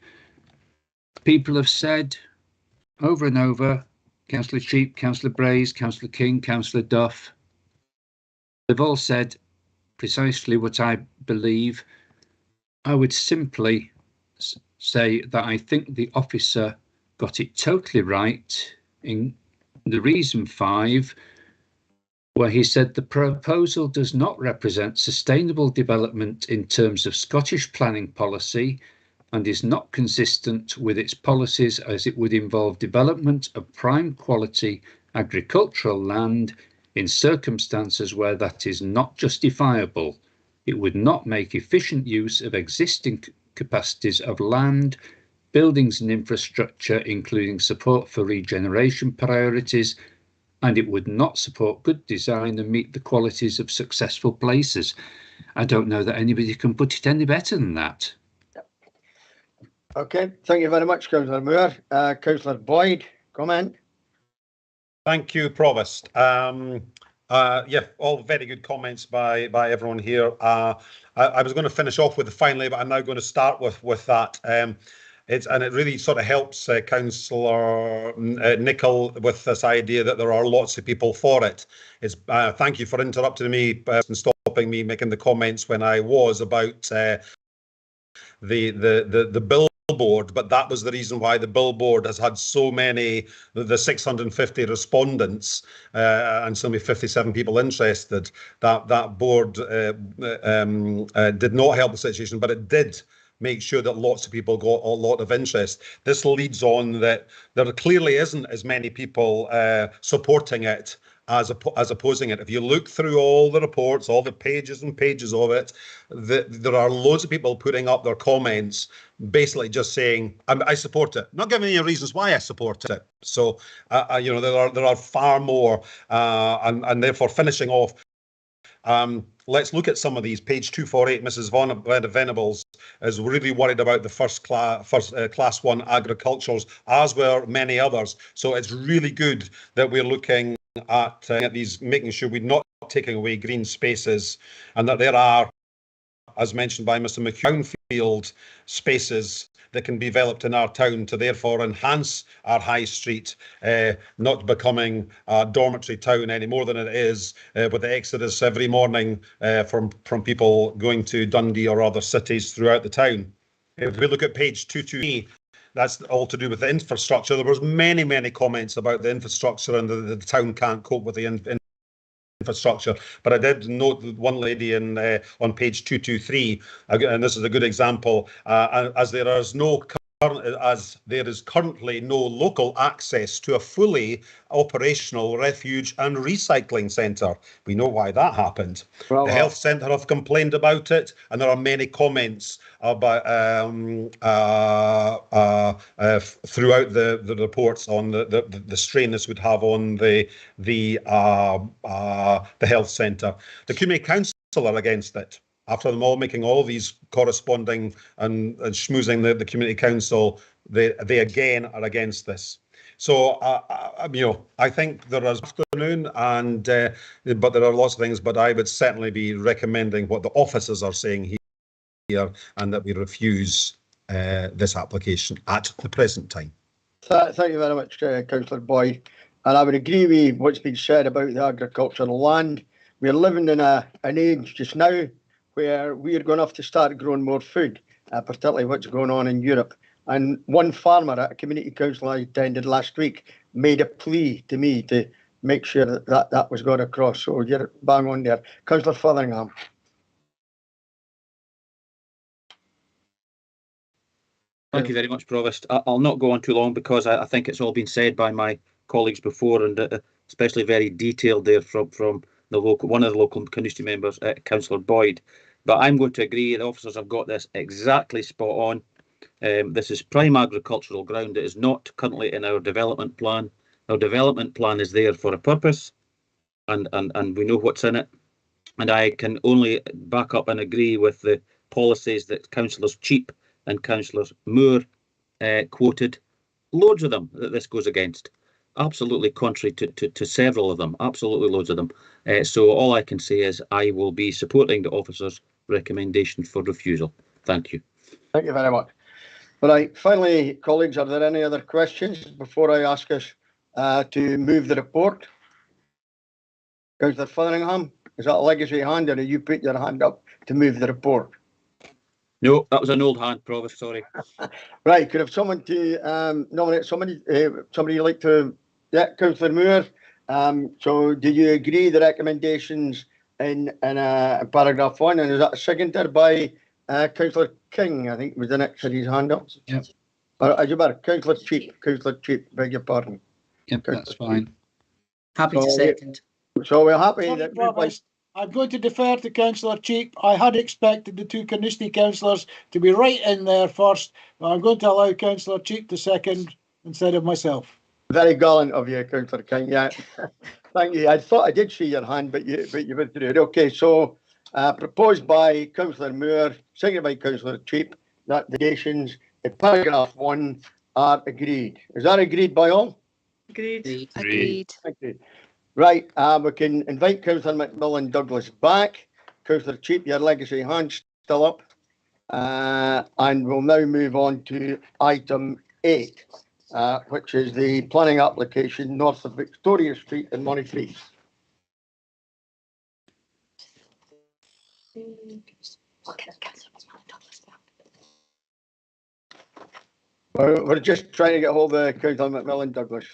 People have said over and over, Councillor Cheap, Councillor Brays, Councillor King, Councillor Duff, they've all said precisely what I believe. I would simply say that I think the officer got it totally right in the reason 5, where he said the proposal does not represent sustainable development in terms of Scottish planning policy and is not consistent with its policies, as it would involve development of prime quality agricultural land in circumstances where that is not justifiable. It would not make efficient use of existing capacities of land, buildings and infrastructure, including support for regeneration priorities, and it would not support good design and meet the qualities of successful places. I don't know that anybody can put it any better than that. Okay, thank you very much, Councillor Moore. Councillor Boyd, comment? Thank you, Provost. Yeah, all very good comments by everyone here. I was going to finish off with the finally, but I'm now going to start with that. And it really sort of helps Councillor Nicholl with this idea that there are lots of people for it. It's thank you for interrupting me and stopping me making the comments when I was about the billboard, but that was the reason why the billboard has had so many, the 650 respondents and so many 57 people interested. That board did not help the situation, but it did make sure that lots of people got a lot of interest. This leads on that there clearly isn't as many people supporting it as opposing it. If you look through all the reports, all the pages and pages of it, there are loads of people putting up their comments, basically just saying, I support it, not giving any reasons why I support it. So, you know, there are far more, and therefore finishing off, let's look at some of these. Page 248, Mrs. Venables is really worried about the first class 1 agricultures, as were many others. So it's really good that we're looking at these, making sure we're not taking away green spaces, and that there are, as mentioned by Mr. McHugh, spaces that can be developed in our town to therefore enhance our high street, not becoming a dormitory town any more than it is, with the exodus every morning from people going to Dundee or other cities throughout the town. If we look at page 223, that's all to do with the infrastructure. There was many comments about the infrastructure and the town can't cope with the infrastructure. But I did note that one lady on page 223, and this is a good example, as there is currently no local access to a fully operational refuge and recycling centre. We know why that happened. Well, the health centre have complained about it, and there are many comments about throughout the reports on the strain this would have on the health centre. The community council are against it. After them all making all these corresponding and schmoozing the community council, they again are against this. So, you know, I think there is afternoon, and but there are lots of things. But I would certainly be recommending what the officers are saying here, and that we refuse this application at the present time. Thank you very much, Councillor Boyd. And I would agree with what's been said about the agricultural land. We're living in an age just now where we're going to have to start growing more food, particularly what's going on in Europe. And one farmer at a community council I attended last week made a plea to me to make sure that was got across. So you're bang on there. Councillor Fotheringham. Thank you very much, Provost. I'll not go on too long because I think it's all been said by my colleagues before, and especially very detailed there from the local, one of the local Carnoustie members, Councillor Boyd. But I'm going to agree, the officers have got this exactly spot on. This is prime agricultural ground. It is not currently in our development plan. Our development plan is there for a purpose, and we know what's in it. And I can only back up and agree with the policies that Councillors Cheap and Councillor Moore quoted. Loads of them that this goes against. Absolutely contrary to several of them. Absolutely loads of them. So all I can say is I will be supporting the officer's recommendation for refusal. Thank you. Thank you very much. Right, finally, colleagues, are there any other questions before I ask us to move the report? Councillor Fotheringham, is that a legacy hand, or are you put your hand up to move the report? No, that was an old hand, Provost, sorry. Right, could have someone to nominate somebody, somebody you'd like to, yeah, Councillor Moore. So do you agree the recommendations in paragraph 1, and is that seconded by Councillor King? I think was the next of his hand up. Yep. Councillor Cheap, beg your pardon. Yep, that's fine. Happy to second. So we're happy Sorry, that Provost, I'm going to defer to Councillor Cheap. I had expected the two Carnoustie councillors to be right in there first, but I'm going to allow Councillor Cheap to second instead of myself. Very gallant of you, Councillor King. Yeah, thank you. I thought I did see your hand, but you withdrew it. Okay, so proposed by Councillor Moore, seconded by Councillor Cheap, that the recommendations in paragraph 1 are agreed. Is that agreed by all? Agreed. Agreed. Thank you. Right, we can invite Councillor McMillan Douglas back. Councillor Cheap, your legacy hand's still up. And we'll now move on to item 8, which is the planning application north of Victoria Street in Montefiore. We're just trying to get hold of Councillor McMillan Douglas.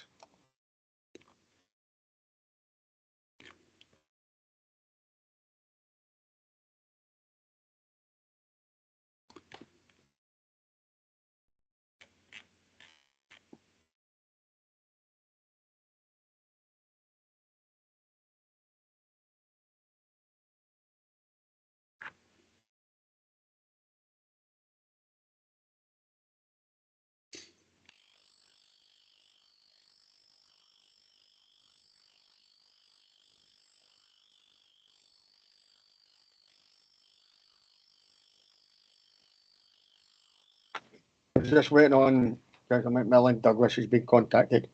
Just waiting on Councillor McMillan Douglas has been contacted.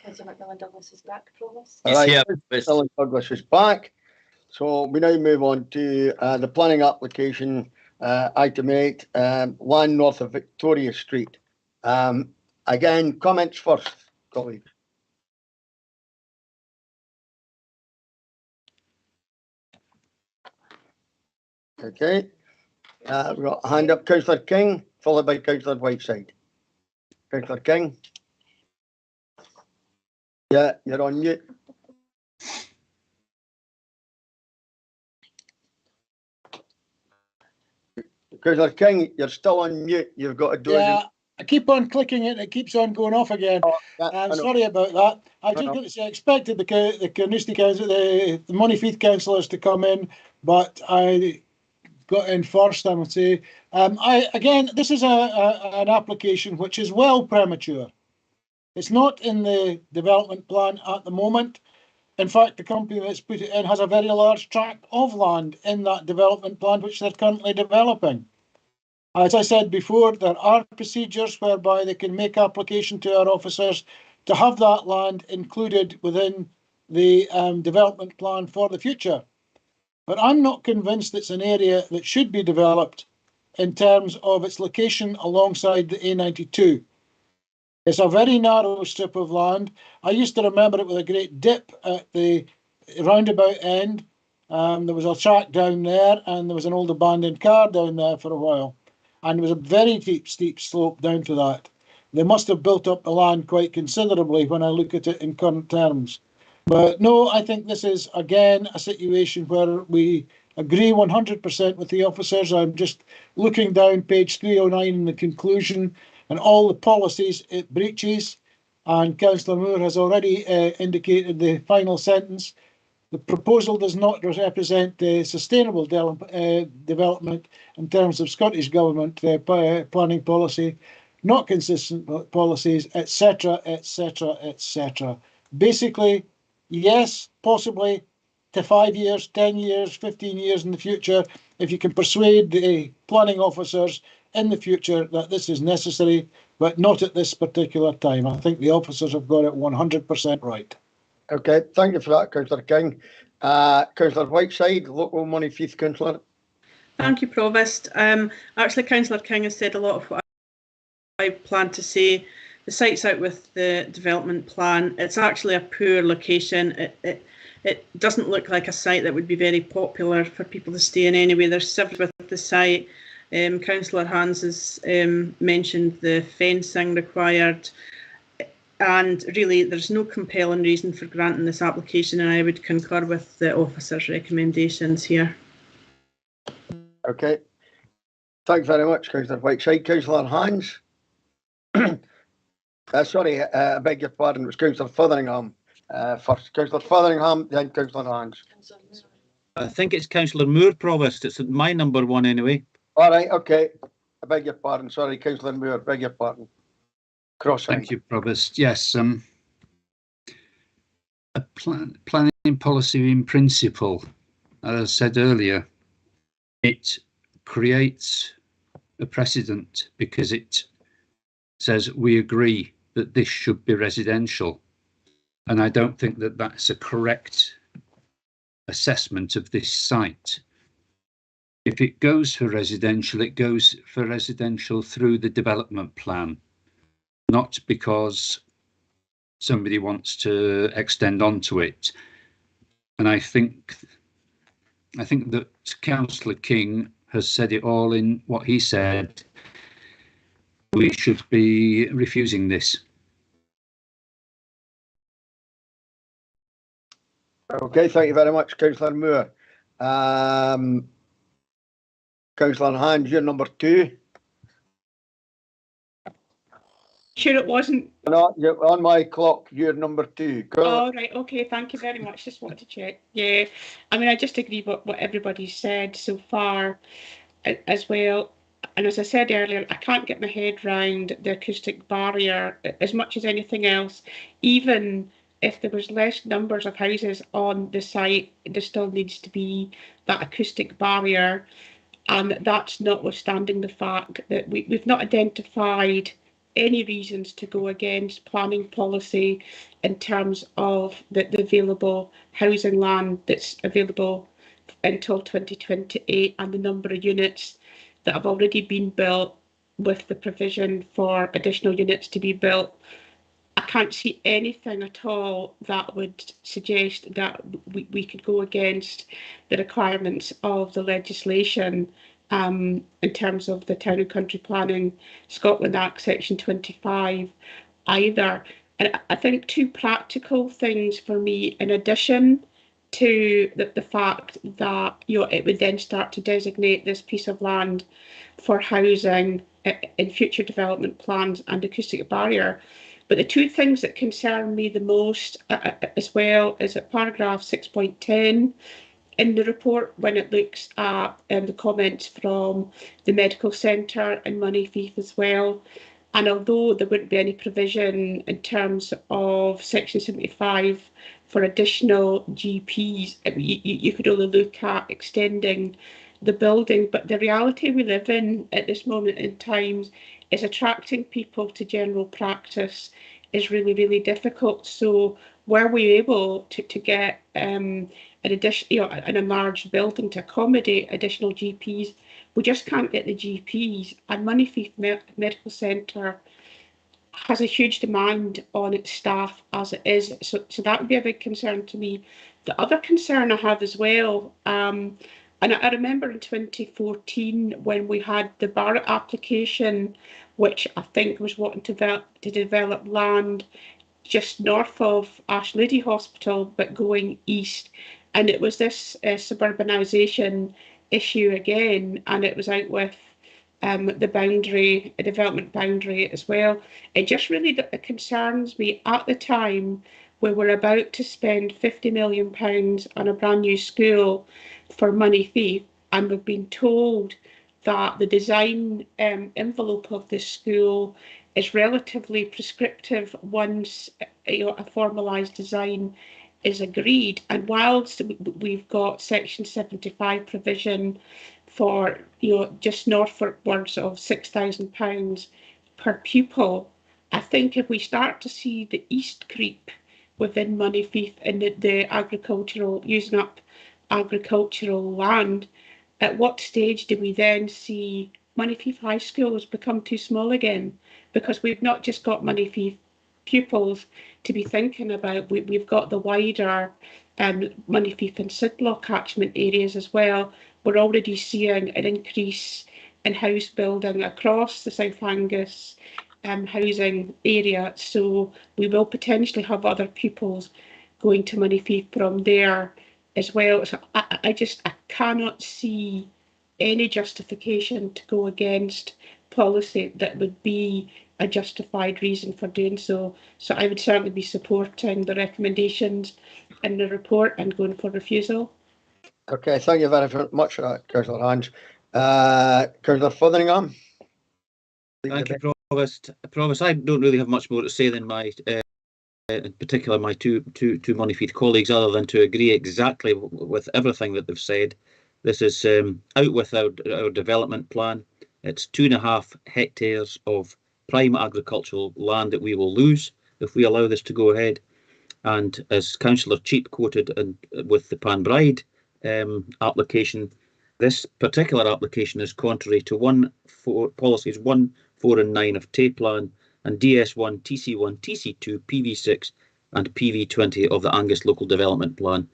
Councillor McMillan Douglas is back, Provost. Right, Councillor Douglas is back. So we now move on to the planning application, item 8, land north of Victoria Street. Again, comments first, colleagues. Okay. We've got a hand up, Councillor King, followed by Councillor Whiteside. Councillor King. Yeah, you're on mute. Councillor King, you're still on mute. You've got to do it. Yeah, I keep on clicking it and it keeps on going off again. I'm sorry about that. I just got to say, I expected the Carnoustie Council, the Montefiore councillors to come in, but I got in first, I would say. Again, this is an application which is well premature. It's not in the development plan at the moment. In fact, the company that's put it in has a very large tract of land in that development plan which they're currently developing. As I said before, there are procedures whereby they can make application to our officers to have that land included within the development plan for the future. But I'm not convinced it's an area that should be developed in terms of its location alongside the A92. It's a very narrow strip of land. I used to remember it with a great dip at the roundabout end, There was a track down there, and there was an old abandoned car down there for a while. And there was a very steep slope down to that. They must have built up the land quite considerably when I look at it in current terms. But no, I think this is, again, a situation where we agree 100% with the officers. I'm just looking down page 309 in the conclusion and all the policies it breaches. And Councillor Moore has already indicated the final sentence. The proposal does not represent sustainable development in terms of Scottish Government planning policy, not consistent policies, etc., etc., etc. Basically, yes, possibly to 5 years, 10 years, 15 years in the future, if you can persuade the planning officers in the future that this is necessary, but not at this particular time. I think the officers have got it 100% right. Okay, thank you for that, Councillor King. Councillor Whiteside, local money fief councillor. Thank you, Provost. Actually, Councillor King has said a lot of what I plan to say. The site's out with the development plan. It's actually a poor location. It doesn't look like a site that would be very popular for people to stay in anyway. There's several with the site. Councillor Hans has mentioned the fencing required. And really, there's no compelling reason for granting this application, and I would concur with the officer's recommendations here. Okay. Thanks very much, Councillor Whiteside. Councillor Hans. Sorry, I beg your pardon. It was Councillor Fotheringham first. Councillor Fotheringham, then Councillor Hans. I think it's Councillor Moore, Provost. It's my number one anyway. All right, okay. I beg your pardon. Sorry, Councillor Moore, beg your pardon. Thank you, Provost. Yes, a planning policy in principle, as I said earlier, it creates a precedent because it says we agree that this should be residential. And I don't think that that's a correct assessment of this site. If it goes for residential, it goes for residential through the development plan, not because somebody wants to extend onto it. And I think that Councillor King has said it all in what he said. We should be refusing this. Okay, thank you very much, Councillor Moore. Councillor Hans, you're number 2. Sure it wasn't. No, you're on my clock. You're number 2. Oh, right. Okay. Thank you very much. Just wanted to check. Yeah. I mean, I just agree with what everybody's said so far as well. And as I said earlier, I can't get my head round the acoustic barrier as much as anything else. Even if there was less numbers of houses on the site, there still needs to be that acoustic barrier. And that's notwithstanding the fact that we've not identified any reasons to go against planning policy in terms of the available housing land that's available until 2028 and the number of units that have already been built with the provision for additional units to be built. I can't see anything at all that would suggest that we could go against the requirements of the legislation in terms of the Town and Country Planning Scotland Act Section 25 either. And I think 2 practical things for me, in addition to the fact that it would then start to designate this piece of land for housing in future development plans and acoustic barrier. But the 2 things that concern me the most as well is at paragraph 6.10 in the report, when it looks at the comments from the medical centre and money fief as well. And although there wouldn't be any provision in terms of Section 75 for additional GPs, you could only look at extending the building. But the reality we live in at this moment in time is attracting people to general practice is really, really difficult. So were we able to get an additional, an enlarged building to accommodate additional GPs, we just can't get the GPs. And Moneyfief Medical Centre has a huge demand on its staff as it is. So that would be a big concern to me. The other concern I have as well, and I remember in 2014 when we had the Barrett application, which I think was wanting to develop land just north of Ashlady Hospital, but going east. And it was this suburbanisation issue again, and it was out with the boundary, a development boundary as well. It just really concerns me. At the time, we were about to spend £50 million on a brand new school for money fee, and we've been told that the design envelope of this school is relatively prescriptive once a formalised design is agreed. And whilst we've got Section 75 provision for just northwards of £6,000 per pupil, I think if we start to see the east creep within Moneyfief and the agricultural, using up agricultural land, at what stage do we then see Moneyfief High Schools become too small again? Because we've not just got Moneyfief pupils to be thinking about, we've got the wider Moneyfief and Sidlaw catchment areas as well. We're already seeing an increase in house building across the South Angus housing area, so we will potentially have other pupils going to Moneyfief from there as well. So I cannot see any justification to go against policy that would be a justified reason for doing so. So I would certainly be supporting the recommendations in the report and going for refusal. Okay, thank you very much for that, Councillor Hans. Councillor Fotheringham. Thank you, Provost. Provost, I don't really have much more to say than my, in particular, my two Moneyfief colleagues, other than to agree exactly with everything that they've said. This is out with our development plan. It's 2.5 hectares of prime agricultural land that we will lose if we allow this to go ahead. And as Councillor Cheap quoted, and with the Panbride application, this particular application is contrary to policies 1, 4 and 9 of TAY plan and DS1, TC1, TC2, PV6 and PV20 of the Angus Local Development Plan.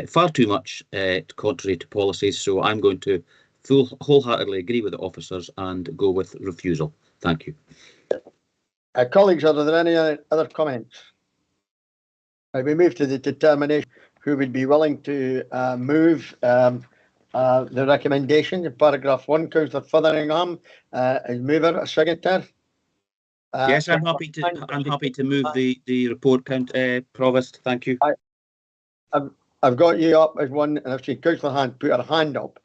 Far too much contrary to policies, so I'm going to wholeheartedly agree with the officers and go with refusal. Thank you. Colleagues, are there any other comments? We move to the determination who would be willing to move the recommendation in paragraph 1. Councillor Fotheringham is mover, a seconder. Yes, I'm happy to move the report, Provost. Thank you. I've got you up as one, and I've seen Councillor Hand put her hand up.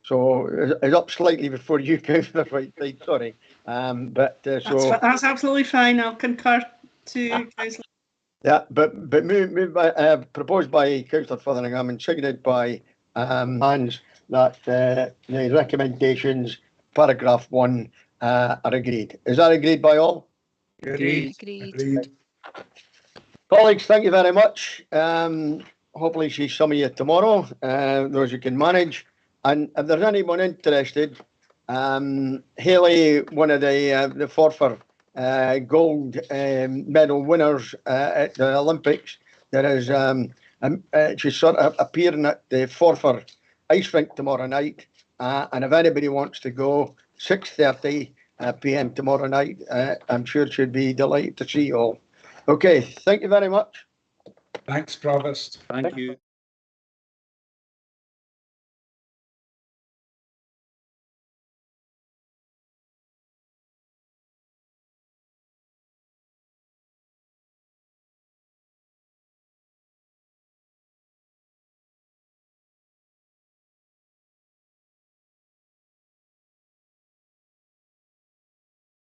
So it's up slightly before you, Councillor Whiteside, sorry. That's absolutely fine. I'll concur to Councillor. Yeah, but move by, proposed by Councillor Fotheringham and seconded by Hans that the recommendations, paragraph 1, are agreed. Is that agreed by all? Agreed. Colleagues, thank you very much. Hopefully see some of you tomorrow, those you can manage. And if there's anyone interested, Haley, one of the Forfar gold medal winners at the Olympics, there is she's sort of appearing at the Forfar ice rink tomorrow night, and if anybody wants to go, 6:30 p.m. tomorrow night, I'm sure she'd be delighted to see you all. Okay, thank you very much. Thanks, Provost. Thank you.